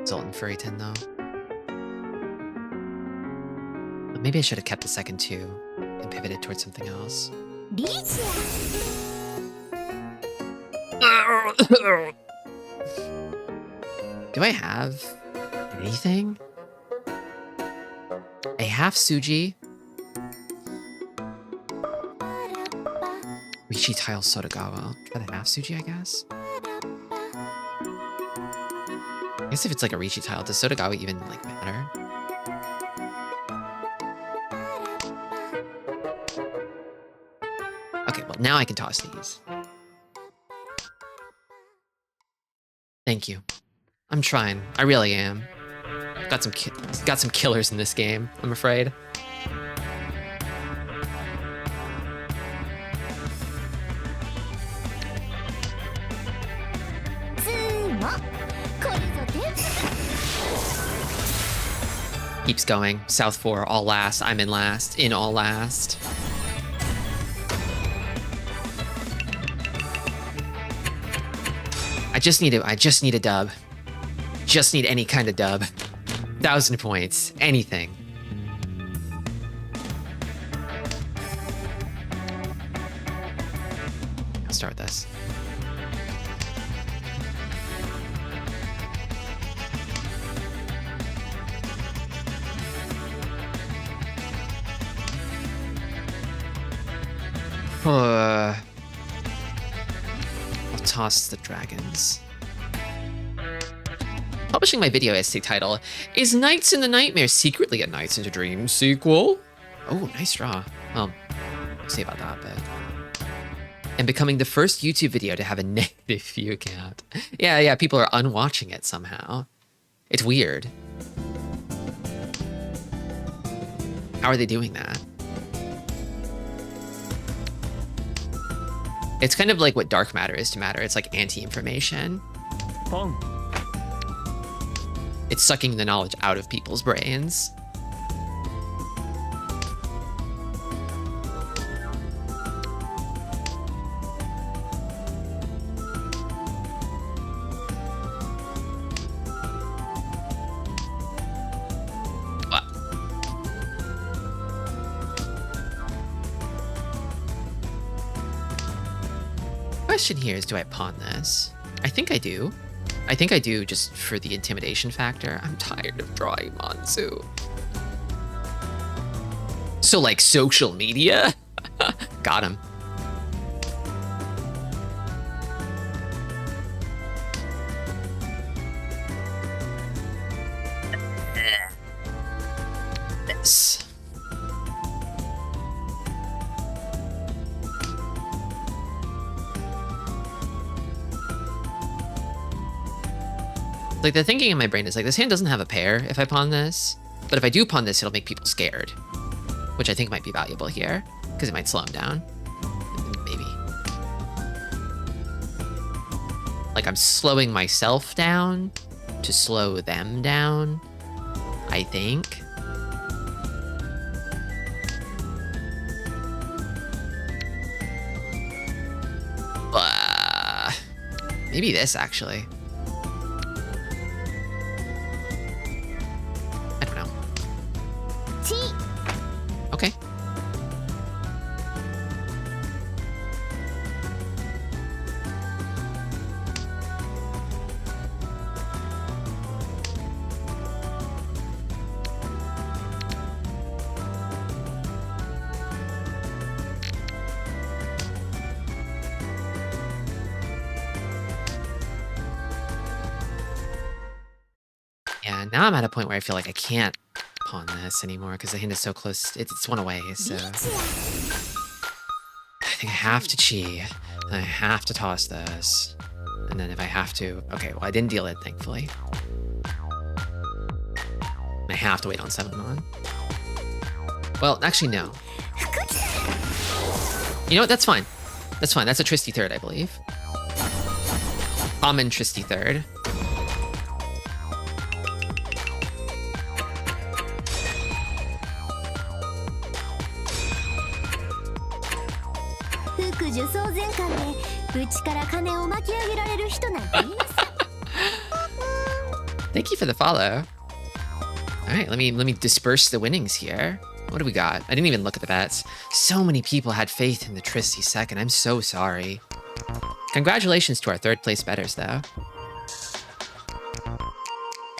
Zoltan Furryton though. Maybe I should have kept the second 2 and pivoted towards something else. Do I have anything? I have Suji. Rishi Tile Sotogawa. Try the half Suji, I guess. I guess if it's like a Rishi tile, does Sotogawa even like matter? Okay, well now I can toss these. Thank you. I'm trying. I really am. Got some killers in this game, I'm afraid. Keeps going. South 4, all last. I'm in last. In all last. I just need a dub. Just need any kind of dub. 1,000 points. Anything. I'll start this. I'll toss the dragons. Publishing my video essay title, Is Nights in the Nightmare secretly a Nights into Dreams sequel? Oh, nice draw. Well, we'll see about that, but... And becoming the first YouTube video to have a negative view count. Yeah, people are unwatching it somehow. It's weird. How are they doing that? It's kind of like what dark matter is to matter. It's like anti-information. It's sucking the knowledge out of people's brains. Question here is, do I pawn this? I think I do. I think I do just for the intimidation factor. I'm tired of drawing Mansu. So like social media? Got him. This. Like, the thinking in my brain is like, this hand doesn't have a pair if I pawn this, but if I do pawn this, it'll make people scared, which I think might be valuable here, because it might slow them down. Maybe. Like, I'm slowing myself down to slow them down, I think. Maybe this, actually. Okay. Yeah, now I'm at a point where I feel like I can't pawn this anymore because the hand is so close. It's one away, so I think I have to chi. And I have to toss this. And then if I have to... Okay, well, I didn't deal it, thankfully. I have to wait on 7 on. Well, actually, no. You know what? That's fine. That's fine. That's a Tristi third, I believe. Common Tristi third. Thank you for the follow. All right, let me disperse the winnings here. What do we got? I didn't even look at the bets. So many people had faith in the Tristi second. I'm so sorry. Congratulations to our third place bettors, though.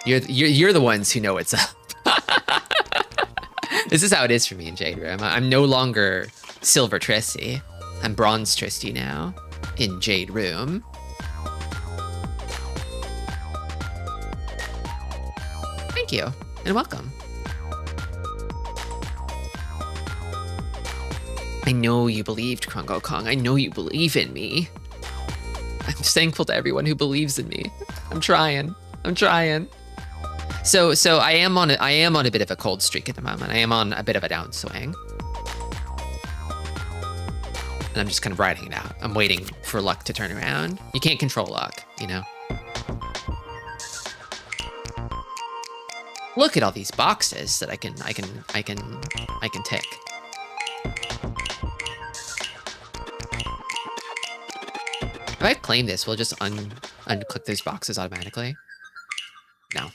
You're the ones who know what's up. This is how it is for me in Jade Room. I'm no longer Silver Tristi. I'm Bronze Tristi now in Jade Room. Thank you and welcome. I know you believed, Krungo Kong. I know you believe in me. I'm thankful to everyone who believes in me. I'm trying. So I am on a bit of a cold streak at the moment. I am on a bit of a downswing. And I'm just kind of riding it out. I'm waiting for luck to turn around. You can't control luck, you know? Look at all these boxes that I can tick. If I claim this, will it just unclick those boxes automatically? No.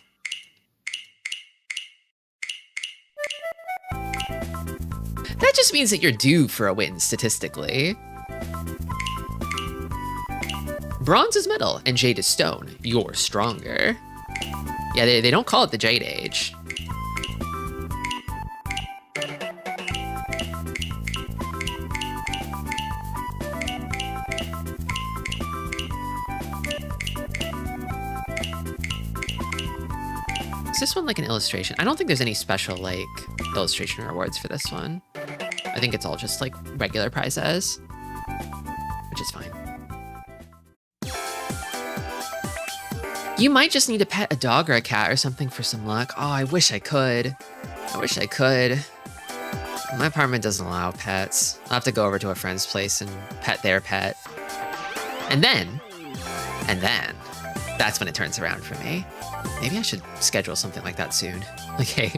That just means that you're due for a win, statistically. Bronze is metal, and jade is stone. You're stronger. Yeah, they don't call it the Jade Age. Is this one like an illustration? I don't think there's any special, like, illustration rewards for this one. I think it's all just, like, regular prizes, which is fine. You might just need to pet a dog or a cat or something for some luck. Oh, I wish I could. My apartment doesn't allow pets. I'll have to go over to a friend's place and pet their pet. And then, that's when it turns around for me. Maybe I should schedule something like that soon. Like, hey,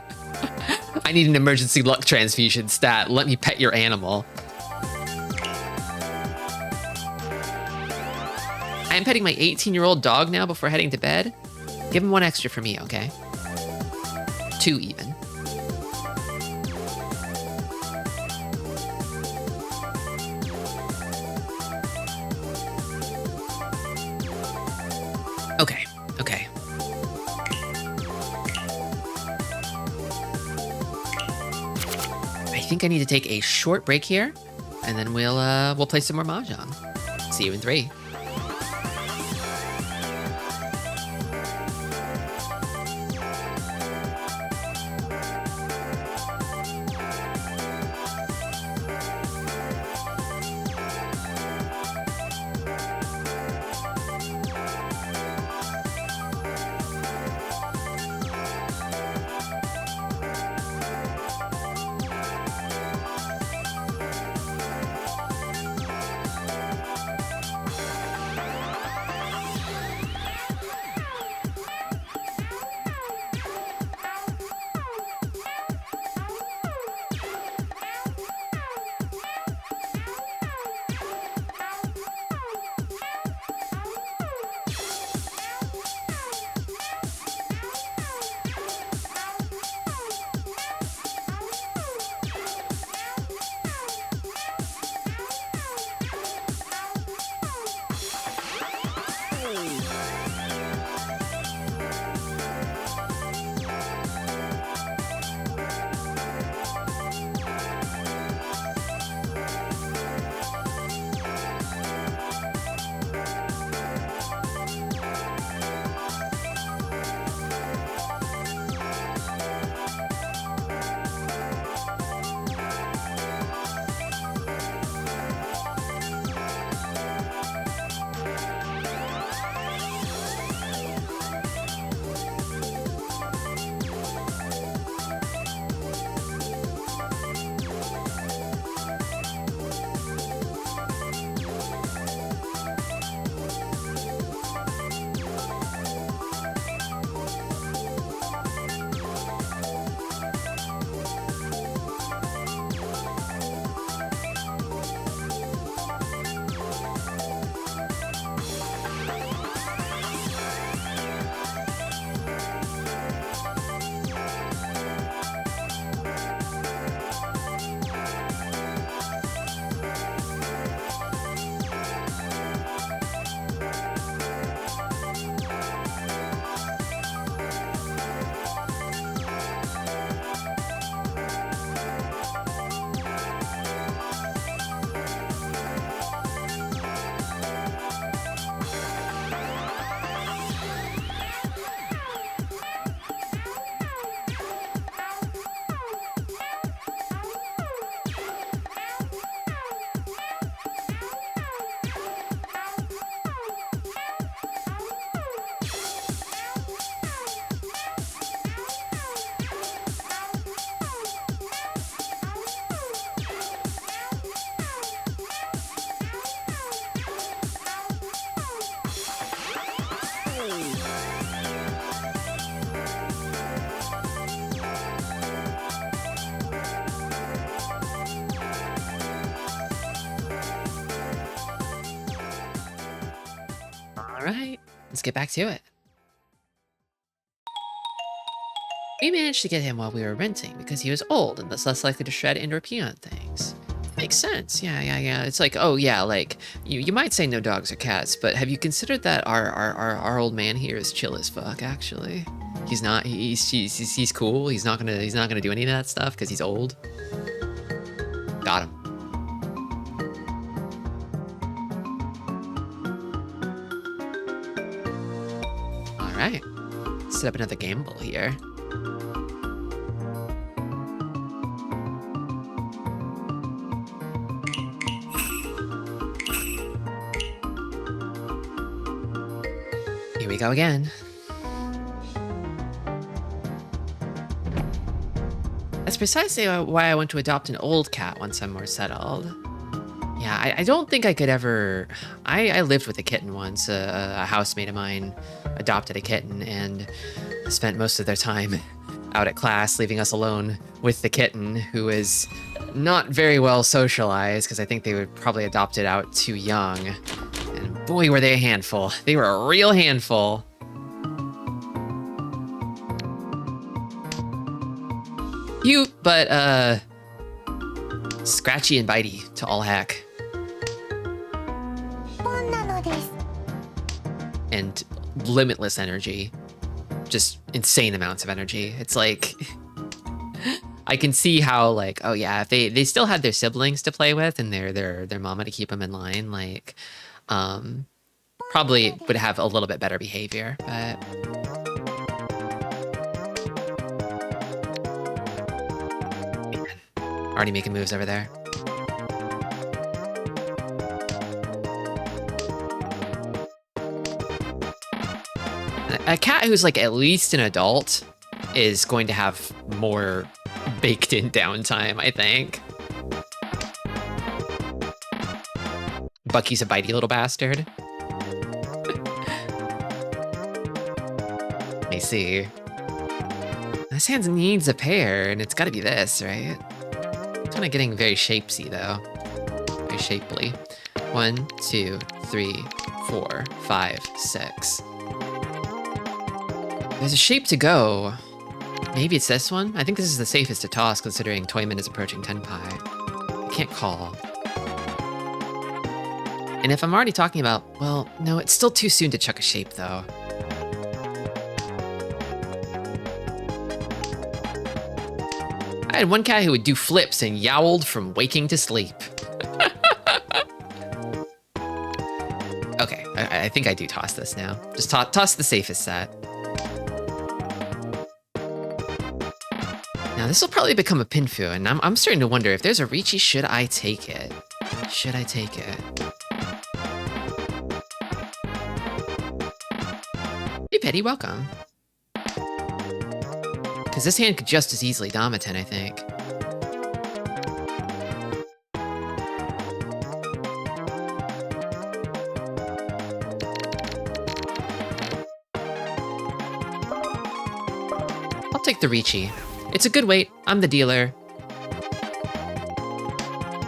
I need an emergency luck transfusion stat. Let me pet your animal. I am petting my 18-year-old dog now before heading to bed. Give him one extra for me, okay? 2 even. Okay. I think I need to take a short break here, and then we'll play some more Mahjong. See you in 3. All right, let's get back to it. We managed to get him while we were renting because he was old and thus less likely to shred and or pee on things. Makes sense. Yeah. It's like, oh yeah, like you might say no dogs or cats, but have you considered that our old man here is chill as fuck? Actually, he's not. He's cool. He's not gonna do any of that stuff because he's old. Got him. All right. Set up another gamble here. Here we go again. That's precisely why I want to adopt an old cat once I'm more settled. Yeah, I don't think I could ever... I lived with a kitten once. A housemate of mine adopted a kitten and spent most of their time out at class, leaving us alone with the kitten, who is not very well socialized, because I think they would probably adopt it out too young. And boy, were they a handful. They were a real handful. Cute, but scratchy and bitey to all heck. And limitless energy. Just insane amounts of energy. It's like... I can see how, like, oh yeah, if they still had their siblings to play with and their mama to keep them in line, like, probably would have a little bit better behavior, but... Man, already making moves over there. A cat who's like at least an adult is going to have more baked in downtime, I think. Bucky's a bitey little bastard. Let me see. This hand needs a pair, and it's gotta be this, right? It's kind of getting very shapesy though. Very shapely. 1, 2, 3, 4, 5, 6. There's a shape to go. Maybe it's this one? I think this is the safest to toss considering Toyman is approaching Tenpai. I can't call. And if I'm already talking about, well, no, it's still too soon to chuck a shape though. I had one cat who would do flips and yowled from waking to sleep. Okay, I think I do toss this now. Just toss the safest set. Now this will probably become a Pinfu, and I'm starting to wonder if there's a Riichi, should I take it? Should I take it? Hey Petty, welcome. Because this hand could just as easily Damaten, I think. I'll take the Riichi. It's a good weight. I'm the dealer.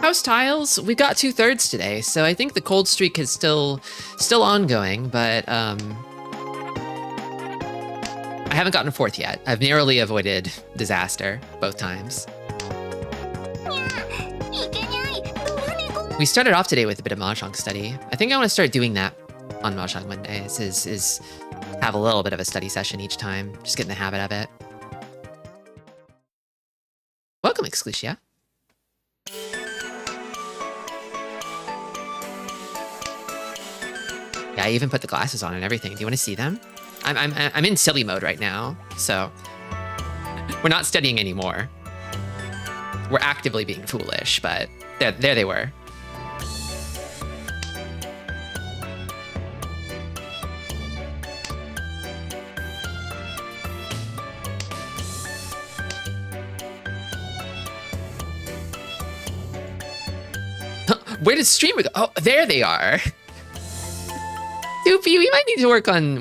House tiles, we got 2/3 today, so I think the cold streak is still ongoing, but I haven't gotten a 4th yet. I've narrowly avoided disaster both times. We started off today with a bit of Mahjong study. I think I want to start doing that on Mahjong Mondays, is have a little bit of a study session each time, just get in the habit of it. Welcome, Exclusia. Yeah, I even put the glasses on and everything. Do you want to see them? I'm in silly mode right now, so we're not studying anymore. We're actively being foolish, but there they were. Where did streamer go? Oh, there they are. Doopy, we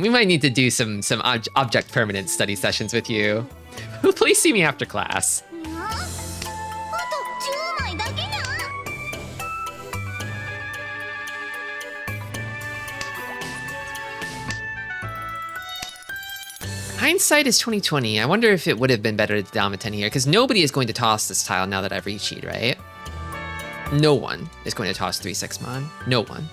might need to do some object permanence study sessions with you. Please see me after class. Hindsight is 2020. I wonder if it would have been better to down a 10 here, because nobody is going to toss this tile now that I've recheated, right? No one is going to toss 3-6 mon. No one.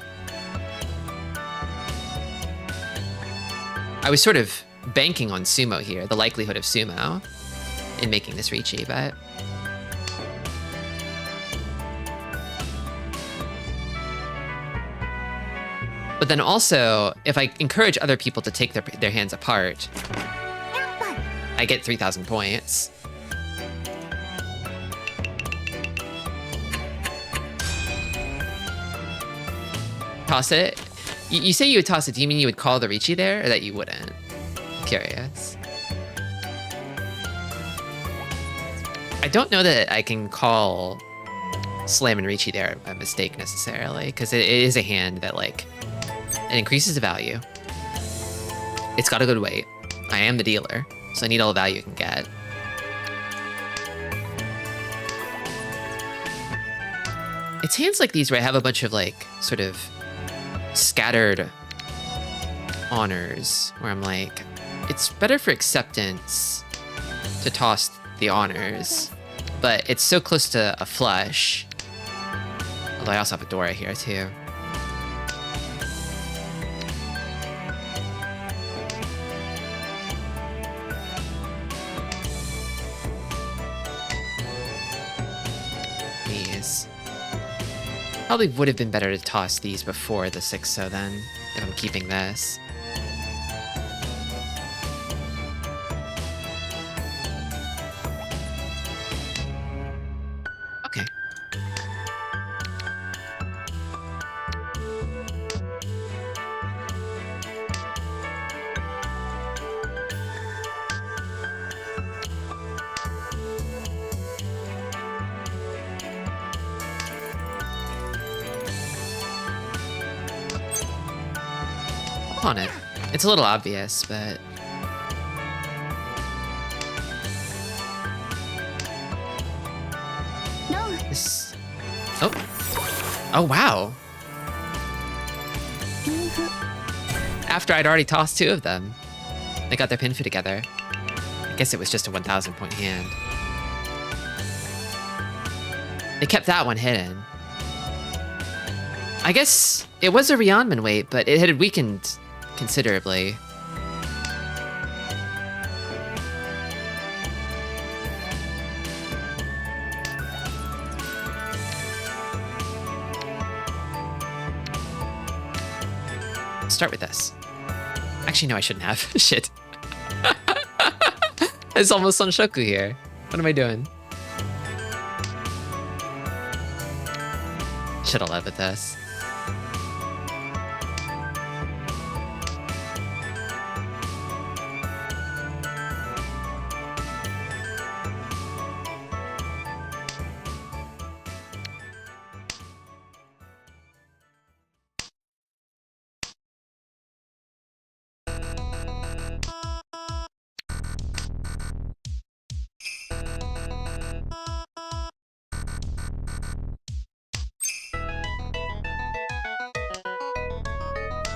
I was sort of banking on sumo here, the likelihood of sumo in making this reachy, but... But then also, if I encourage other people to take their hands apart, I get 3,000 points. Toss it? You say you would toss it, do you mean you would call the Ricci there, or that you wouldn't? Curious. I don't know that I can call Slam and Ricci there a mistake necessarily, because it is a hand that, like, it increases the value. It's got a good weight. I am the dealer, so I need all the value I can get. It's hands like these where I have a bunch of, like, sort of scattered honors, where I'm like, it's better for acceptance to toss the honors, but it's so close to a flush. Although I also have a Dora here, too. Probably would have been better to toss these before the 6-0 then, if I'm keeping this. Okay. On it. It's a little obvious, but... No. This... Oh. Oh, wow. After I'd already tossed 2 of them. They got their pinfu together. I guess it was just a 1,000 point hand. They kept that one hidden. I guess it was a Ryanman weight, but it had weakened considerably. Let's start with this. Actually, no, I shouldn't have. Shit. It's almost Sonshoku here. What am I doing? Should have led with this.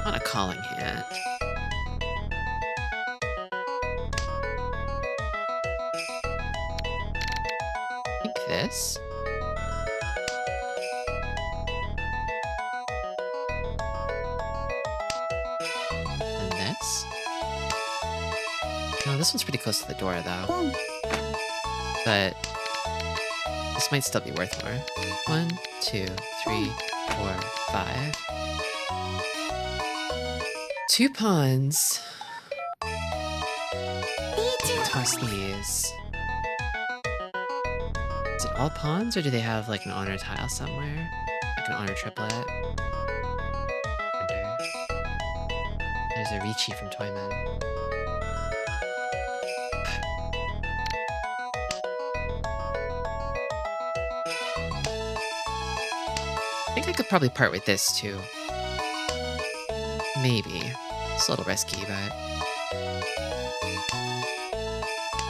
Not a calling hand. I think this. And this. No, this one's pretty close to the door, though. But this might still be worth more. 1, 2, 3, 4, 5. 2 pawns. Toss these. Is it all pawns, or do they have like an honor tile somewhere? Like an honor triplet? Wonder. There's a Ricci from Toyman. I think I could probably part with this too. Maybe. It's a little risky, but...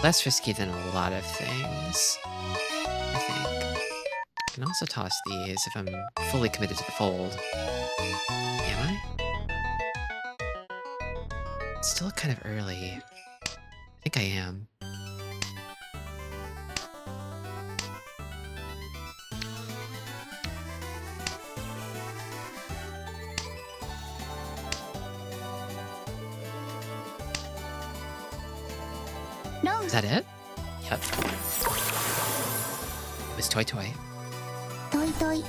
less risky than a lot of things, I think. I can also toss these if I'm fully committed to the fold. Am I? It's still kind of early. think I am. Is that it? Yep. It was Toy Toy. Toy Toy.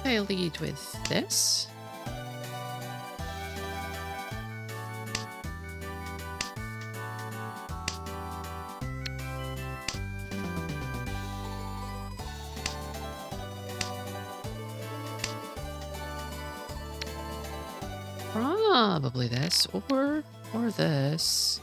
I lead with this. Probably this, or this.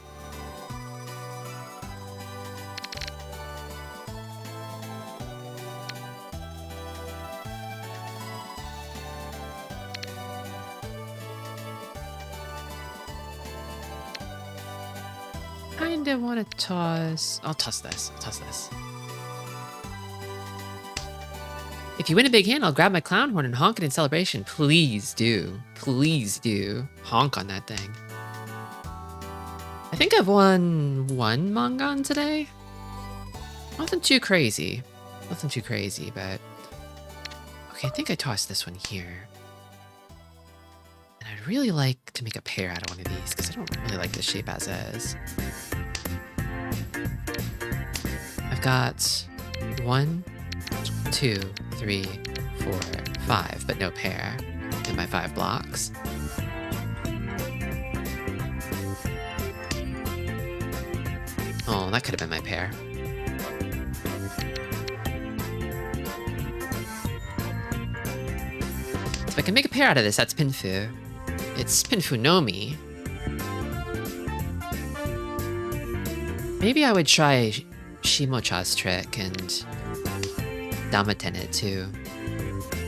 Kinda want to toss. I'll toss this. I'll toss this. If you win a big hand, I'll grab my clown horn and honk it in celebration. Please do. Please do. Honk on that thing. I think I've won one Mangan today. Nothing too crazy. Nothing too crazy, but... Okay, I think I tossed this one here. And I'd really like to make a pair out of one of these, because I don't really like this shape as is. I've got 1, 2, 3, 4, 5, but no pair in my 5 blocks. Oh, that could have been my pair. So if I can make a pair out of this, that's Pinfu. It's Pinfu no Mi. Maybe I would try Shimocha's trick and Damaten it too.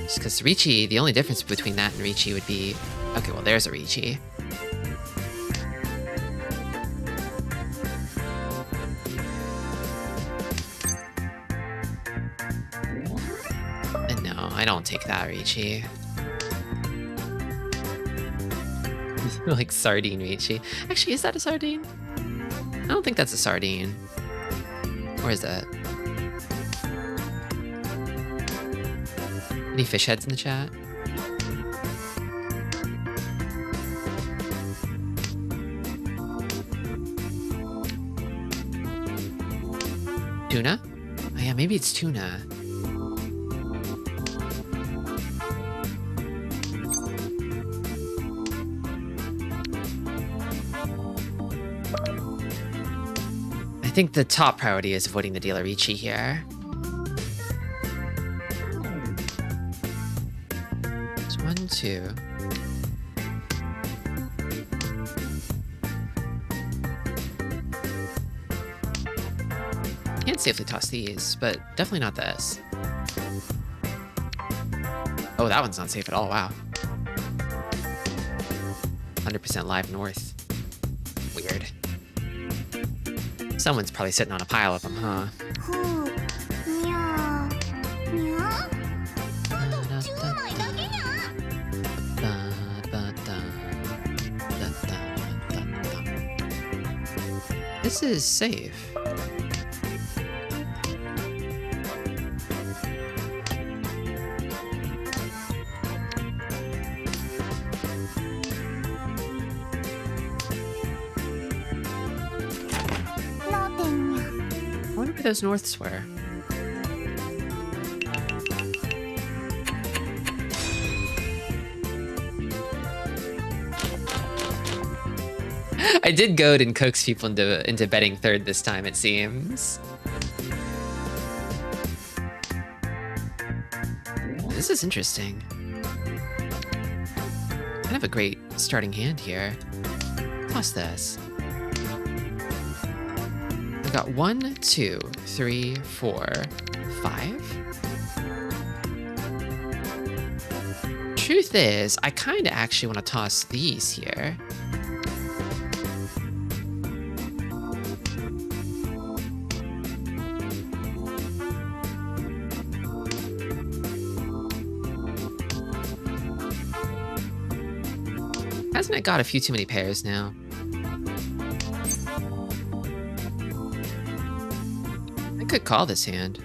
Just because Richi, the only difference between that and Richi would be... Okay, well, there's a Richi. And no, I don't take that Richi. Like sardine Richi. Actually, is that a sardine? I don't think that's a sardine. Or is that? Any fish heads in the chat? Tuna? Oh yeah, maybe it's tuna. I think the top priority is avoiding the dealer Richi here. It's 1, 2. Can't safely toss these, but definitely not this. Oh, that one's not safe at all, wow. 100% live north. Weird. Someone's probably sitting on a pile of them, huh? This is safe. I wonder where those norths were. I did goad and coax people into betting third this time, it seems. This is interesting. Kind of a great starting hand here. Toss this. I've got 1, 2, 3, 4, 5. Truth is, I kind of actually want to toss these here. Hasn't it got a few too many pairs now? I could call this hand. I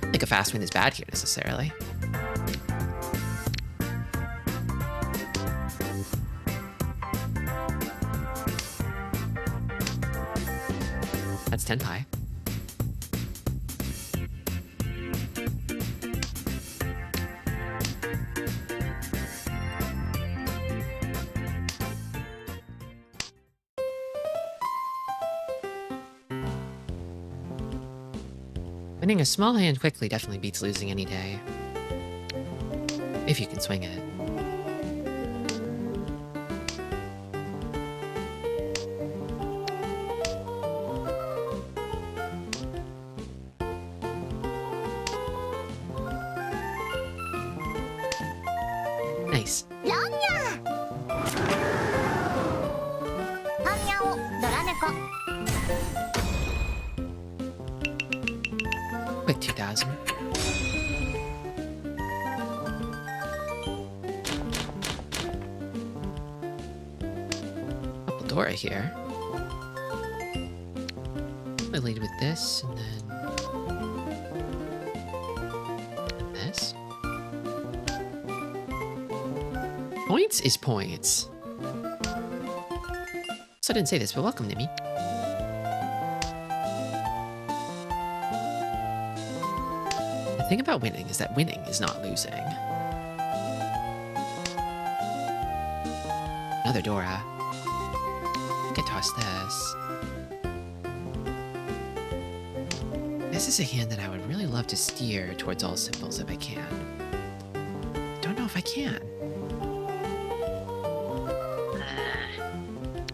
don't think a fast win is bad here necessarily. That's 10 pie. Winning a small hand quickly definitely beats losing any day. If you can swing it. Nice. Quick 2000. Couple Dora here. I lead with this and then this. Points is points. So I didn't say this, but welcome, Nimmy. The thing about winning is that winning is not losing. Another Dora. I could toss this. This is a hand that I would really love to steer towards all symbols if I can. Don't know if I can.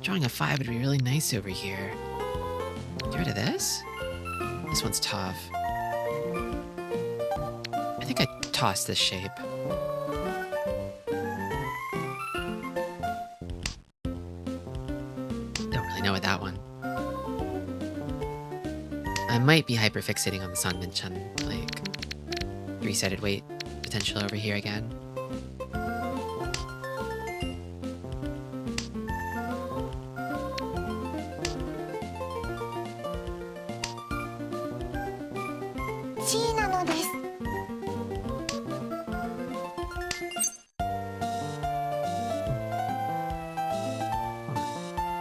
Drawing a 5 would be really nice over here. Get rid of this? This one's tough. I think I tossed this shape. Don't really know with that one. I might be hyperfixating on the Sanmin-chan, like 3-sided weight potential over here again.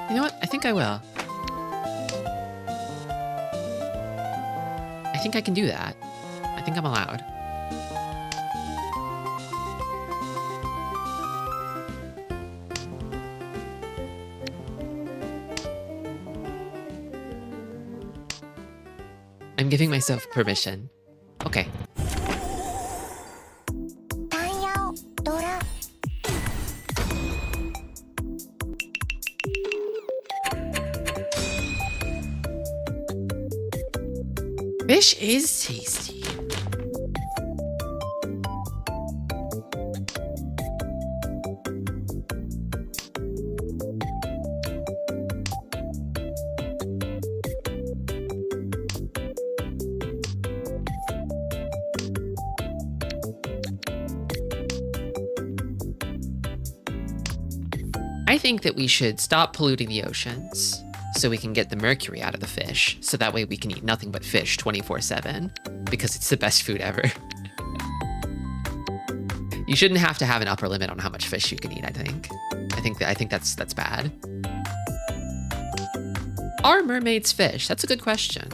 You know what? I think I will. I think I can do that. I think I'm allowed. I'm giving myself permission. Okay. Fish is tasty. I think that we should stop polluting the oceans so we can get the mercury out of the fish, so that way we can eat nothing but fish 24/7, because it's the best food ever. You shouldn't have to have an upper limit on how much fish you can eat, I think. I think that's bad. Are mermaids fish? That's a good question.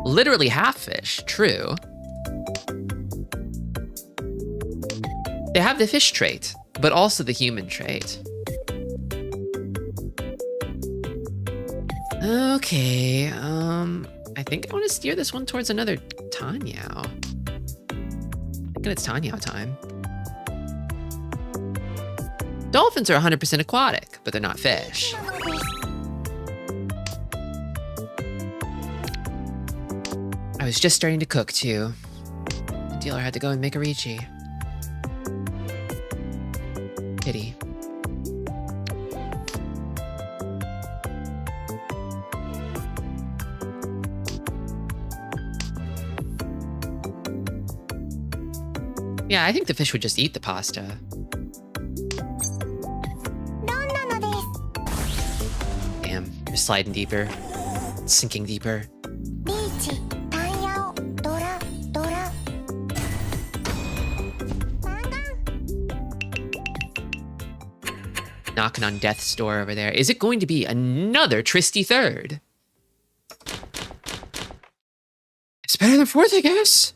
Literally half fish, true. They have the fish trait, but also the human trait. Okay, I think I want to steer this one towards another Tanyao. I think it's Tanyao time. Dolphins are 100% aquatic, but they're not fish. I was just starting to cook too. The dealer had to go and make a Ricci. Pity. Yeah, I think the fish would just eat the pasta. どんなのです Damn, you're sliding deeper. Sinking deeper. リーチタイヤオドラドラマンガン Knocking on death's door over there. Is it going to be another Tristi third? It's better than fourth, I guess.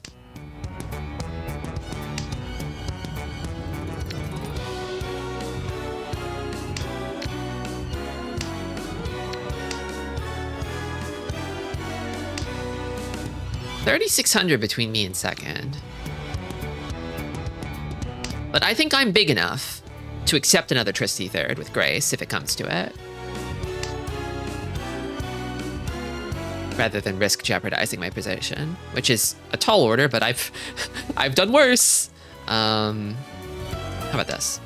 $3,600 between me and second. But I think I'm big enough to accept another Tristi third with Grace if it comes to it. Rather than risk jeopardizing my position, which is a tall order, but I've done worse. How about this?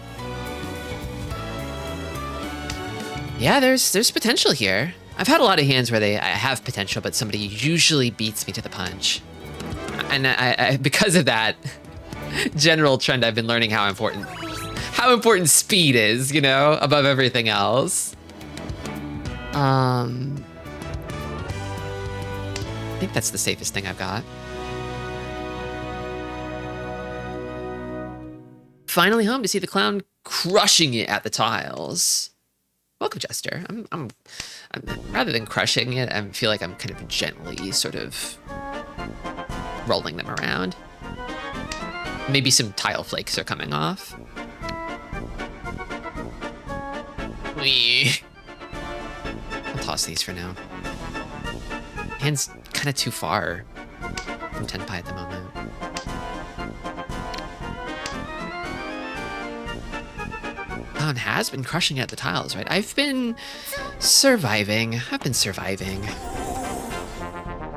Yeah, there's potential here. I've had a lot of hands where I have potential, but somebody usually beats me to the punch. And I because of that general trend, I've been learning how important speed is, you know, above everything else. I think that's the safest thing I've got. Finally home to see the clown crushing it at the tiles. Welcome, Jester. I'm rather than crushing it, I feel like I'm kind of gently sort of rolling them around. Maybe some tile flakes are coming off. Whee. I'll toss these for now. Hand's kind of too far from Tenpai at the moment. Clown has been crushing at the tiles, right? I've been surviving.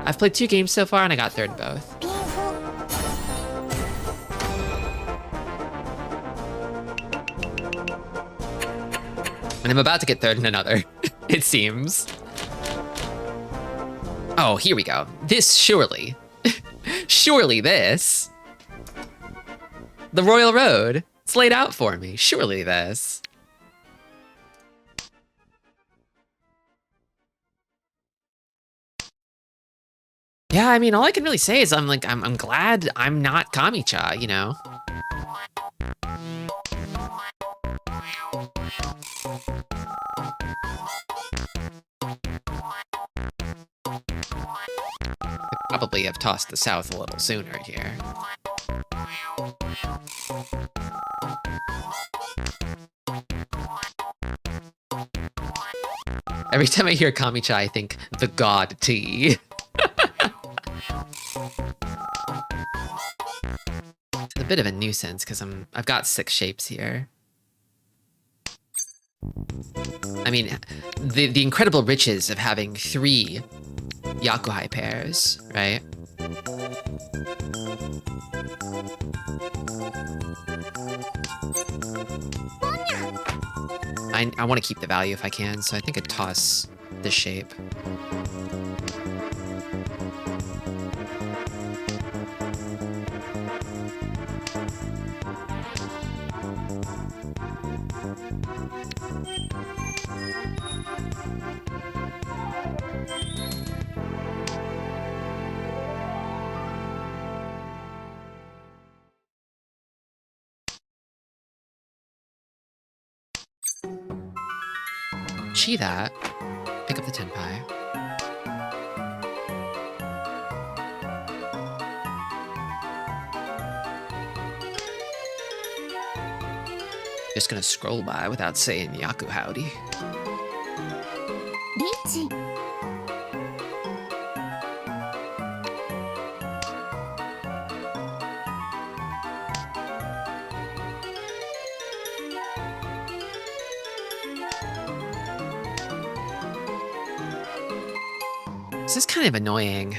I've played 2 games so far and I got third in both. ピンフ And I'm about to get third in another, it seems. Oh, here we go. This surely. Surely this. The Royal Road. It's laid out for me. Surely this. Yeah, I mean, all I can really say is I'm glad I'm not Kami-cha, you know? Could probably have tossed the South a little sooner here. Every time I hear Kami-cha, I think the god tea. It's a bit of a nuisance because I've got 6 shapes here. I mean, the incredible riches of having 3 Yakuhai pairs, right? I want to keep the value if I can, so I think I'd toss this shape. Chi that. Pick up the Tenpai. Just gonna scroll by without saying Yaku howdy. リーチ This is kind of annoying.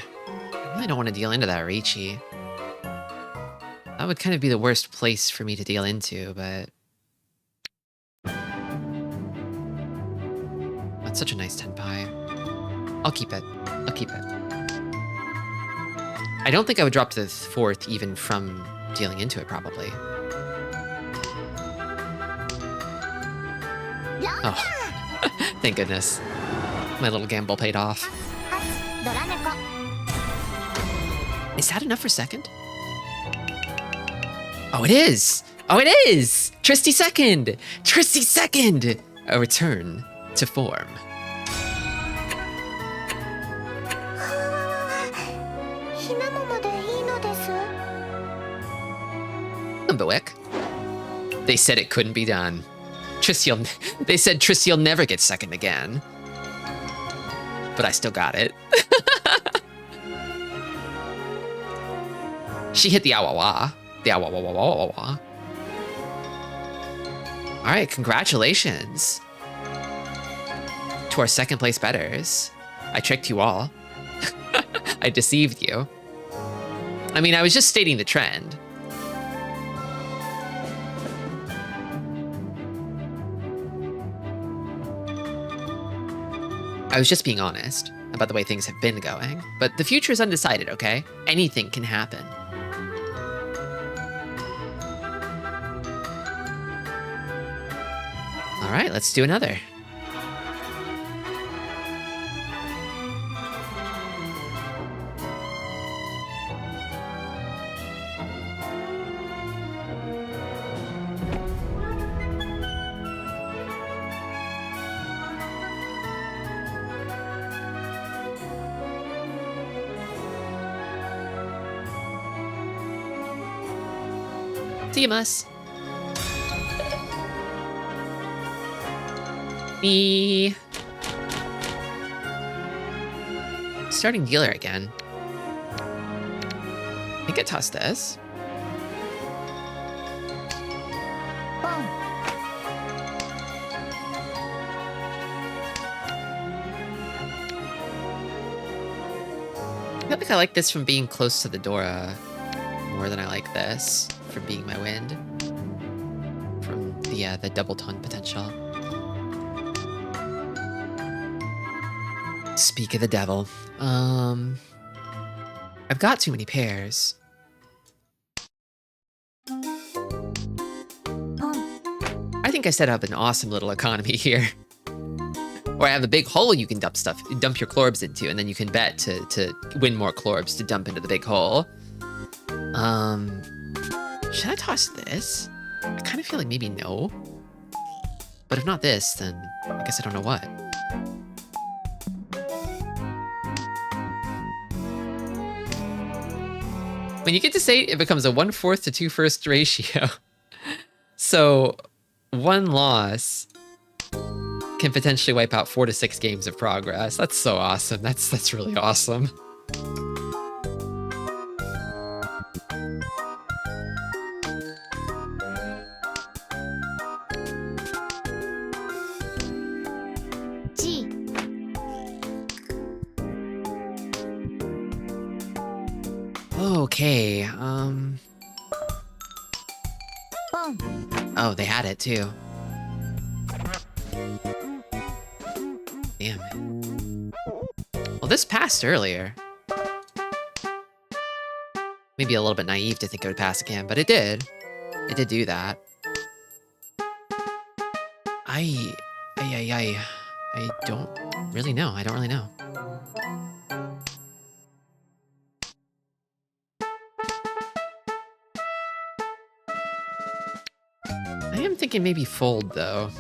I really don't want to deal into that Riichi. That would kind of be the worst place for me to deal into, but... That's such a nice Tenpai. I'll keep it. I'll keep it. I don't think I would drop to the 4th even from dealing into it, probably. Oh, thank goodness. My little gamble paid off. Is that enough for second? Oh, it is! Oh, it is! Tristi second! Tristi second! A return to form. Umberwick. They said it couldn't be done. They said Tristi'll never get second again. But I still got it. She hit the awawa. The awawa. Alright, congratulations to our second place betters. I tricked you all. I deceived you. I mean, I was just stating the trend. I was just being honest about the way things have been going, but the future is undecided, okay? Anything can happen. All right, let's do another. Mas. Me. Starting dealer again. I think I tossed this. I feel like I like this from being close to the Dora more than I like this from being my wind. From the double tone potential. Speak of the devil. I've got too many pairs. I think I set up an awesome little economy here. Or I have a big hole you can dump your Clorbs into, and then you can bet to win more Clorbs to dump into the big hole. Should I toss this? I kind of feel like maybe no. But if not this, then I guess I don't know what. When you get to 8, it becomes a 1/4 to 2/1 ratio. So 1 loss can potentially wipe out 4 to 6 games of progress. That's so awesome. That's really awesome. Okay, oh, they had it too. Damn it. Well, this passed earlier. Maybe a little bit naive to think it would pass again, but it did. It did do that. I don't really know. I don't really know. I am thinking maybe fold, though.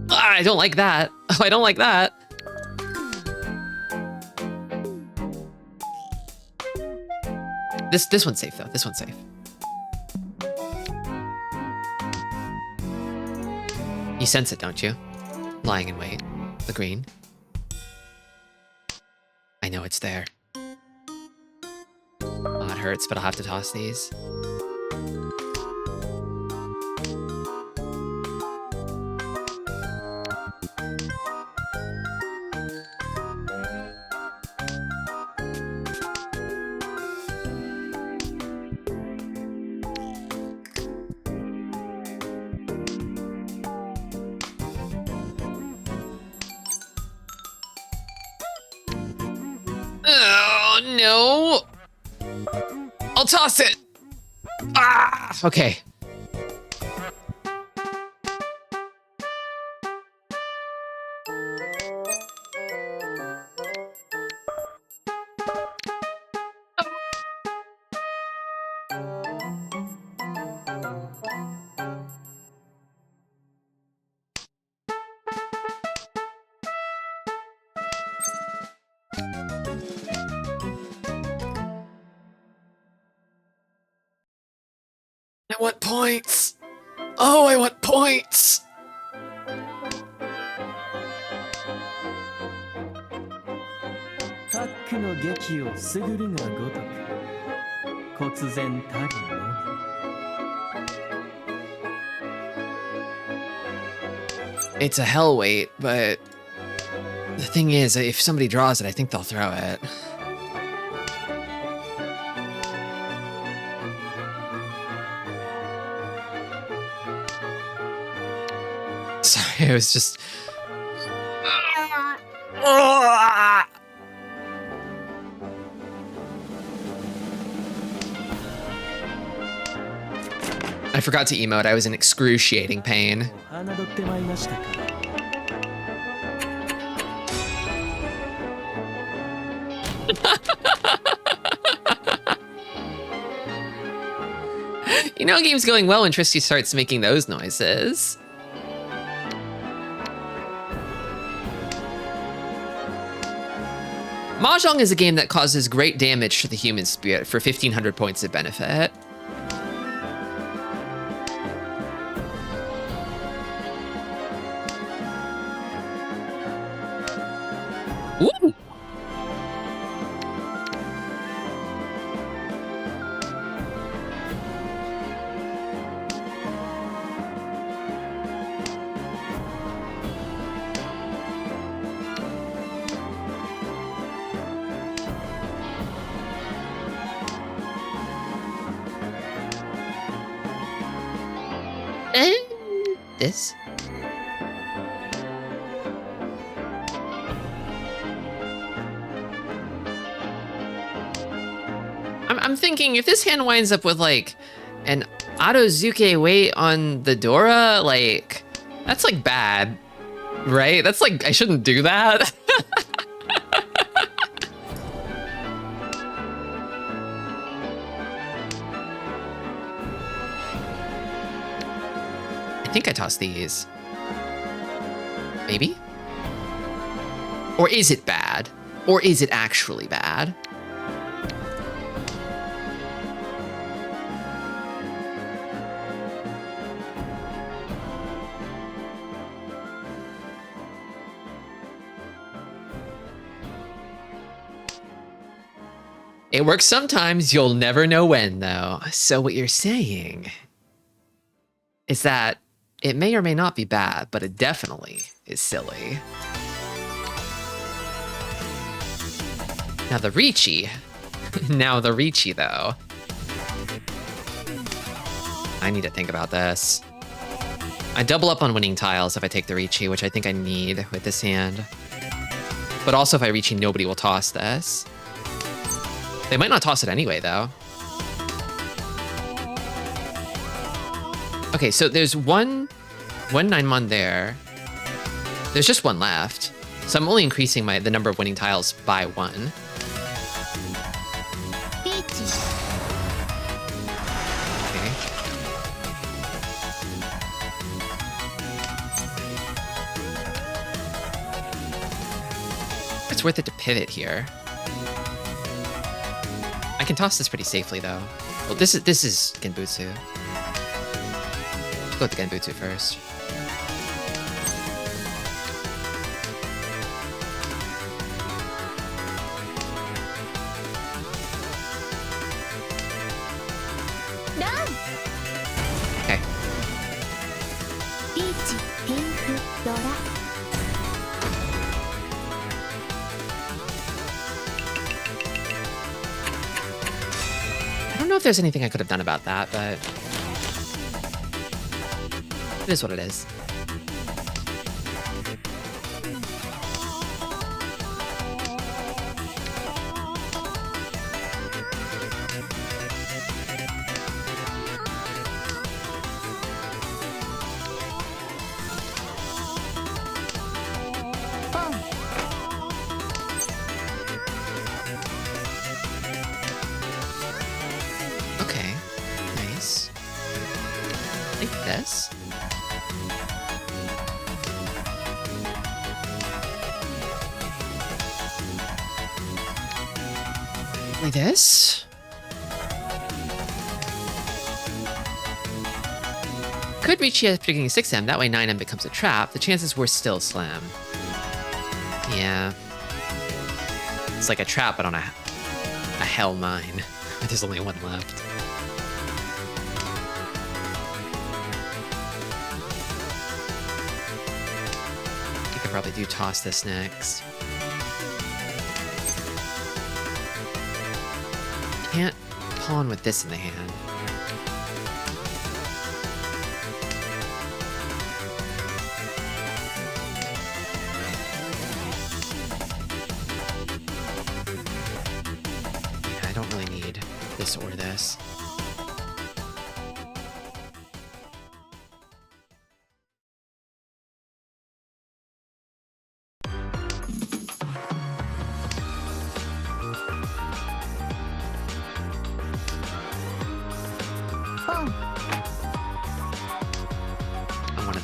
Ah, I don't like that. Oh, I don't like that. This one's safe, though. This one's safe. You sense it, don't you? Lying in wait. The green. I know it's there. that hurts, but I'll have to toss these. Oh, no. I'll toss it. Ah, okay. I want points. Oh, I want points. It's a hell weight, but the thing is, if somebody draws it, I think they'll throw it. Sorry, it was just... I forgot to emote. I was in excruciating pain. You know, a game's going well when Tristi starts making those noises. Mahjong is a game that causes great damage to the human spirit for 1,500 points of benefit. Ooh. And this. I'm thinking if this hand winds up with like an Adozuke weight on the Dora, like that's like bad, right? That's like, I shouldn't do that. I think I tossed these. Maybe? Or is it bad? Or is it actually bad? It works sometimes, you'll never know when, though. So what you're saying is that it may or may not be bad, but it definitely is silly. Now the Ricci. Now the Ricci, though. I need to think about this. I double up on winning tiles if I take the Ricci, which I think I need with this hand. But also if I Ricci, nobody will toss this. They might not toss it anyway, though. Okay, so there's one 9-mon there. There's just one left. So I'm only increasing the number of winning tiles by 1. Okay. It's worth it to pivot here. I can toss this pretty safely, though. Well, this is Genbutsu. Let's go with the Genbutsu first. know if there's anything I could have done about that, but it is what it is. Okay, nice. I think this. Like this. Could reach you after getting 6M, that way 9M becomes a trap. The chances were still slim. Yeah. It's like a trap, but on a hell 9. There's only one left. I could probably do toss this next. Can't pawn with this in the hand. Yeah, I don't really need this or this.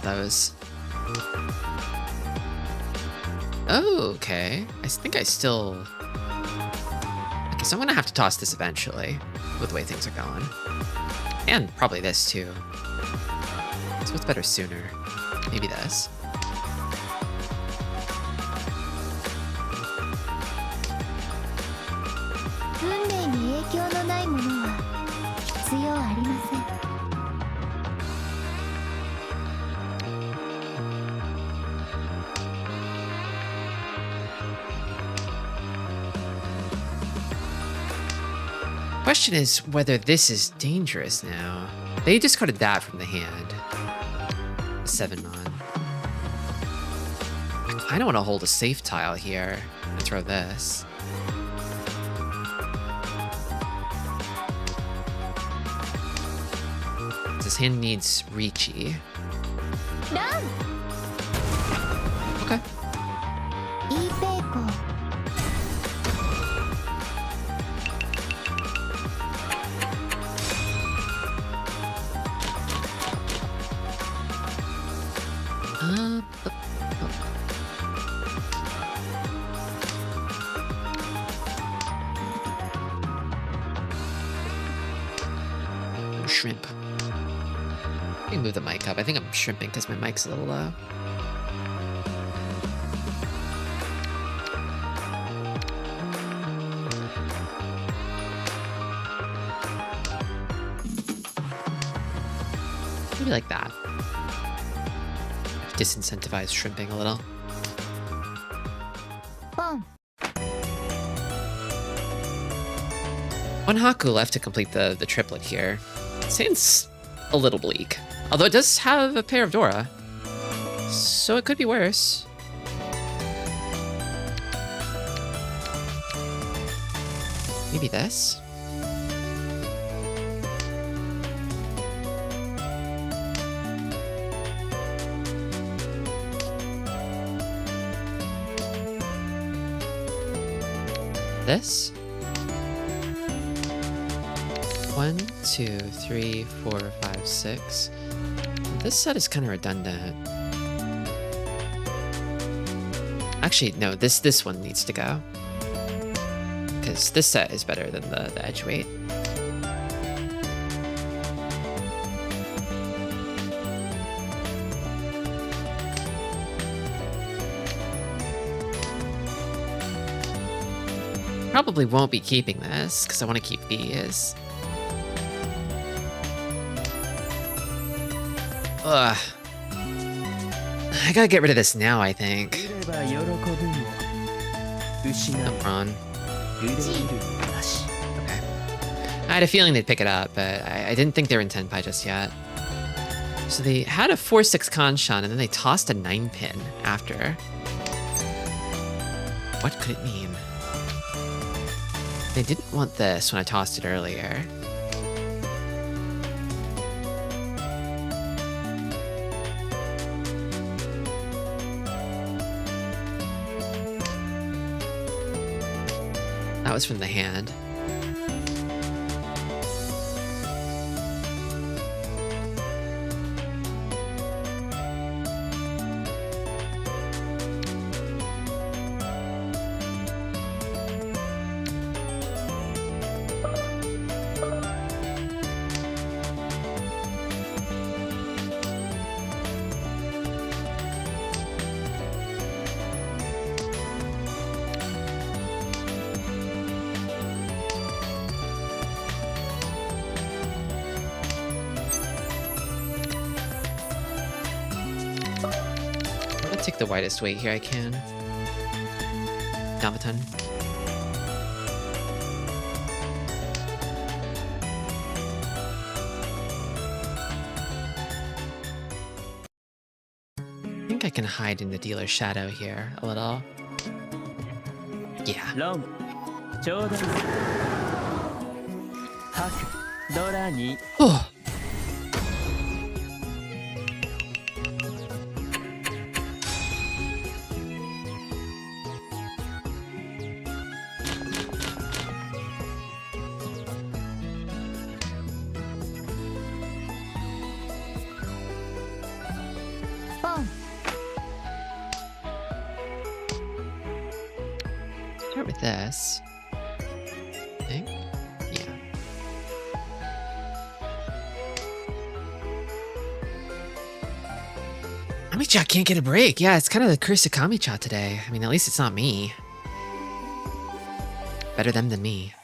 Those. Oh, okay. I think I still... Okay, so I'm gonna have to toss this eventually, with the way things are going. And probably this, too. So what's better sooner? Maybe this. Question is whether this is dangerous now. They discarded that from the hand. 7-mon. I kinda wanna hold a safe tile here and throw this. This hand needs Ricci. Okay. Shrimp. Let me move the mic up. I think I'm shrimping because my mic's a little low. Maybe like that. I've disincentivized shrimping a little. One Haku left to complete the triplet here. Seems a little bleak. Although it does have a pair of Dora. So it could be worse. Maybe this? This? 1, 2, 3, 4, 5, 6. This set is kind of redundant. Actually, no, this one needs to go. Because this set is better than the edge weight. Probably won't be keeping this, because I want to keep these. Ugh. I gotta get rid of this now, I think. Come on. Okay. I had a feeling they'd pick it up, but I didn't think they were in Tenpai just yet. So they had a 4-6 Kanshan, and then they tossed a 9-pin after. What could it mean? They didn't want this when I tossed it earlier. That was from the hand. Take the widest weight here I can. Down the 10. I think I can hide in the dealer's shadow here a little. Yeah. ロンちょうだい白ドラに Oh. Start with this. I think. Yeah. Kamicha can't get a break. Yeah, it's kind of the curse of Kamicha today. I mean, at least it's not me. Better them than me.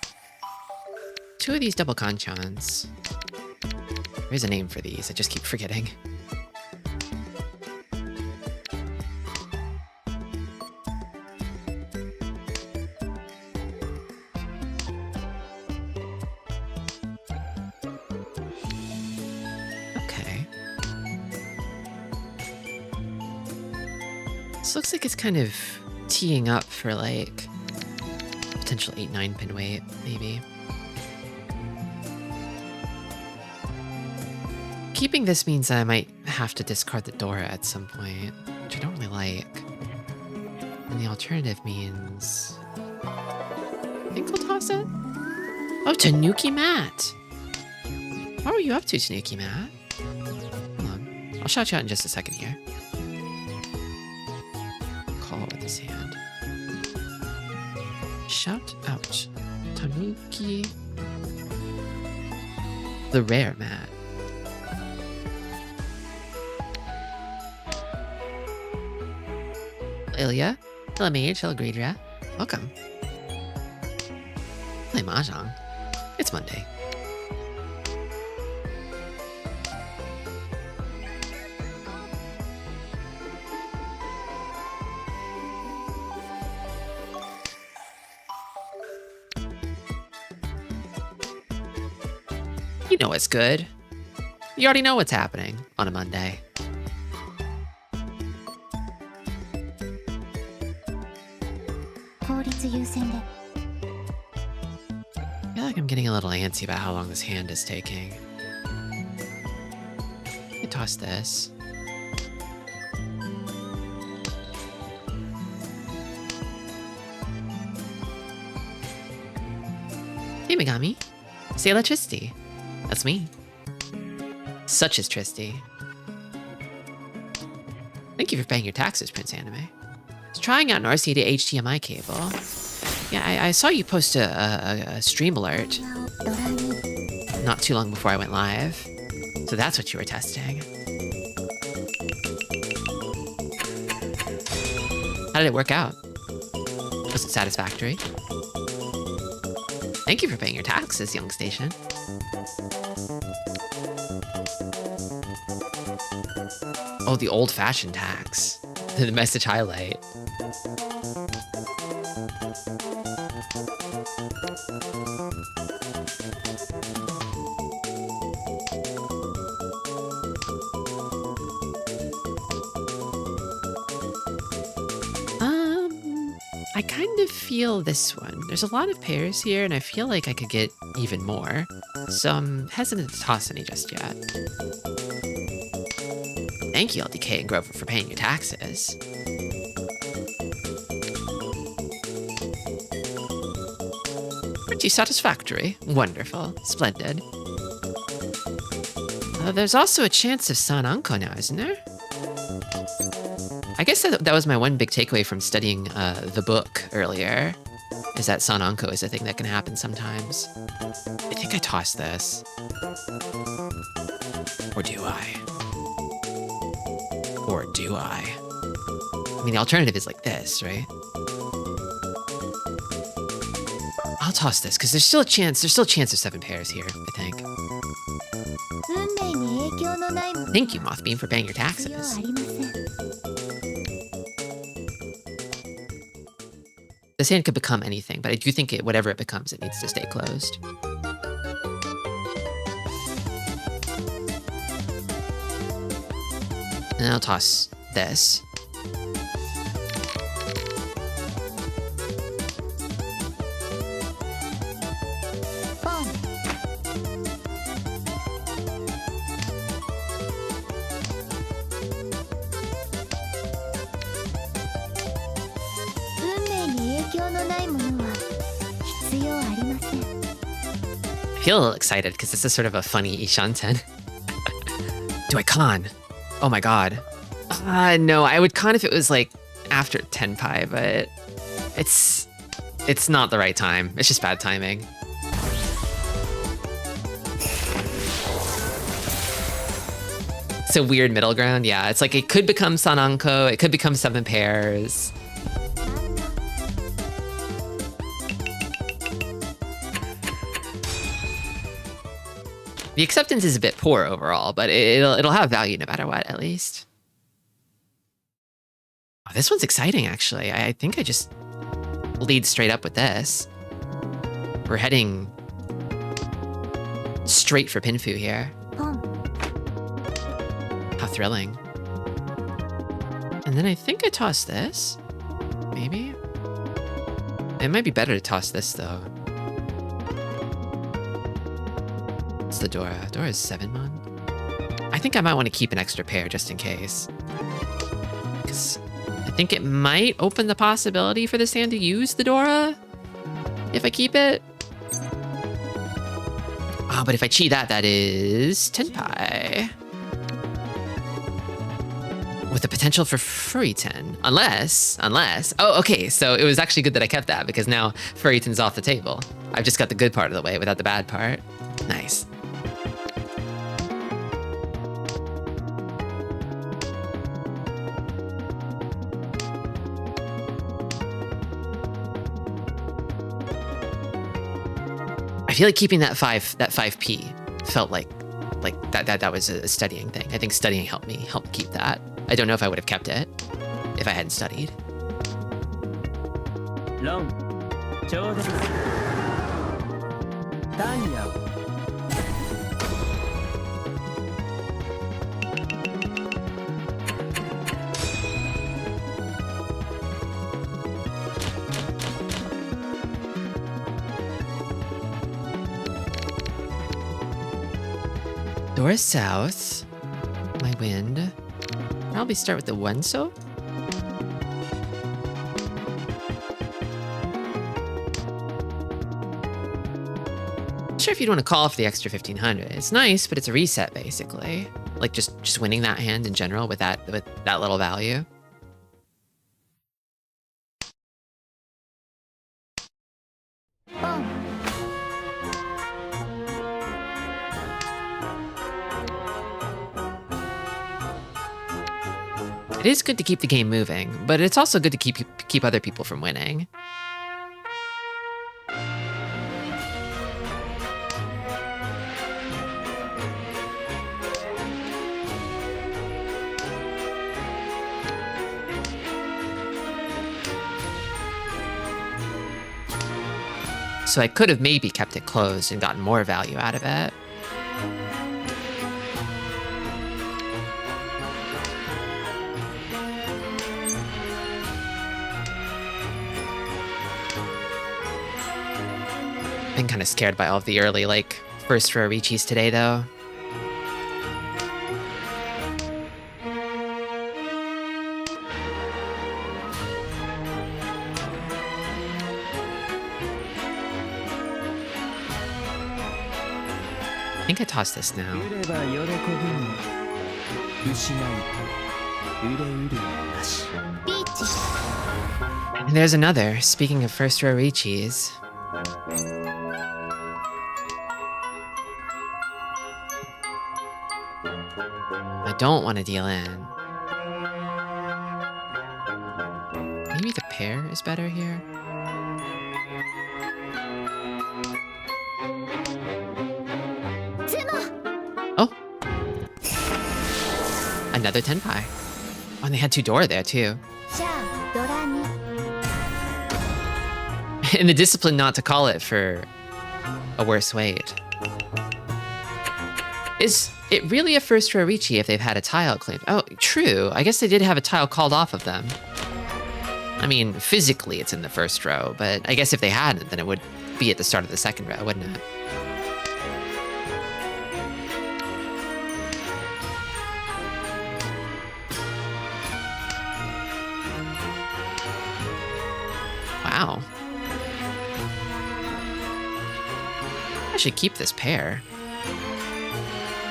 2 of these double kanchans. There's a name for these. I just keep forgetting. This looks like it's kind of teeing up for like potential 8-9 pin weight, maybe. Keeping this means I might have to discard the Dora at some point, which I don't really like. And the alternative means I think I'll toss it. Oh, Tanuki Matt! What were you up to, Tanuki Matt? Hold on. I'll shout you out in just a second here. Call with his hand. Shout out. Tanuki. The rare Matt. Ilya. Hello, Mage. Hello, Greedra. Welcome. Play Mahjong. It's Monday. You know it's good. You already know what's happening on a Monday. I feel like I'm getting a little antsy about how long this hand is taking. I toss this. Hey, Megami. Say hello, Tristi. That's me. Such is Tristi. Thank you for paying your taxes, Prince Anime. I was trying out an RCA to HDMI cable. Yeah, I saw you post a stream alert not too long before I went live. So that's what you were testing. How did it work out? Was it satisfactory? Thank you for paying your taxes, young station. Oh, the old-fashioned tax. The message highlight. I kind of feel this one. There's a lot of pairs here, and I feel like I could get even more. So I'm hesitant to toss any just yet. Thank you, LDK and Grover, for paying your taxes. Pretty satisfactory. Wonderful. Splendid. There's also a chance of San Anko now, isn't there? I guess that was my one big takeaway from studying the book earlier, is that San Anko is a thing that can happen sometimes. I think I toss this. Or do I? Or do I? I mean, the alternative is like this, right? I'll toss this, because there's still a chance of 7 pairs here, I think. Thank you, Mothbeam, for paying your taxes. This hand could become anything, but I do think whatever it becomes, it needs to stay closed. And I'll toss this. I feel a little excited because this is sort of a funny Ishanten. Do I con? Oh my god. No, I would con if it was like after Tenpai, but it's not the right time. It's just bad timing. It's a weird middle ground. Yeah, it's like it could become San Anko, it could become 7 pairs. The acceptance is a bit poor overall, but it'll have value no matter what, at least. Oh, this one's exciting, actually. I think I just lead straight up with this. We're heading straight for Pinfu here. How thrilling. And then I think I toss this. Maybe? It might be better to toss this, though. It's the Dora. Dora's 7 mon. I think I might want to keep an extra pair just in case. Because I think it might open the possibility for this hand to use the Dora if I keep it. Oh, but if I cheat that is Tenpai. With the potential for Furry-ten. Unless... Oh, okay, so it was actually good that I kept that because now Furry-ten's off the table. I've just got the good part of the way without the bad part. Nice. I feel like keeping that 5p felt like that was a studying thing. I think studying helped me keep that. I don't know if I would have kept it if I hadn't studied. Dora south. My wind. Probably start with the Wenso. Not sure if you'd want to call for the extra 1500. It's nice, but it's a reset basically. Like just winning that hand in general with that little value. It is good to keep the game moving, but it's also good to keep other people from winning. So I could have maybe kept it closed and gotten more value out of it. Been kind of scared by all of the early, like, first row Riichis today, though. I think I tossed this now. 売れば喜ぶも失い売れ売るもなし リーチ And there's another. Speaking of first row Riichis. I don't want to deal in. Maybe the pair is better here? Oh! Another tenpai. Oh, and they had 2 door there, too. じゃあドラに And the discipline not to call it for a worse weight. Is it really a first row Riichi if they've had a tile claimed? Oh, true. I guess they did have a tile called off of them. I mean, physically it's in the first row, but I guess if they hadn't, then it would be at the start of the second row, wouldn't it? Wow. I should keep this pair.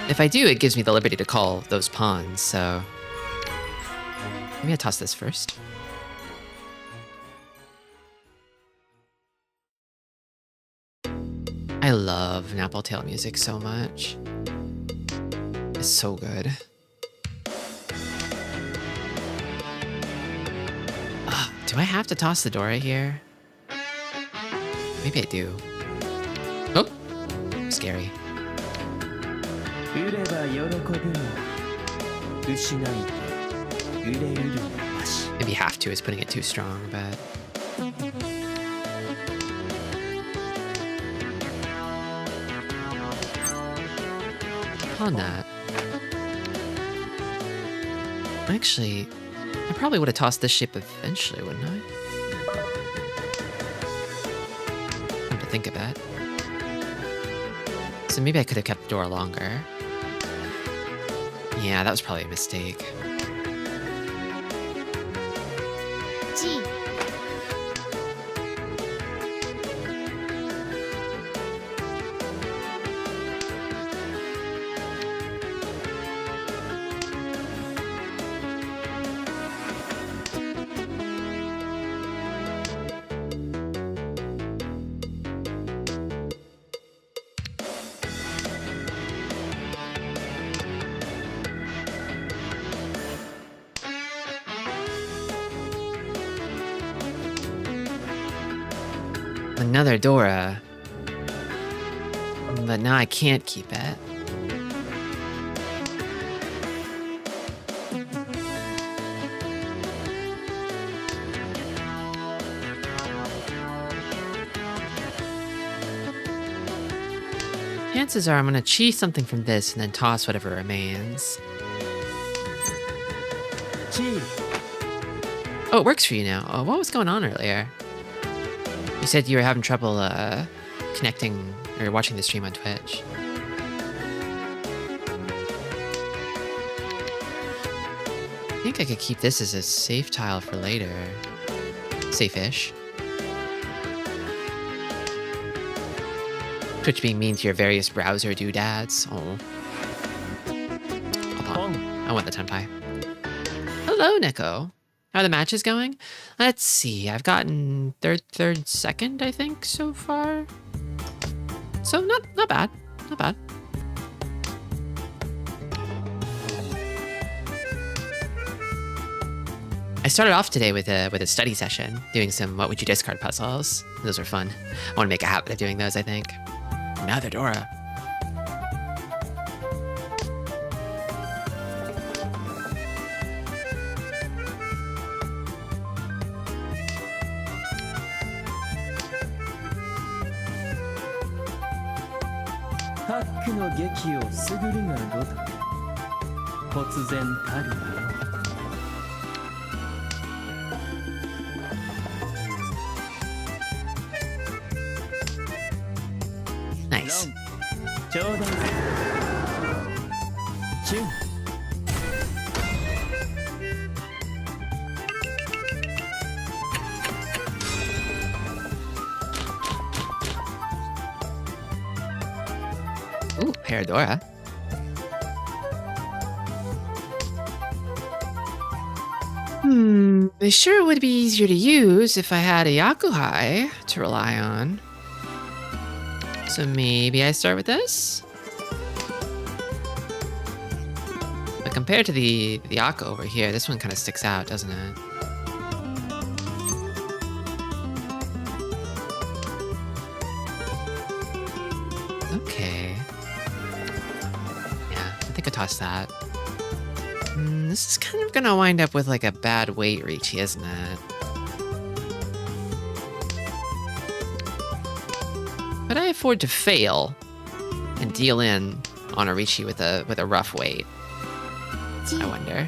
If I do, it gives me the liberty to call those pawns, so... Maybe I toss this first. I love Napple Tail music so much. It's so good. Do I have to toss the Dora here? Maybe I do. Oh! Scary. 売れば喜ぶも失い売れ売るもなし Maybe have to is putting it too strong, but... On that. Actually, I probably would have tossed this ship eventually, wouldn't I? Come to think of it. So maybe I could have kept the door longer. Yeah, that was probably a mistake. G Another Dora. But now I can't keep it. Chances are I'm gonna cheese something from this and then toss whatever remains. G Oh, it works for you now. Oh, what was going on earlier? You said you were having trouble connecting or watching the stream on Twitch. I think I could keep this as a safe tile for later. Safe-ish. Twitch being mean to your various browser doodads. Oh. Hold on. I want the tenpai. Hello, Neko. How are the matches going? Let's see. I've gotten third, second, I think, so far. So not bad. Not bad. I started off today with a study session, doing some what would you discard puzzles. Those are fun. I want to make a habit of doing those, I think. Another Dora. ハックの劇をすぐるがごとく忽然たるよ Nice. ちょうだいチュン Ooh, Paradora. It sure would be easier to use if I had a Yakuhai to rely on. So maybe I start with this? But compared to the Yaku over here, this one kind of sticks out, doesn't it? Okay. Yeah, I think I tossed that. This is kind of gonna wind up with like a bad weight Ricci, isn't it? Could I afford to fail and deal in on a Ricci with a rough weight? I wonder.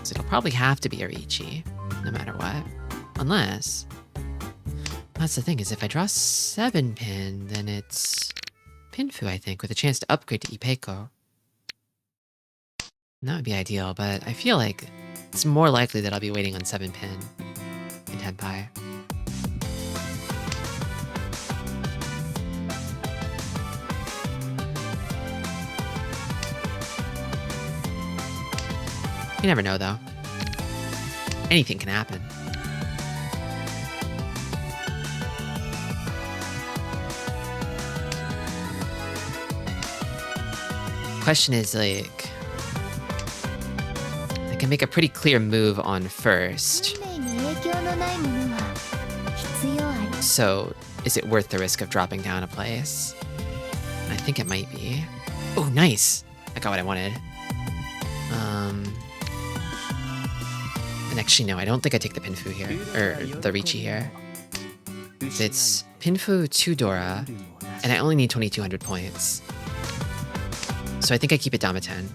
So it'll probably have to be a Ricci, no matter what. Unless... That's the thing, is if I draw 7 pin, then it's Pinfu, I think, with a chance to upgrade to Ipeco. That would be ideal, but I feel like it's more likely that I'll be waiting on 7 pin in Tenpai. You never know, though. Anything can happen. Question is, like... I can make a pretty clear move on first. So, is it worth the risk of dropping down a place? I think it might be. Oh, nice! I got what I wanted. And actually, no, I don't think I take the Pinfu here. Or the Ricci here. It's Pinfu 2 Dora, and I only need 2,200 points. So I think I keep it Damaten.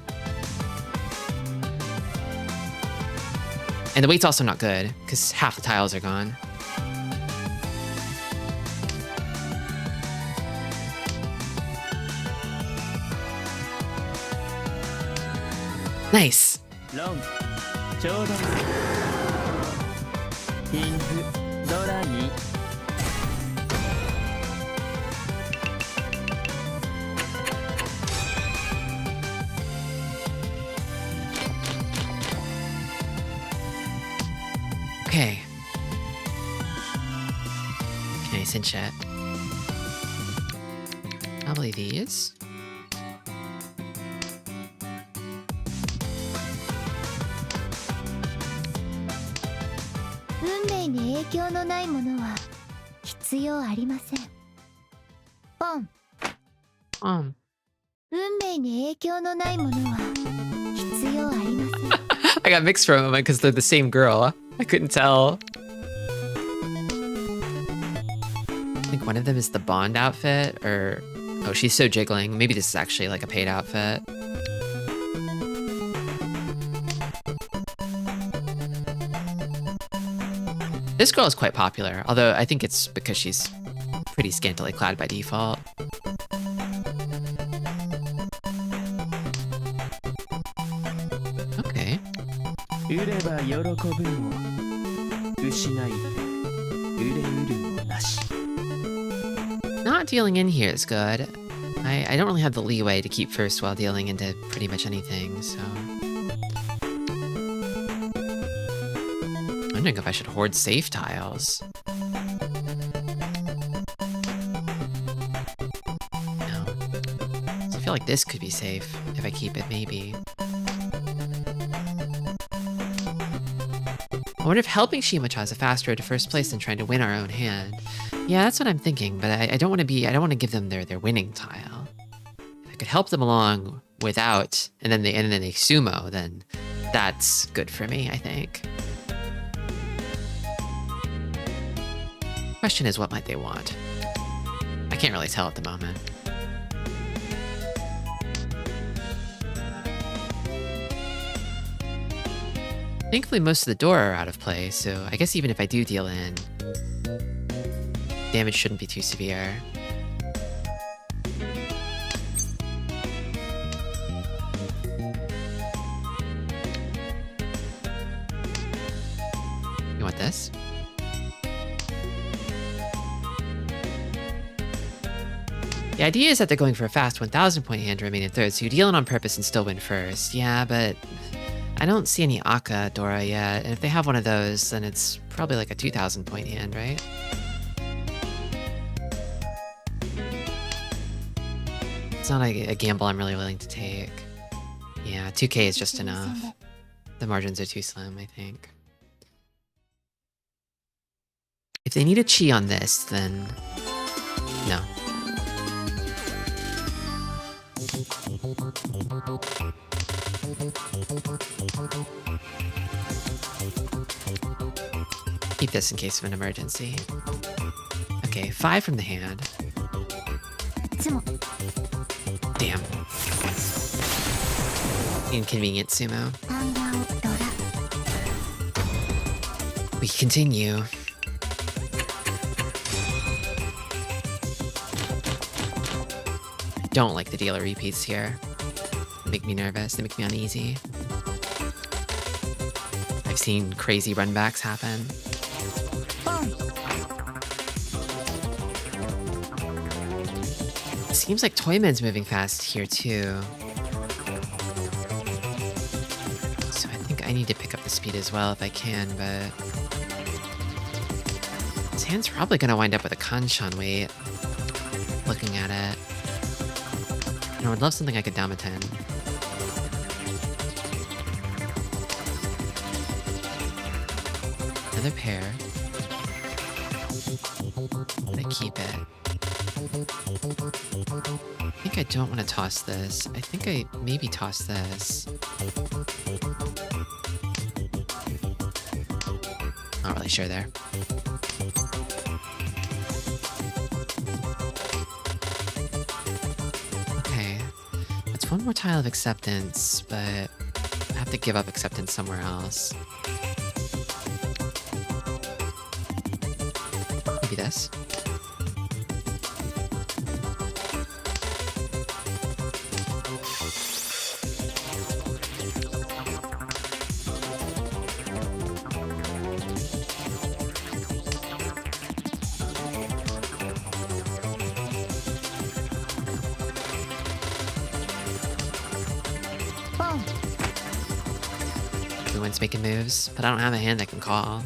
And the weight's also not good, because half the tiles are gone. Nice! Long. ちょうだいピンクドラ2 Okay. Can I cinch it? Probably these. I got mixed for a moment because they're the same girl. I couldn't tell. I think one of them is the Bond outfit, or... Oh, she's so jiggling. Maybe this is actually like a paid outfit. This girl is quite popular, although I think it's because she's pretty scantily clad by default. Okay. Not dealing in here is good. I don't really have the leeway to keep first while dealing into pretty much anything, so... I'm wondering if I should hoard safe tiles. No. So I feel like this could be safe if I keep it, maybe. I wonder if helping Shimacha is a faster road to first place than trying to win our own hand. Yeah, that's what I'm thinking, but I don't want to give them their winning tile. If I could help them along without, and then they sumo, then that's good for me, I think. Question is, what might they want? can't really tell at the moment. Thankfully, most of the door are out of play, so I guess even if I do deal in, damage shouldn't be too severe. You want this? The idea is that they're going for a fast 1,000 point hand to remain in third, so you deal in on purpose and still win first. Yeah, but I don't see any Akka Dora yet, and if they have one of those, then it's probably like a 2,000 point hand, right? It's not a gamble I'm really willing to take. Yeah, 2k is just enough. The margins are too slim, I think. If they need a chi on this, then no. Keep this in case of an emergency. Okay, 5 from the hand. Damn. Inconvenient sumo. We continue. I don't like the dealer repeats here. They make me nervous, they make me uneasy. I've seen crazy runbacks happen. Seems like Toyman's moving fast here too. So I think I need to pick up the speed as well if I can, but his hand's probably gonna wind up with a Kanshan weight. Looking at it. And I would love something I could Damaten. Another pair. I keep it. I think I don't want to toss this. I think I maybe toss this. Not really sure there. Okay. That's one more tile of acceptance, but I have to give up acceptance somewhere else. Maybe this. Everyone's making moves, but I don't have a hand that can call.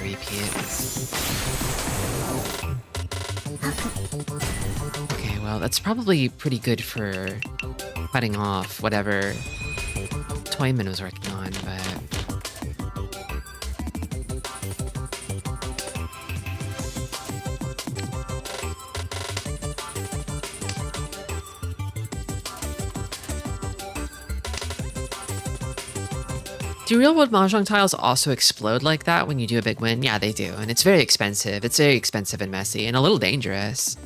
Repeat. Okay, well, that's probably pretty good for cutting off whatever Toyman was working on, but do real world Mahjong tiles also explode like that when you do a big win? Yeah, they do, and it's very expensive. It's very expensive and messy, and a little dangerous.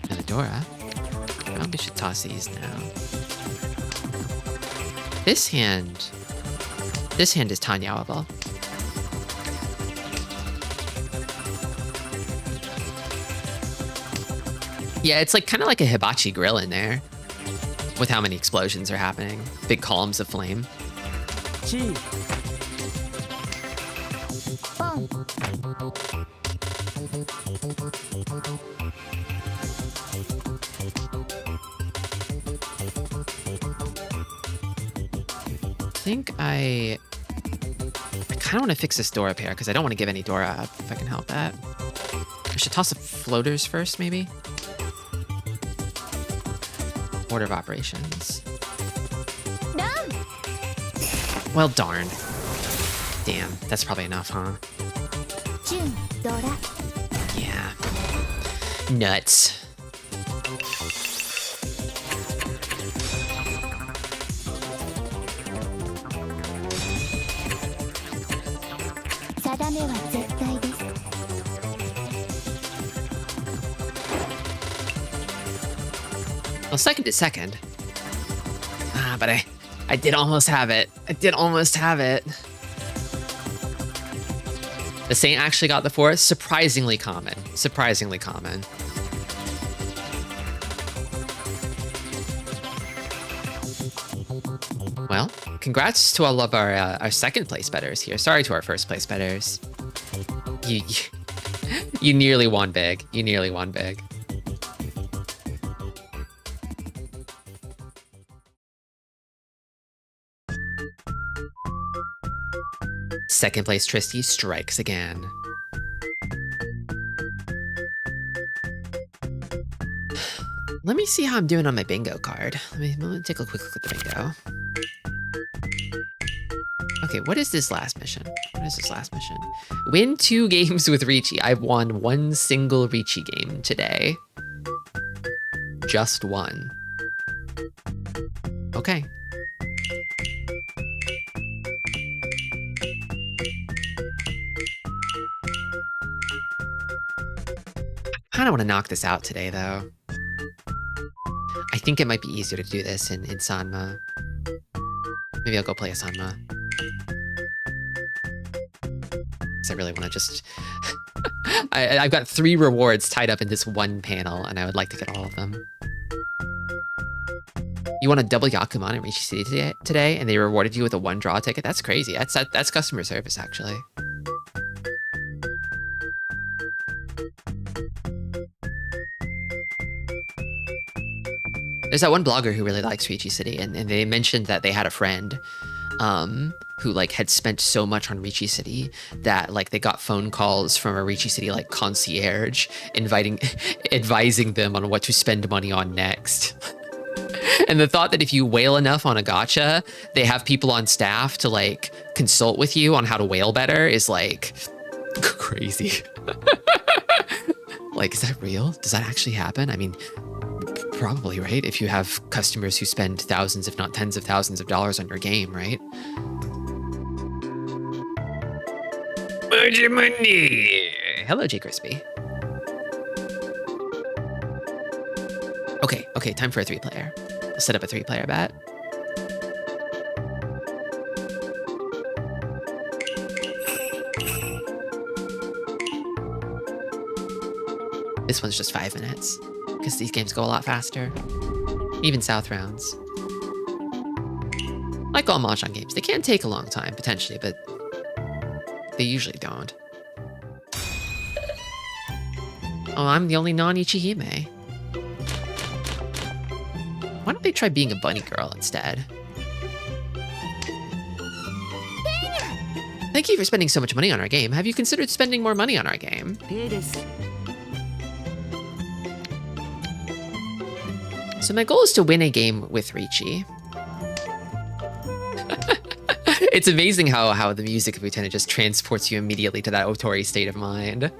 Another Dora. I probably should toss these now. This hand is Tanyawable. Yeah, it's like kind of like a hibachi grill in there with how many explosions are happening. Big columns of flame. Chi. I think I kind of want to fix this Dora pair because I don't want to give any Dora up if I can help that. I should toss the floaters first, maybe? Order of operations. Well, darn. Damn, that's probably enough, huh? 純ドラ Yeah. Nuts. 定めは絶対です Well, second is second. Ah, but I did almost have it. I did almost have it. The Saint actually got the fourth. Surprisingly common. Surprisingly common. Well, congrats to all of our second place bettors here. Sorry to our first place bettors. You nearly won big. You nearly won big. Second place Tristi strikes again. Let me see how I'm doing on my bingo card. Let me take a quick look at the bingo. Okay, what is this last mission? What is this last mission? Win 2 games with Ricci. I've won 1 single Ricci game today. Just 1. Okay. I kind of want to knock this out today, though. I think it might be easier to do this in Sanma. Maybe I'll go play a Sanma. Because I really want to just... I've got 3 rewards tied up in this one panel, and I would like to get all of them. You want a double Yakuman in Ricci City today, and they rewarded you with a 1 draw ticket? That's crazy. That's customer service, actually. There's that one blogger who really likes Ricci City, and they mentioned that they had a friend who like had spent so much on Ricci City that like they got phone calls from a Ricci City like concierge advising them on what to spend money on next. And the thought that if you whale enough on a gacha, they have people on staff to like consult with you on how to whale better is like crazy. Like, is that real? Does that actually happen? I mean, probably, right? If you have customers who spend thousands, if not tens of thousands of dollars on your game, right? Mahjong Monday. Hello, J Crispy. Okay, time for a 3-player. I'll set up a 3-player bet. This one's just 5 minutes, because these games go a lot faster. Even South rounds. Like all Mahjong games, they can take a long time, potentially, but they usually don't. Oh, I'm the only non-Ichihime. Why don't they try being a bunny girl instead? Thank you for spending so much money on our game. Have you considered spending more money on our game? ペイです So my goal is to win a game with Ricci. It's amazing how the music of Utena just transports you immediately to that Otori state of mind.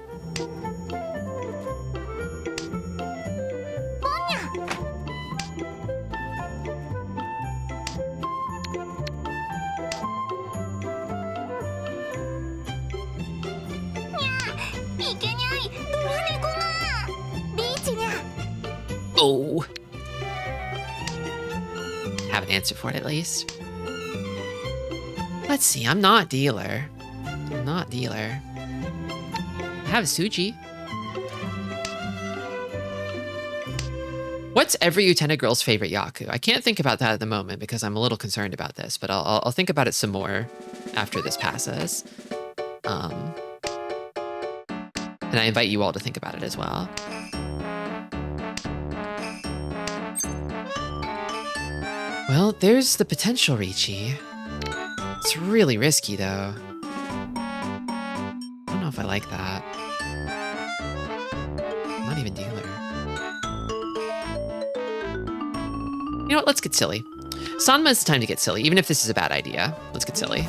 Oh. Have an answer for it at least. Let's see, I'm not dealer. I'm not dealer. I have Suji. What's every Utena girl's favorite Yaku? I can't think about that at the moment because I'm a little concerned about this, but I'll think about it some more after this passes. And I invite you all to think about it as well. Well, there's the potential Ricci. It's really risky, though. I don't know if I like that. I'm not even dealer. You know what? Let's get silly. Sanma is the time to get silly, even if this is a bad idea. Let's get silly.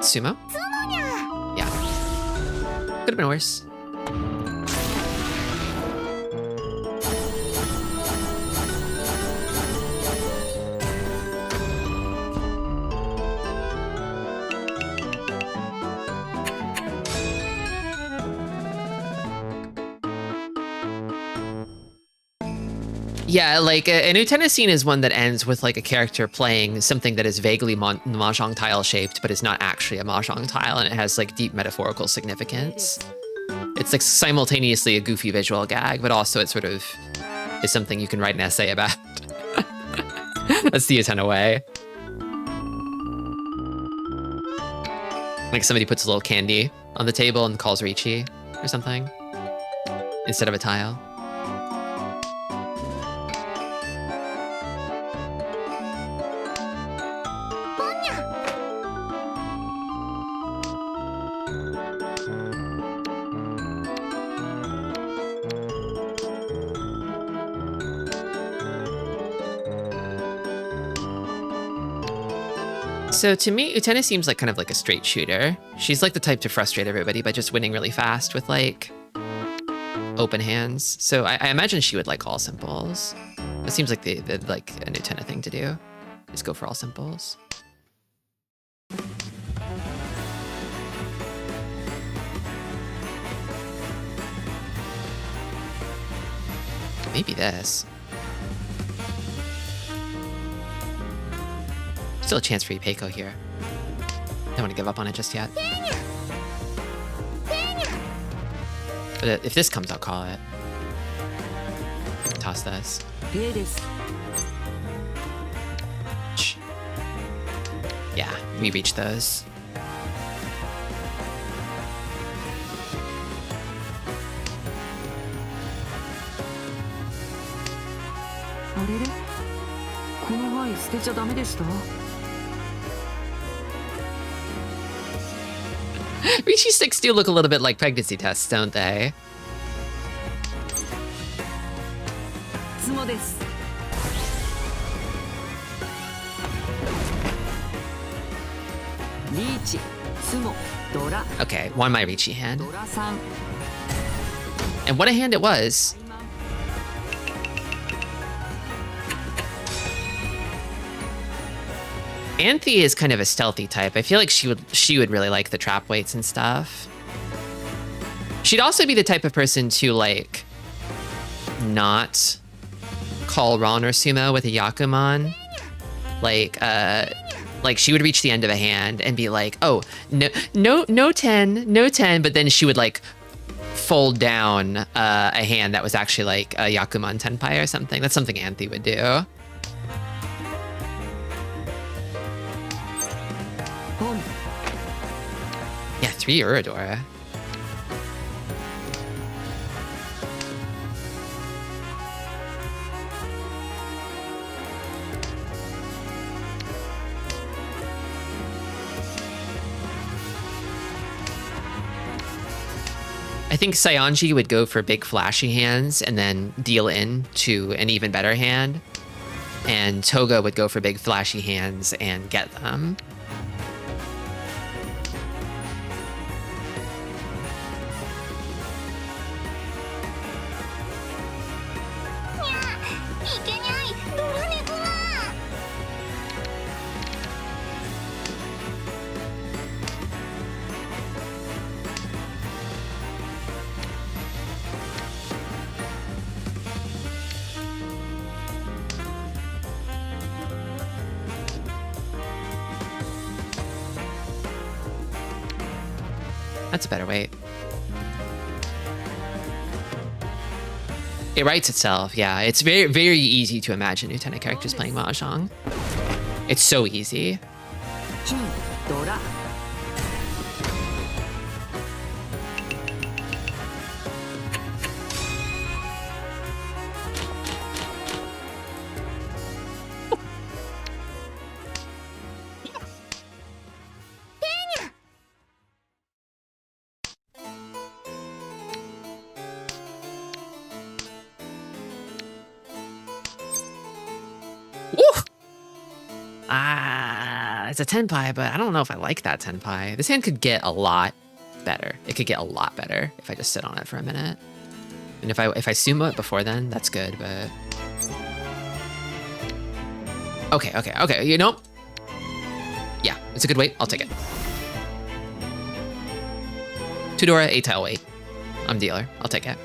Sumo? Yeah. Could have been worse. Yeah, like an Utena scene is one that ends with like a character playing something that is vaguely Mahjong tile shaped, but is not actually a Mahjong tile, and it has like deep metaphorical significance. It's like simultaneously a goofy visual gag, but also it sort of is something you can write an essay about. That's the Utena way. Like somebody puts a little candy on the table and calls Ricci or something instead of a tile. So to me, Utena seems like kind of like a straight shooter. She's like the type to frustrate everybody by just winning really fast with like open hands. So I imagine she would like all simples. It seems like the like an Utena thing to do. Just go for all simples. Maybe this. Still a chance for Ipeco here. Don't want to give up on it just yet. But if this comes, I'll call it. Toss this. Yeah, we reach those. Ricci sticks do look a little bit like pregnancy tests, don't they? Okay, won my Ricci hand. And what a hand it was. Anthe is kind of a stealthy type. I feel like she would really like the trap weights and stuff. She'd also be the type of person to like not call Ron or Sumo with a Yakuman. Like she would reach the end of a hand and be like, oh, no 10, but then she would like fold down a hand that was actually like a Yakuman Tenpai or something. That's something Anthe would do. Yeah, 3 Uradora. I think Saionji would go for big flashy hands and then deal in to an even better hand. And Toga would go for big flashy hands and get them. That's a better weight. It writes itself, yeah. It's very, very easy to imagine Utena characters playing Mahjong. It's so easy. it's a tenpai, but I don't know if I like that tenpai. This hand could get a lot better. It could get a lot better if I just sit on it for a minute. And if I sumo it before then, that's good, but... Okay, you know? Yeah, it's a good weight. I'll take it. 2 Dora, 8 tile weight. I'm dealer. I'll take it.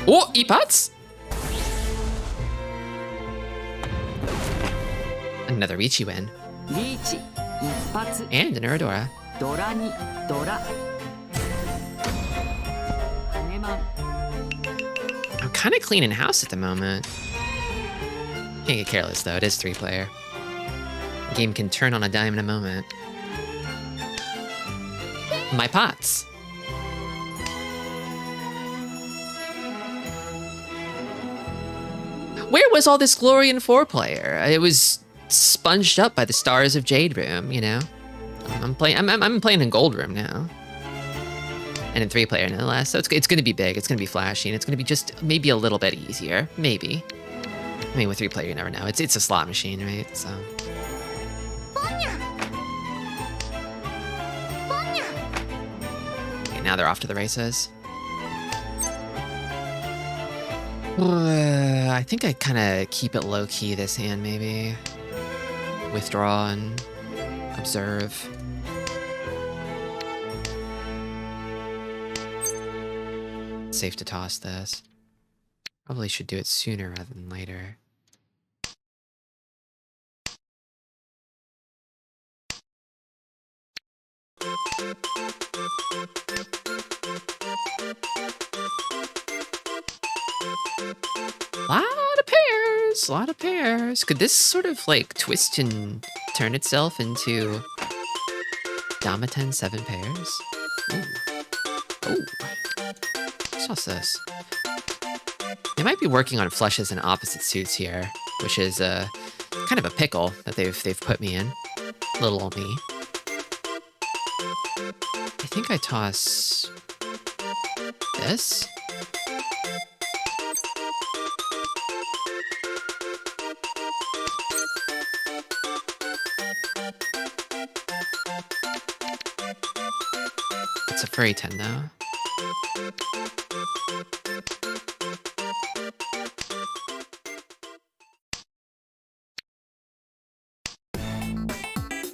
Oh, Ipats! Another Riichi win. リーチ一発 And an Uradora. ドラにドラ羽マン I'm kind of cleaning house at the moment. Can't get careless though, it is 3-player. The game can turn on a dime in a moment. My pots. Where was all this glory in 4-player? It was sponged up by the stars of Jade Room, you know? I'm playing in Gold Room now. And in 3-player nonetheless, so it's gonna be big, it's gonna be flashy, and it's gonna be just maybe a little bit easier, maybe. I mean, with 3-player, you never know. It's a slot machine, right? So. Okay, now they're off to the races. I think I kind of keep it low-key this hand, maybe. Withdraw and observe. Safe to toss this. Probably should do it sooner rather than later. Lot of pairs. Could this sort of like twist and turn itself into Damaten 7 pairs? Ooh. Oh. What's this? They might be working on flushes and opposite suits here, which is kind of a pickle that they've put me in. Little old me. I think I toss this. It's a furry 10 though.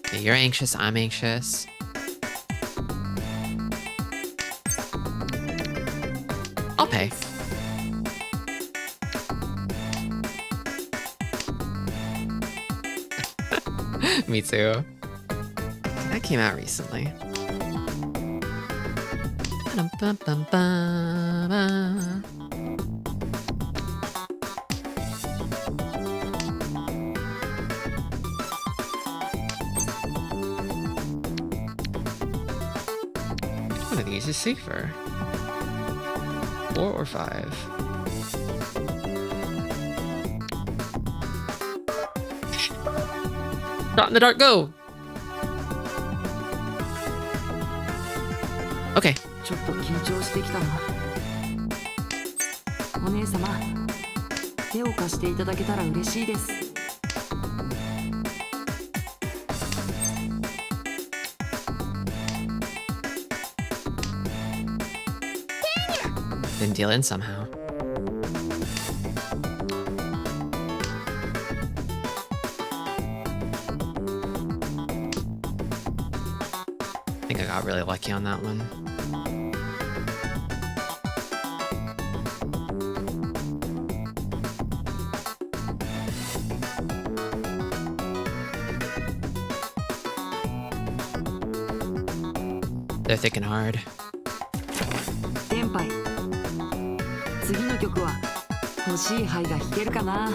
Okay, you're anxious, I'm anxious. I'll pay. Me too. That came out recently. One of these is safer. 4 or 5. Shot in the dark, go! Okay. ちょっと緊張してきたなお姉様手を貸していただけたら嬉しいです Didn't deal in somehow. I think I got really lucky on that one. They're thick and hard. 天杯次の曲は欲しい牌が弾けるかな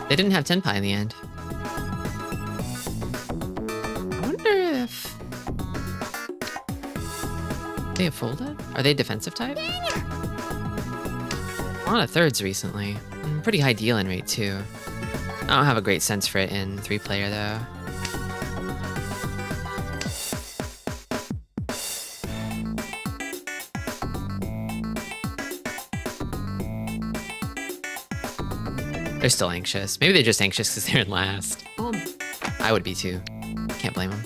They didn't have tenpai in the end. I wonder if they have folded? Are they defensive type? A lot of thirds recently. Pretty high deal-in rate too. I don't have a great sense for it in 3-player though. They're still anxious. Maybe they're just anxious because they're in last. ポン I would be too. Can't blame them.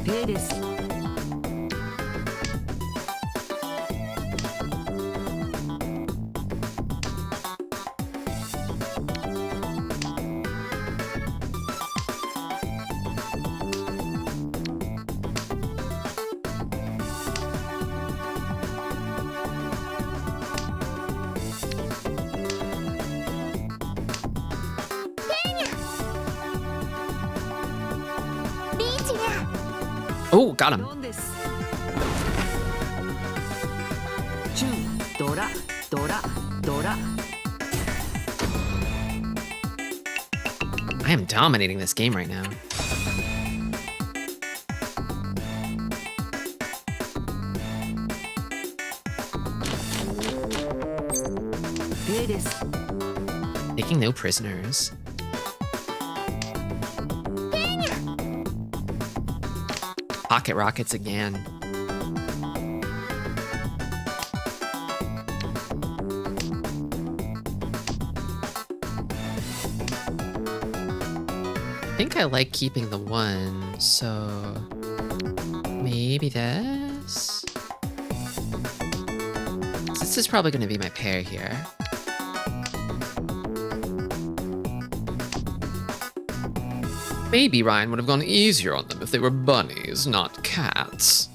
ペイです リーチが Oh, got him. ロンですチュンドラドラドラ I am dominating this game right now. ペイです Taking no prisoners. Pocket rockets again. I think I like keeping the one, so maybe this? This is probably going to be my pair here. Maybe Ryan would have gone easier on them if they were bunnies, not cats.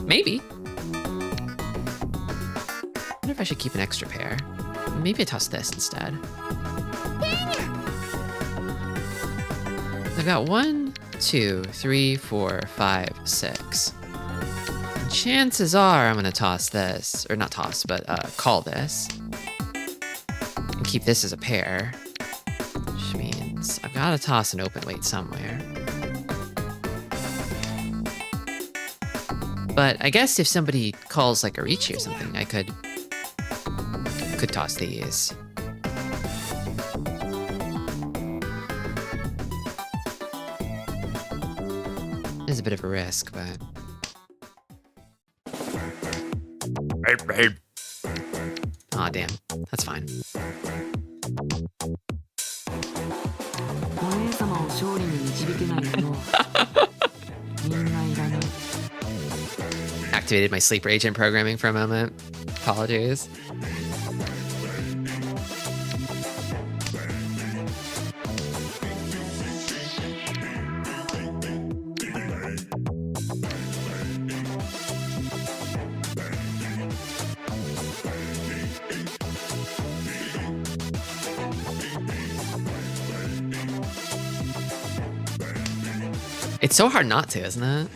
Maybe. I wonder if I should keep an extra pair. Maybe I toss this instead. I've got 1, 2, 3, 4, 5, 6. Chances are I'm gonna toss this, or not toss, but call this. And keep this as a pair. Which means I've gotta toss an open weight somewhere. But I guess if somebody calls like a Ricci or something, I could toss these. It's a bit of a risk, but... Aw, damn. That's fine. お姉様を勝利に導けないのみんないらない Activated my sleeper agent programming for a moment. Apologies. It's so hard not to, isn't it?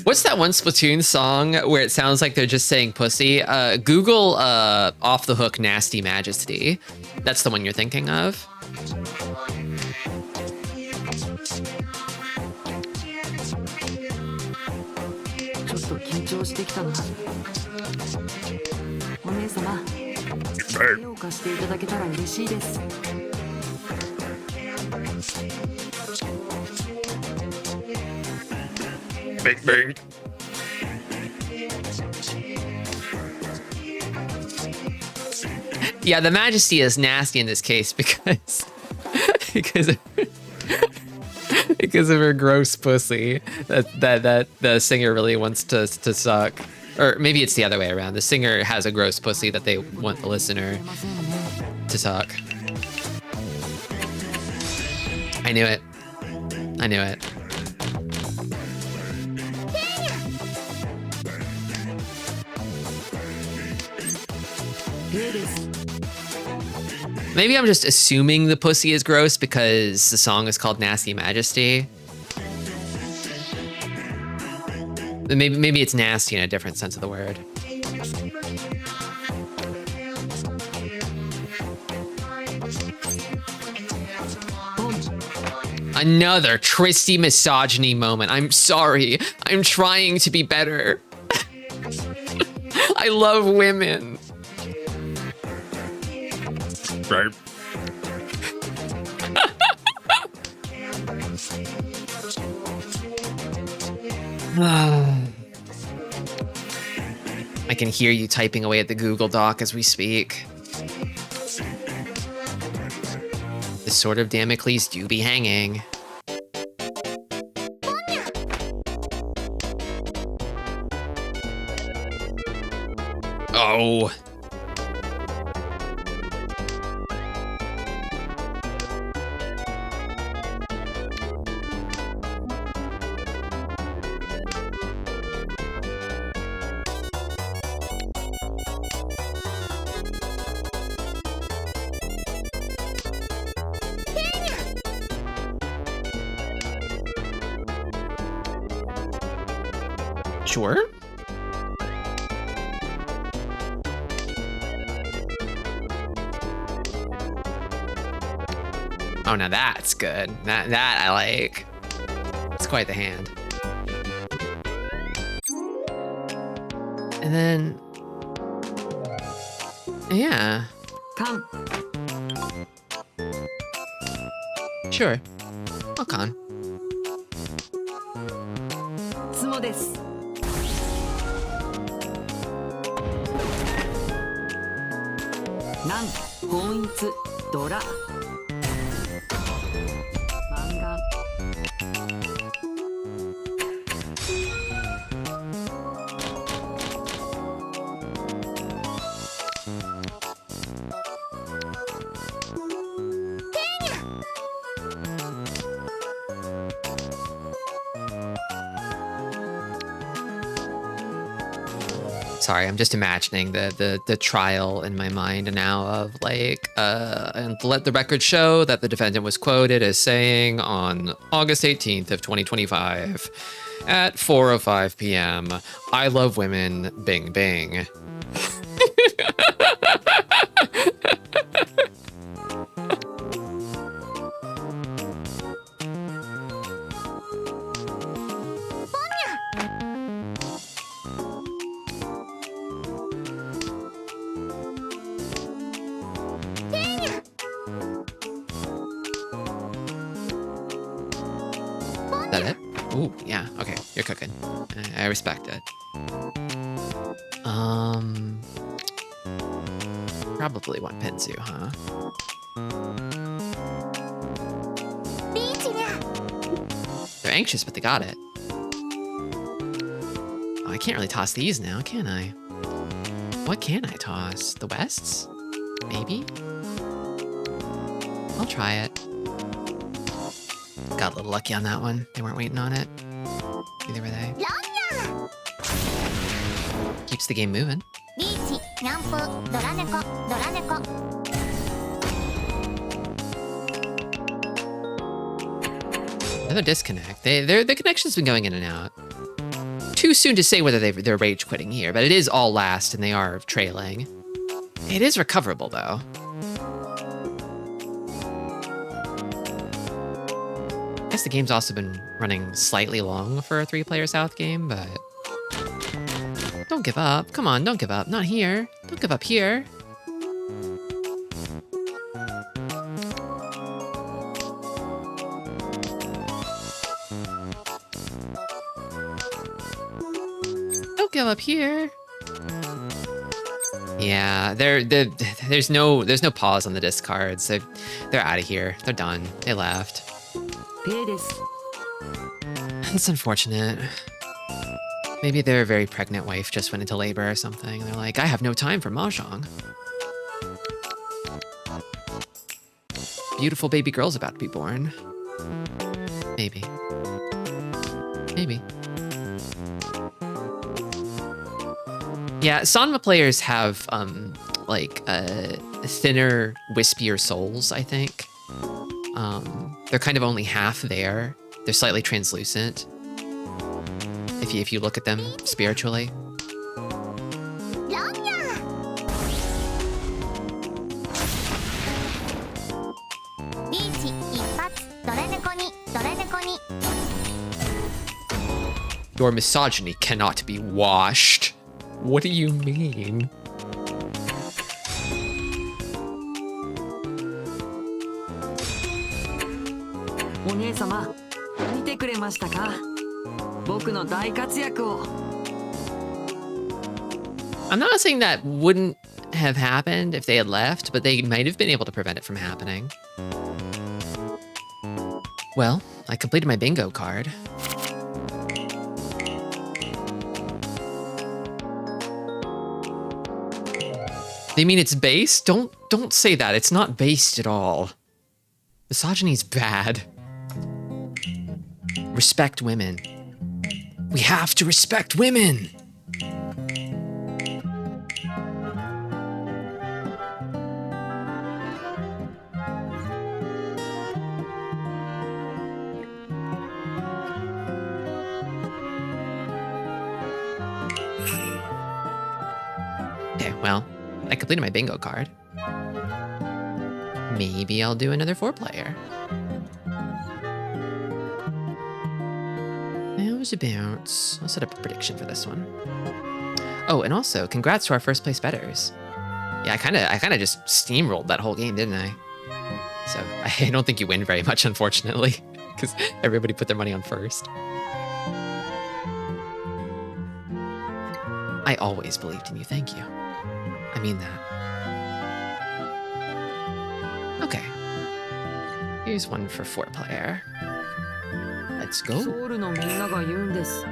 What's that one Splatoon song where it sounds like they're just saying pussy? Google Off the Hook Nasty Majesty. That's the one you're thinking of. Just 緊張してきたなお姉様手を貸していただけたら嬉しいです Big bang. Yeah, the Majesty is nasty in this case because because of her gross pussy that the singer really wants to suck. Or maybe it's the other way around. The singer has a gross pussy that they want the listener to suck. I knew it. I knew it. Maybe I'm just assuming the pussy is gross because the song is called Nasty Majesty. Maybe it's nasty in a different sense of the word. Another Tristi misogyny moment. I'm sorry. I'm trying to be better. I love women. Right. can hear you typing away at the Google Doc as we speak. The sword of Damocles do be hanging. Oh. Sure. Oh, now that's good. That I like. It's quite the hand. And then, yeah, カン sure. I'll con. ツモです。なん本一ドラ漫画 Sorry, I'm just imagining the trial in my mind now of like, and let the record show that the defendant was quoted as saying on August 18th of 2025 at 4:05 p.m., "I love women, bing bing." Is that it? Ooh, yeah, okay, you're cooking. I respect it. Probably one Pensu, huh? ビーチにゃ They're anxious, but they got it. Oh, I can't really toss these now, can I? What can I toss? The Wests? Maybe? I'll try it. Got a little lucky on that one. They weren't waiting on it. Neither were they. ランニャ Keeps the game moving. ビーチニャンプドラ猫ドラ猫 Another disconnect. The connection's been going in and out. Too soon to say whether they're rage quitting here, but it is all last and they are trailing. It is recoverable though. I guess the game's also been running slightly long for a 3-player South game, but don't give up. Come on, don't give up. Not here. Don't give up here. Don't give up here. Yeah, there's no pause on the discards. They're out of here. They're done. They left. ペイです。 That's unfortunate. Maybe their very pregnant wife just went into labor or something. And they're like, I have no time for Mahjong. Beautiful baby girl's about to be born. Maybe. Maybe. Yeah, Sanma players have thinner, wispier souls, I think. They're kind of only half there. They're slightly translucent. If you look at them spiritually. ランニャビーチ一発ドラ猫にドラ猫に Your misogyny cannot be washed. What do you mean? お姉様見てくれましたか僕の大活躍を I'm not saying that wouldn't have happened if they had left, but they might have been able to prevent it from happening. Well, I completed my bingo card. They mean it's based? Don't say that. It's not based at all. Misogyny's bad. Respect women. We have to respect women. Okay, well, I completed my bingo card. Maybe I'll do another 4-player. How's about... I'll set up a prediction for this one. Oh, and also, congrats to our first place bettors. Yeah, I kind of just steamrolled that whole game, didn't I? So I don't think you win very much, unfortunately, because everybody put their money on first. I always believed in you. Thank you. I mean that. Okay. Here's one for 4-player. Let's go. ソウルのみんなが言うんです。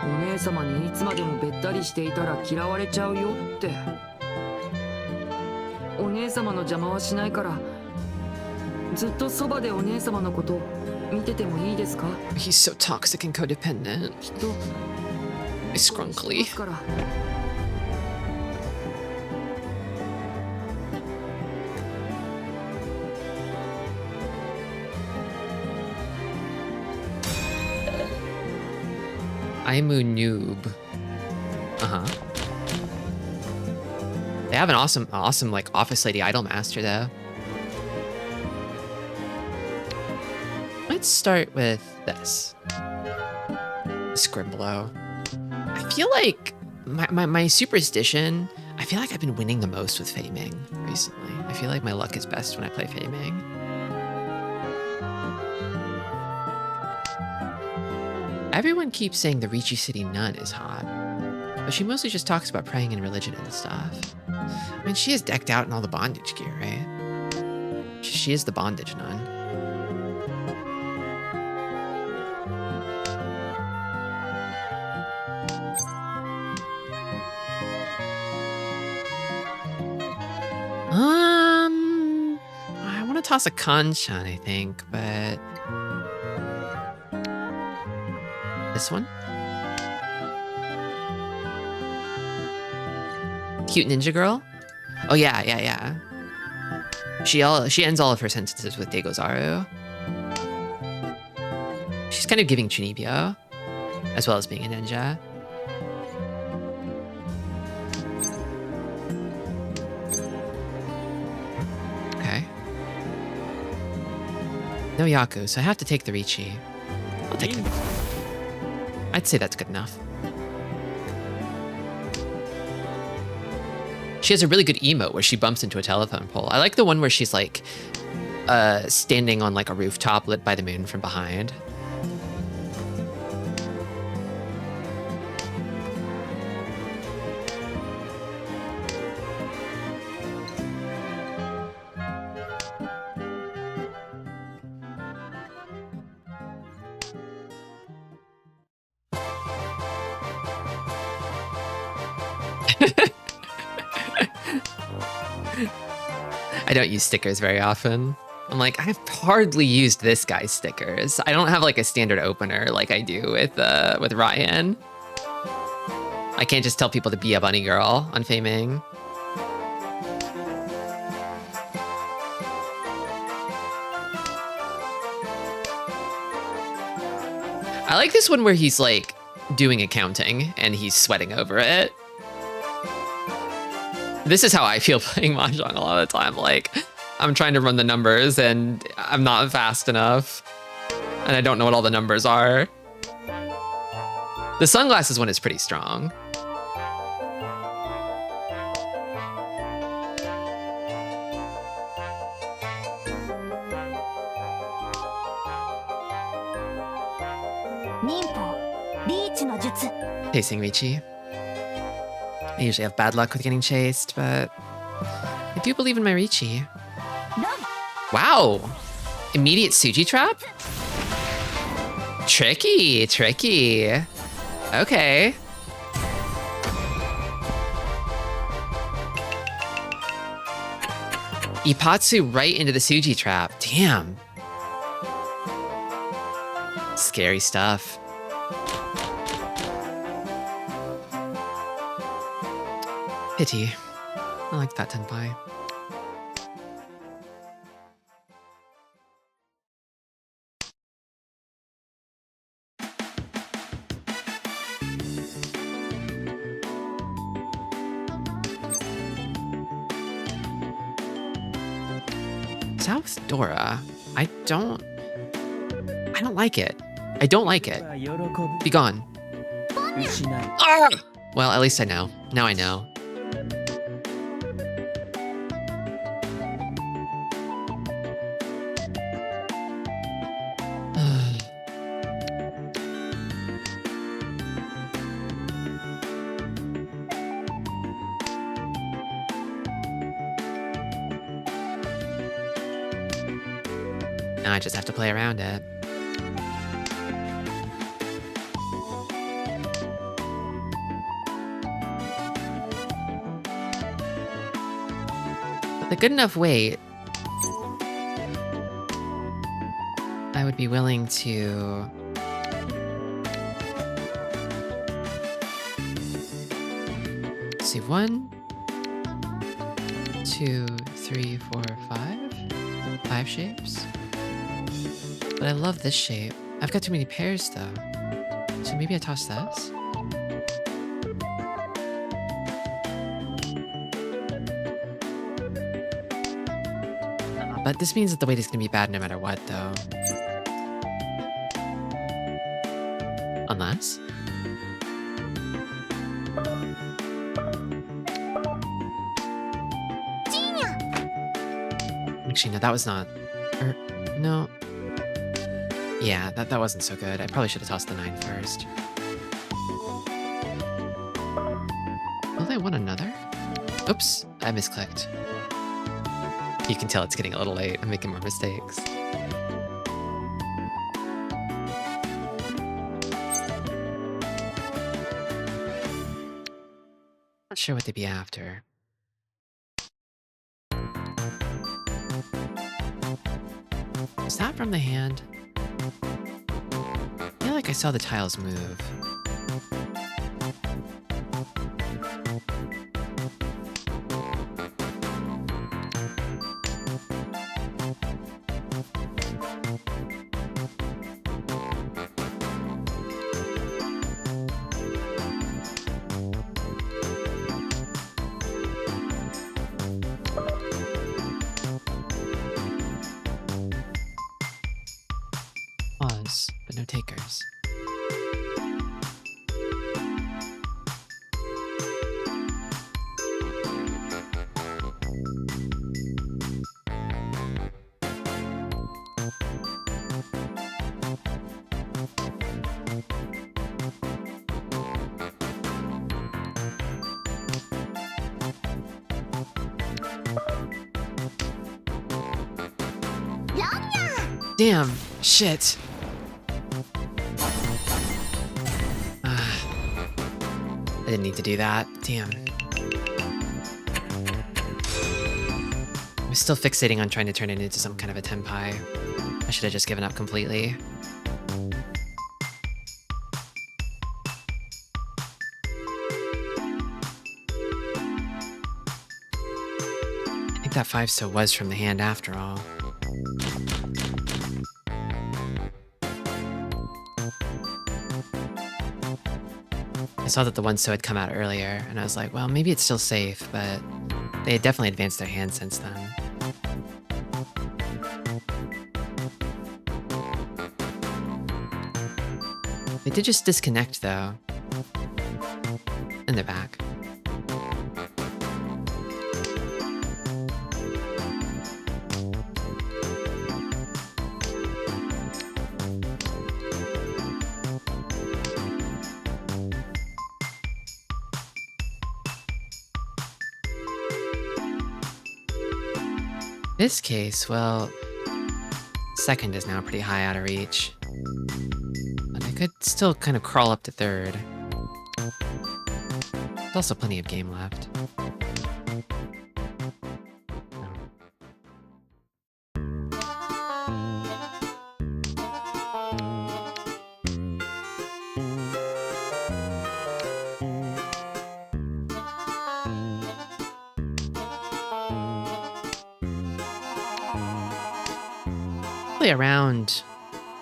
お姉様にいつまでもべったりしていたら嫌われちゃうよって。お姉様の邪魔はしないから、ずっとそばでお姉様のこと見ててもいいですか？ He's so toxic and codependent. きっと He's scrunkly. から。I'm a noob. Uh-huh. They have an awesome like Office Lady Idol Master though. Let's start with this. Scrimblow. I feel like my superstition, I feel like I've been winning the most with Fei Ming recently. I feel like my luck is best when I play Fei Ming. Everyone keeps saying the Ricci City Nun is hot, but she mostly just talks about praying and religion and stuff. I mean, she is decked out in all the bondage gear, right? She is the bondage nun. I want to toss a Kanchan, I think, but... This one? Cute ninja girl? Oh yeah. She ends all of her sentences with Degozaru. She's kind of giving Chunibyo, as well as being a ninja. Okay. No Yaku, so I have to take the Ricci. I'll take it. I'd say that's good enough. She has a really good emote where she bumps into a telephone pole. I like the one where she's like standing on like a rooftop lit by the moon from behind. I don't use stickers very often. I'm like, I've hardly used this guy's stickers. I don't have like a standard opener like I do with Ryan. I can't just tell people to be a bunny girl on Fei Ming. I like this one where he's like doing accounting and he's sweating over it. This is how I feel playing Mahjong a lot of the time. Like, I'm trying to run the numbers and I'm not fast enough. And I don't know what all the numbers are. The sunglasses one is pretty strong. Ninpo, Reach no jutsu. Tasting Ricci. I usually have bad luck with getting chased, but I do believe in my Riichi. Wow! Immediate Suji trap? Tricky, tricky. Okay. Ipatsu right into the Suji trap. Damn. Scary stuff. Pity. I like that tenpai. South Dora. I don't like it. I don't like it. 喜ぶ Be gone. 失い Ah! Well, at least I know. Now I know. Now I just have to play around it. With a good enough weight, I would be willing to... Let's see, 1, 2, 3, 4, 5. 5 shapes. But I love this shape. I've got too many pairs though. So maybe I toss this? But this means that the weight is gonna be bad no matter what though. Unless... Actually, no, that was not... no. Yeah, that wasn't so good. I probably should have tossed the 9 first. Will I want another? Oops, I misclicked. You can tell it's getting a little late. I'm making more mistakes. Not sure what they'd be after. Is that from the hand? I feel like I saw the tiles move. Pause, but no takers. Damn, shit. I didn't need to do that. Damn. I'm still fixating on trying to turn it into some kind of a tenpai. I should have just given up completely. I think that 5-so was from the hand after all. I saw that the 1-so had come out earlier, and I was like, well, maybe it's still safe, but they had definitely advanced their hand since then. They did just disconnect, though. And they're back. This case, well, second is now pretty high out of reach. But I could still kind of crawl up to third. There's also plenty of game left. Around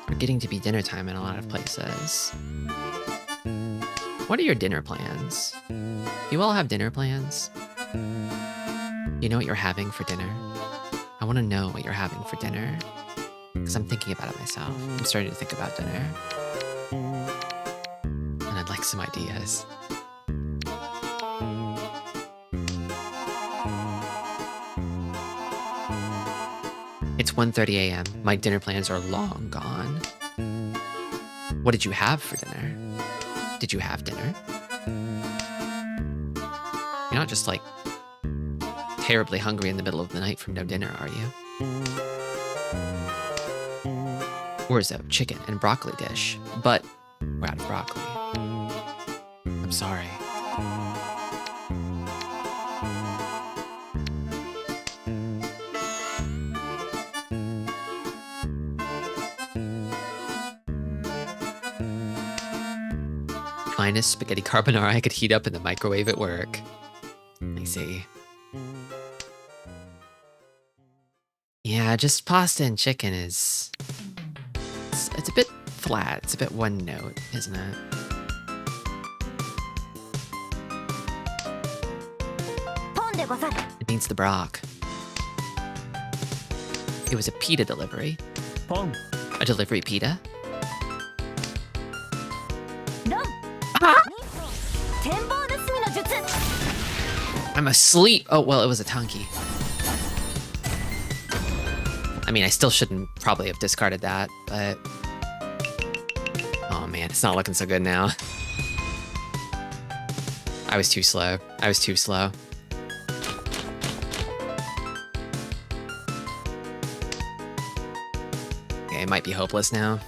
or getting to be dinner time in a lot of places. What are your dinner plans? Do you all have dinner plans? You know what you're having for dinner? I want to know what you're having for dinner because I'm thinking about it myself. I'm starting to think about dinner and I'd like some ideas. It's 1:30 a.m. My dinner plans are long gone. What did you have for dinner? Did you have dinner? You're not just like terribly hungry in the middle of the night from no dinner, are you? Orzo, chicken, and broccoli dish. But we're out of broccoli. I'm sorry. Minus spaghetti carbonara I could heat up in the microwave at work. I see. Yeah, just pasta and chicken is... It's a bit flat. It's a bit one note, isn't it? It needs the brock. It was a pita delivery. Pong. A delivery pita? I'm asleep. Oh, well, it was a tanki. I mean, I still shouldn't probably have discarded that, but... Oh man, it's not looking so good now. I was too slow. I was too slow. Okay, it might be hopeless now.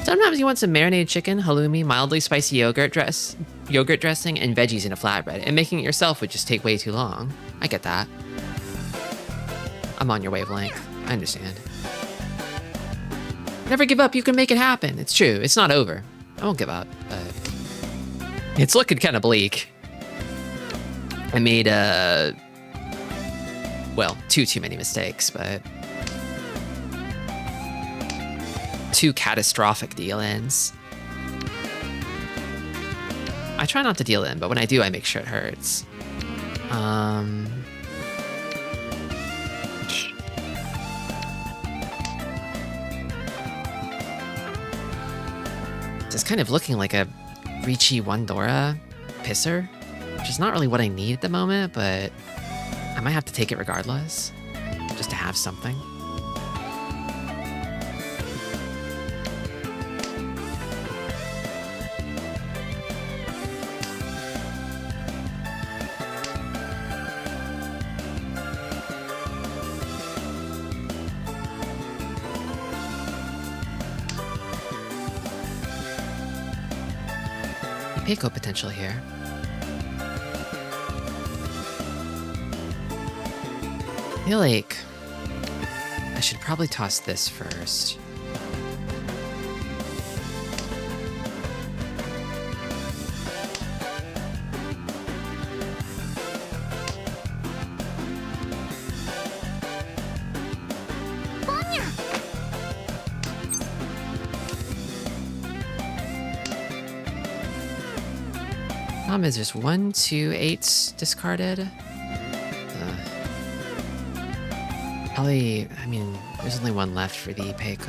Sometimes you want some marinated chicken, halloumi, mildly spicy yogurt dressing, and veggies in a flatbread, and making it yourself would just take way too long. I get that. I'm on your wavelength. I understand. Never give up, you can make it happen. It's true, it's not over. I won't give up, but... It's looking kind of bleak. I made, well, too many mistakes, but... 2 catastrophic deal-ins. I try not to deal in, but when I do, I make sure it hurts. It's kind of looking like a Ricci Wandora pisser, which is not really what I need at the moment, but I might have to take it regardless, just to have something. Pico potential here. I feel like I should probably toss this first. Is just 1, 2, 8s discarded. Probably, I mean, there's only one left for the Peiko.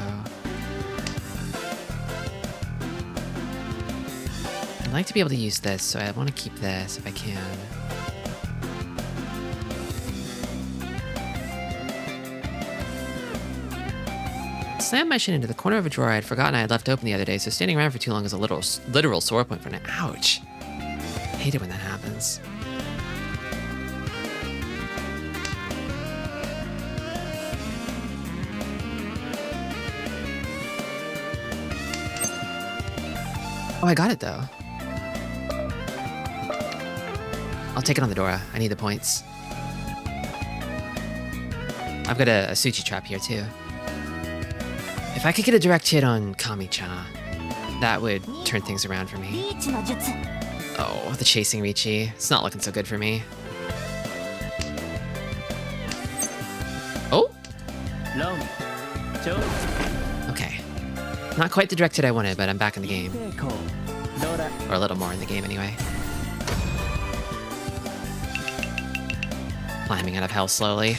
I'd like to be able to use this, so I want to keep this if I can. Slammed my shin into the corner of a drawer I had forgotten I had left open the other day, so standing around for too long is a literal sore point for an ouch. I hate it when that happens. Oh, I got it though. I'll take it on the Dora. I need the points. I've got a Suchi trap here too. If I could get a direct hit on Kami-cha, that would turn things around for me. リーチの術 Oh, the chasing Riichi. It's not looking so good for me. Oh, ロンチョ okay. Not quite the direct hit I wanted, but I'm back in the game. 抵抗どうだ Or a little more in the game anyway. Climbing out of hell slowly.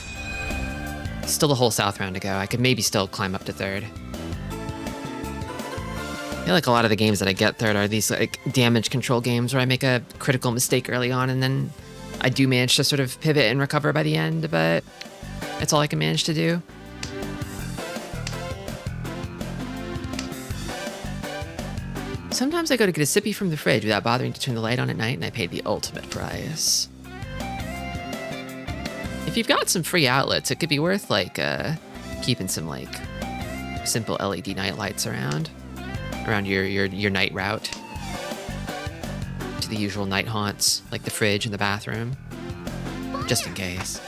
Still a whole south round to go. I could maybe still climb up to third. I feel like a lot of the games that I get third are these like damage control games where I make a critical mistake early on and then I do manage to sort of pivot and recover by the end, but that's all I can manage to do. Sometimes I go to get a sippy from the fridge without bothering to turn the light on at night, and I pay the ultimate price. If you've got some free outlets, it could be worth like keeping some like simple LED night lights around your night route to the usual night haunts, like the fridge and the bathroom, just in case.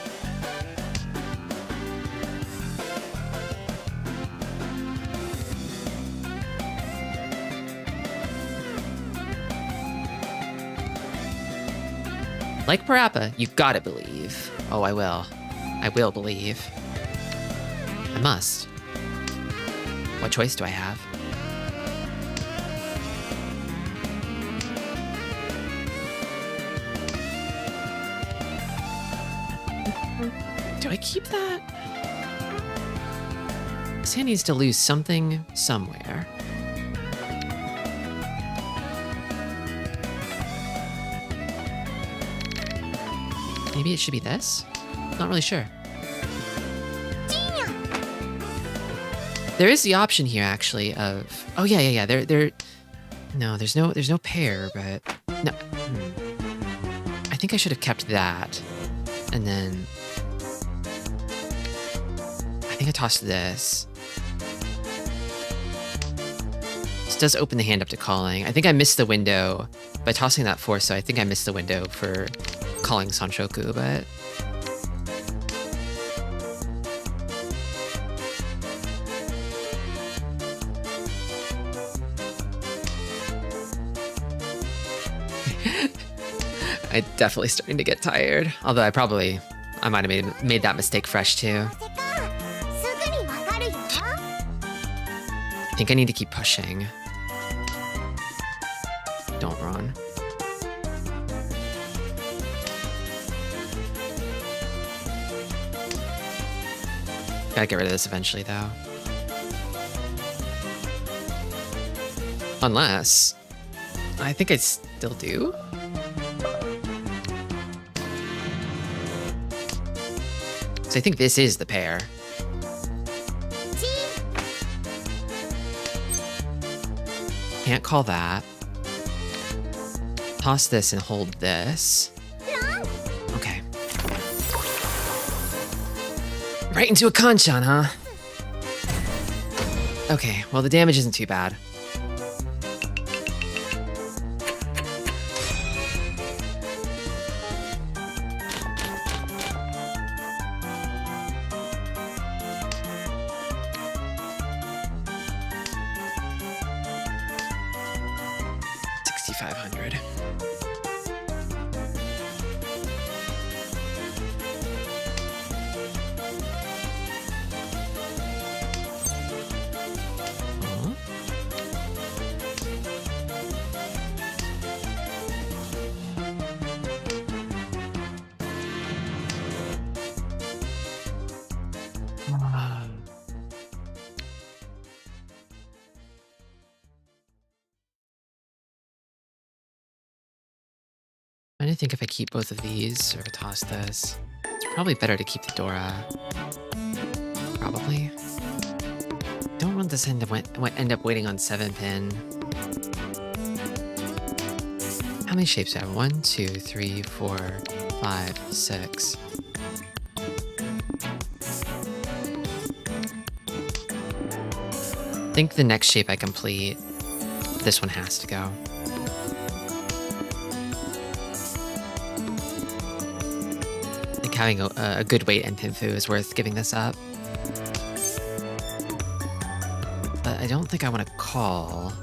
Like Parappa, you gotta believe. Oh, I will. I will believe. I must. What choice do I have? Do I keep that? Sand needs to lose something somewhere. Maybe it should be this? Not really sure. There is the option here actually of oh yeah. No, there's no pair, but no. I think I should have kept that. And then I think I tossed this. This does open the hand up to calling. I think I missed the window by tossing that force, so I think I missed the window for calling Sanshoku, but I'm definitely starting to get tired. Although I might have made that mistake fresh too. せかすぐにわかるよ I think I need to keep pushing. Don't run. Gotta get rid of this eventually, though. Unless... I think I still do? So I think this is the pair. Can't call that. Toss this and hold this. Okay. Right into a kanchan, huh? Okay, well the damage isn't too bad. $6,500. Trying to think if I keep both of these or toss this. It's probably better to keep the Dora. Probably. Don't want this end up waiting on 7-pin. How many shapes do I have? 1, 2, 3, 4, 5, 6. I think the next shape I complete, this one has to go. I think having a good weight and pinfu is worth giving this up. But I don't think I want to call.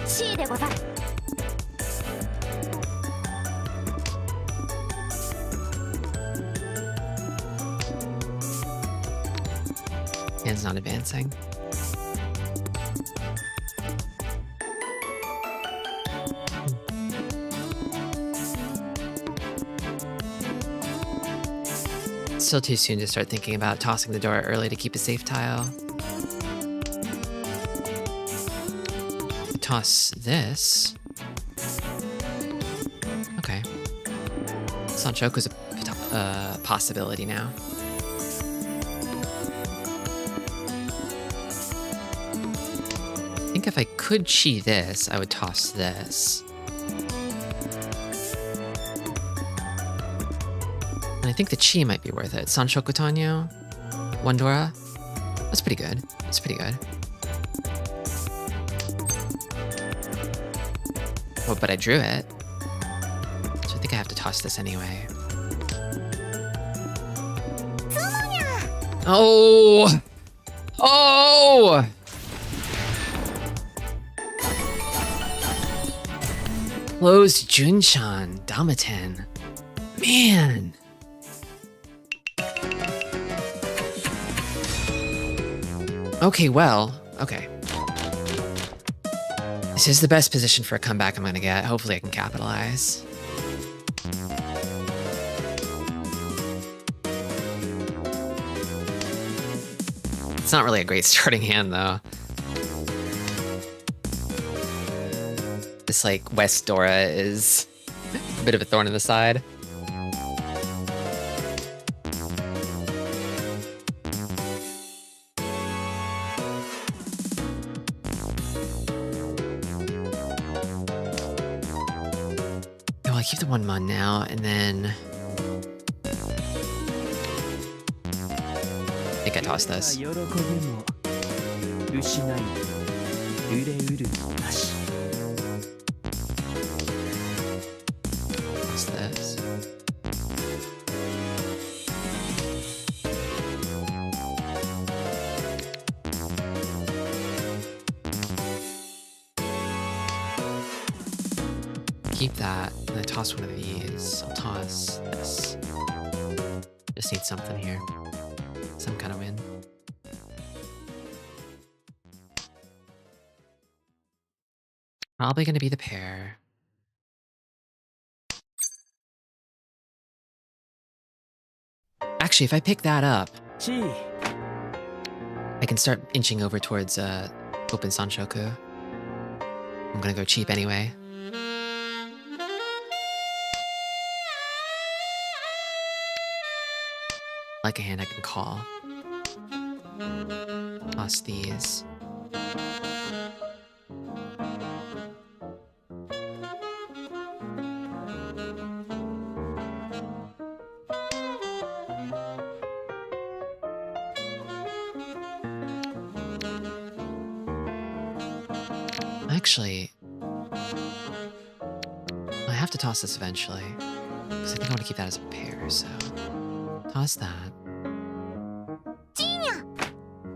C でござる。 Hand's not advancing. Still too soon to start thinking about tossing the Dora early to keep a safe tile. Toss this. Okay. Sanchoku's a possibility now. I think if I could chi this, I would toss this. And I think the chi might be worth it. Sanshoku Tanyo, one Dora. That's pretty good. That's pretty good. Oh, but I drew it. So I think I have to toss this anyway. Oh! Oh! Closed Junshan, Damaten. Man! Okay, well, okay. This is the best position for a comeback I'm gonna get. Hopefully I can capitalize. It's not really a great starting hand, though. This, like, West Dora is a bit of a thorn in the side. Oh, I keep the 1 mon now, and then... I think I tossed this. 喜ぶも失い憂れうるなし Toss this. Keep that, and I toss one of these. I'll toss this. Just need something here. Some kind of win. Probably gonna be the pair. Actually, if I pick that up, ち I can start inching over towards open Sanshoku. I'm gonna go cheap anyway. Like a hand I can call. Toss these. Actually, I have to toss this eventually, because I think I want to keep that as a pair, so toss that.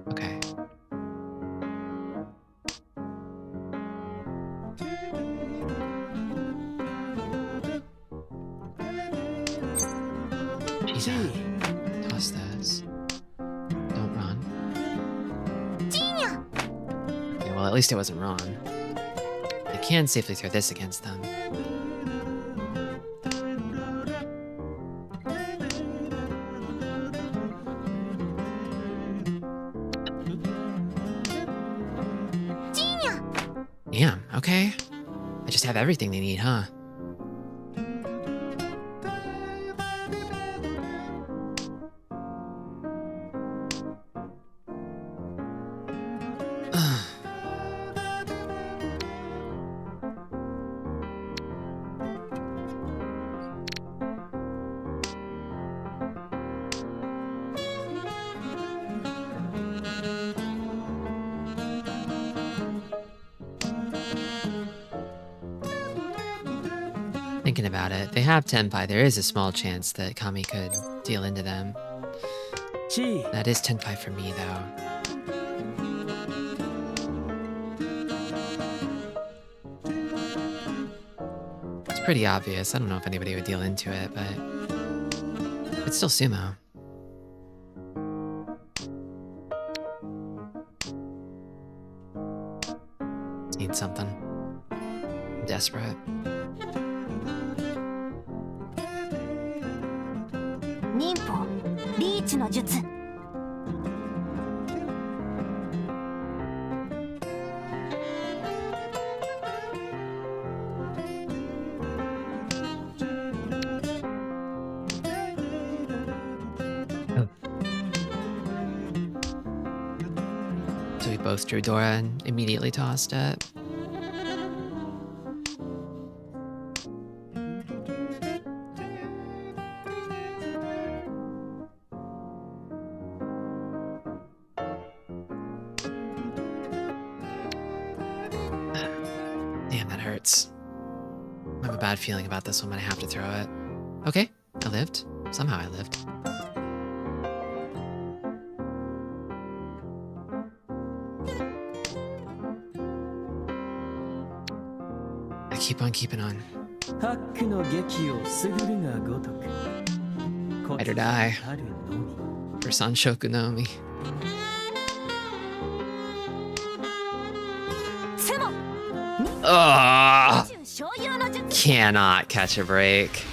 Okay. Jesus. Toss this. Don't run. Okay, well, at least it wasn't wrong. I can safely throw this against them. Damn, okay. I just have everything they need, huh? Thinking about it, they have Tenpai. There is a small chance that Kami could deal into them. チー That is Tenpai for me, though. It's pretty obvious. I don't know if anybody would deal into it, but it's still sumo. Need something. I'm desperate. 忍法リーチの術 So we both drew Dora and immediately tossed it. Damn, that hurts. I have a bad feeling about this one, but I have to throw it. Okay, I lived. Somehow I lived. I keep on keeping on. ハックの劇をすぐるがごとく Ride or die. たるのみ For Sanshoku Nomi. セモ Ugh! 醤油の術 Cannot catch a break.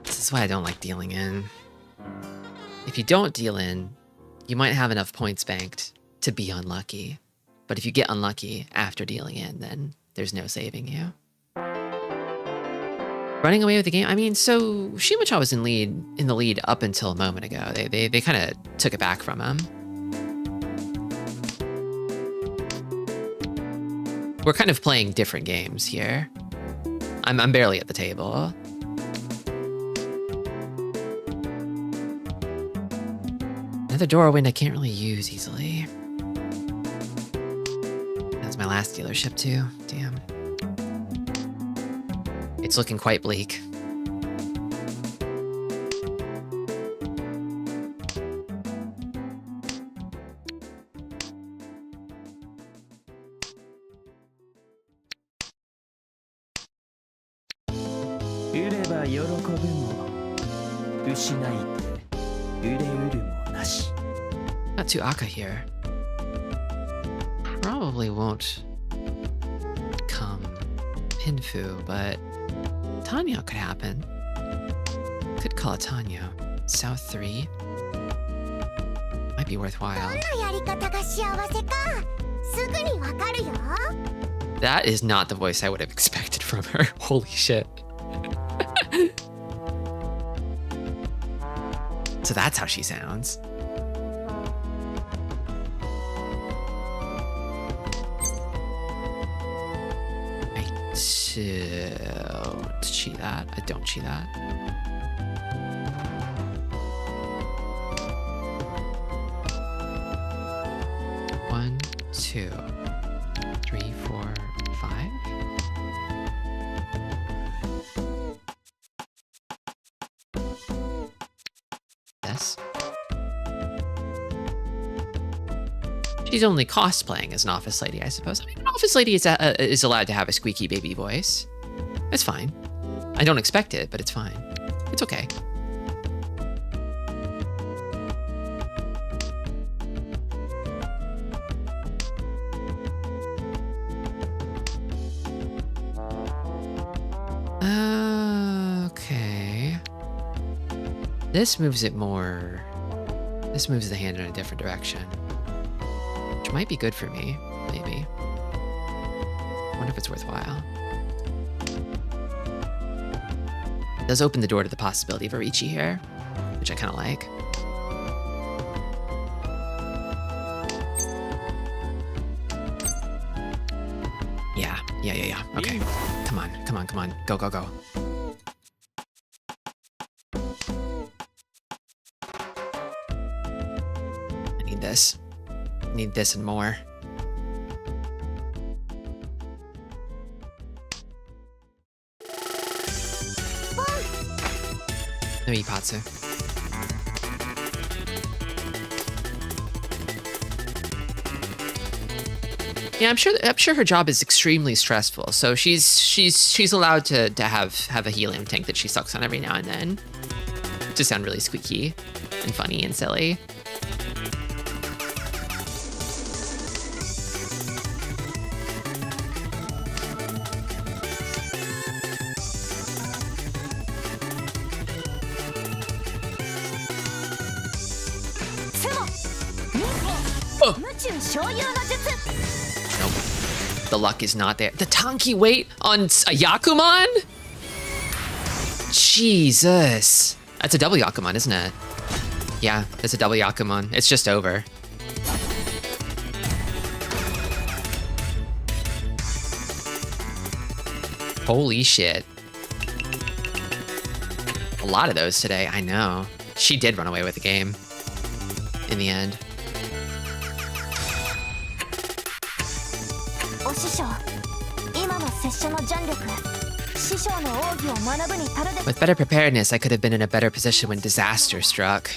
This is why I don't like dealing in. If you don't deal in, you might have enough points banked to be unlucky. But if you get unlucky after dealing in, then there's no saving you. Running away with the game? I mean, so Shimacha was in the lead up until a moment ago. They kind of took it back from him. We're kind of playing different games here. I'm barely at the table. Another Dora wind I can't really use easily. That's my last dealership too. Damn. It's looking quite bleak. Not too Aka here. Probably won't come Pinfu, but Tanya could happen. Could call it Tanya. South 3. Might be worthwhile. どんなやり方が幸せかすぐにわかるよ That is not the voice I would have expected from her. Holy shit. So that's how she sounds. I don't cheat that. I don't cheat that. One, two, three, four, five. Yes. She's only cosplaying as an office lady, I suppose. I mean, an office lady is allowed to have a squeaky baby voice. It's fine. I don't expect it, but it's fine. It's okay. Okay. This moves it more. This moves the hand in a different direction, which might be good for me, maybe. I wonder if it's worthwhile. It does open the door to the possibility of a Riichi here, which I kind of like. Yeah. Okay. Come on. Go. I need this. I need this and more. No Ipatsu. Yeah, I'm sure her job is extremely stressful. So she's allowed to have a helium tank that she sucks on every now and then to sound really squeaky and funny and silly. Nope. The luck is not there. The Tanki wait on a Yakuman? Jesus. That's a double Yakuman, isn't it? Yeah, it's a double Yakuman. It's just over. Holy shit. A lot of those today, I know. She did run away with the game in the end. With better preparedness, I could have been in a better position when disaster struck.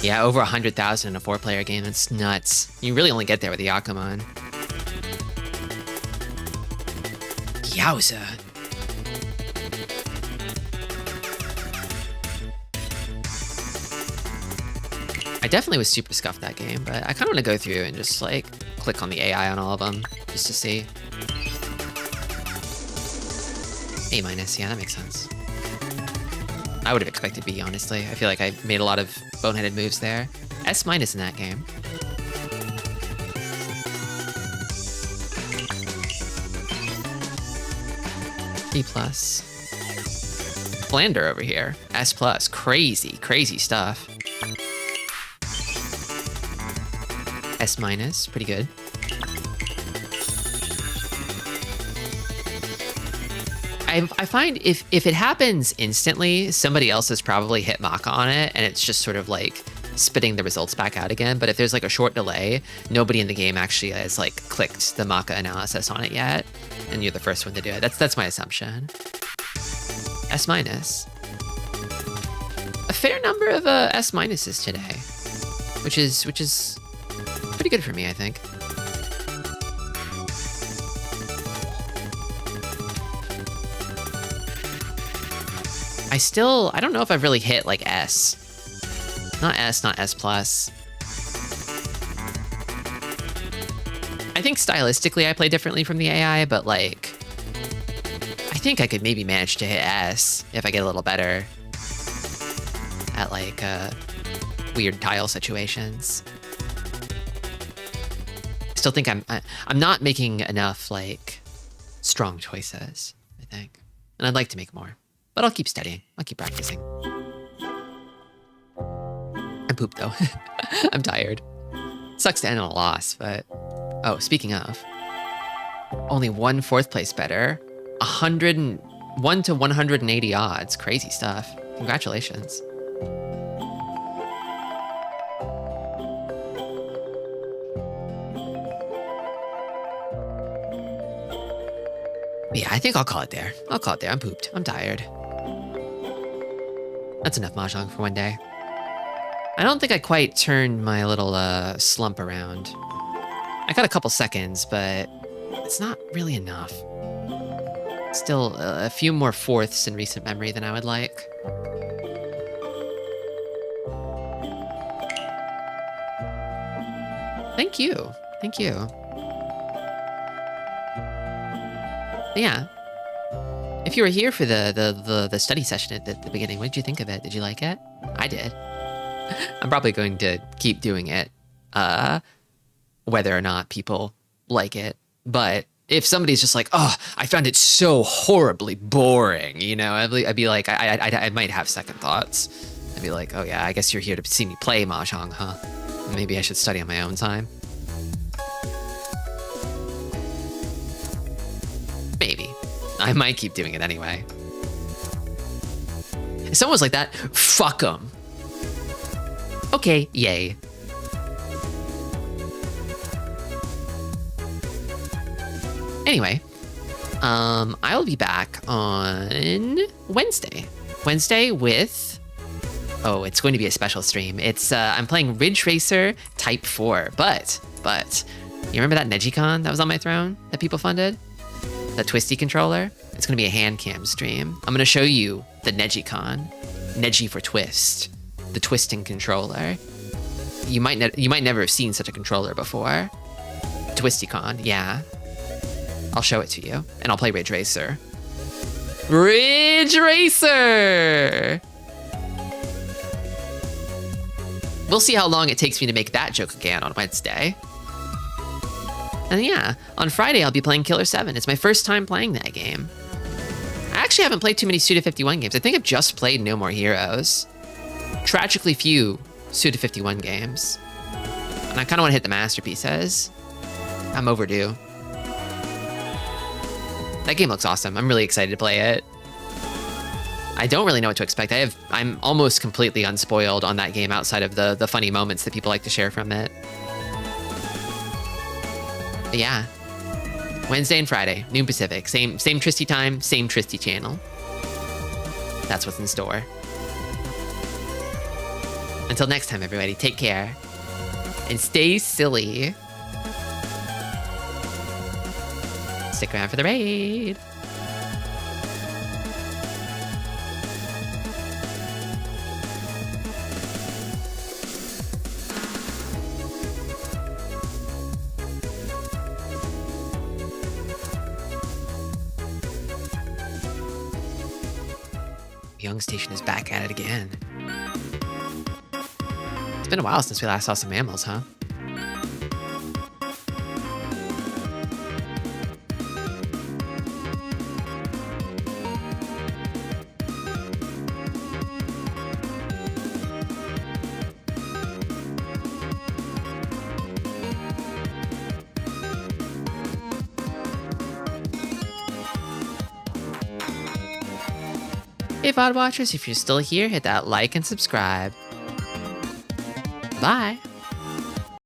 Yeah, over 100,000 in a 4-player game. It's nuts. You really only get there with the Yakuman. Yowza. I definitely was super scuffed that game, but I kind of want to go through and just like click on the AI on all of them just to see. A-, yeah, that makes sense. I would have expected B, honestly. I feel like I made a lot of boneheaded moves there. S- in that game. B+. Blander over here. S+. Crazy, crazy stuff. S-, pretty good. I find if it happens instantly, somebody else has probably hit Maka on it, and it's just sort of like spitting the results back out again. But if there's like a short delay, nobody in the game actually has like clicked the Maka analysis on it yet, and you're the first one to do it. That's my assumption. S-. A fair number of S- today, which is pretty good for me, I think. I don't know if I've really hit like S. Not S, not S+. I think stylistically I play differently from the AI, but like, I think I could maybe manage to hit S if I get a little better at like weird tile situations. Still think I'm not making enough like strong choices, I think. And I'd like to make more. But I'll keep studying. I'll keep practicing. I'm pooped though. I'm tired. Sucks to end on a loss, but... Oh, speaking of. Only one 4th place better. 101 to 180 odds. Crazy stuff. Congratulations. Yeah, I think I'll call it there. I'm pooped. I'm tired. That's enough Mahjong for one day. I don't think I quite turned my little slump around. I got a couple seconds, but it's not really enough. Still a few more 4ths in recent memory than I would like. Thank you. Thank you. Yeah. If you were here for the study session at the beginning, what did you think of it? Did you like it? I did. I'm probably going to keep doing it, whether or not people like it. But if somebody's just like, oh, I found it so horribly boring, you know, I'd be like, I might have second thoughts. I'd be like, oh yeah, I guess you're here to see me play Mahjong, huh? Maybe I should study on my own time. Maybe. I might keep doing it anyway. If someone was like that, fuck them. Okay, yay. Anyway, I'll be back on Wednesday. Wednesday with... Oh, it's going to be a special stream. It's, I'm playing Ridge Racer Type 4, but, you remember that Negicon that was on my throne that people funded? The Tristi controller? It's going to be a hand cam stream. I'm going to show you the Negicon. Neji for twist. The twisting controller. You might never have seen such a controller before. Twisticon, yeah. I'll show it to you, and I'll play Ridge Racer. Ridge Racer! We'll see how long it takes me to make that joke again on Wednesday. And yeah, on Friday I'll be playing Killer 7. It's my first time playing that game. I actually haven't played too many Suda51 games. I think I've just played No More Heroes. Tragically few Suda51 games. And I kind of want to hit the masterpieces. I'm overdue. That game looks awesome. I'm really excited to play it. I don't really know what to expect. I'm almost completely unspoiled on that game outside of the funny moments that people like to share from it. But yeah. Wednesday and Friday, noon Pacific. Same Tristi time, same Tristi channel. That's what's in store. Until next time, everybody, take care. And stay silly. Stick around for the raid. Young Station is back at it again. It's been a while since we last saw some mammals, huh? Hey VOD watchers, if you're still here, hit that like and subscribe. Bye.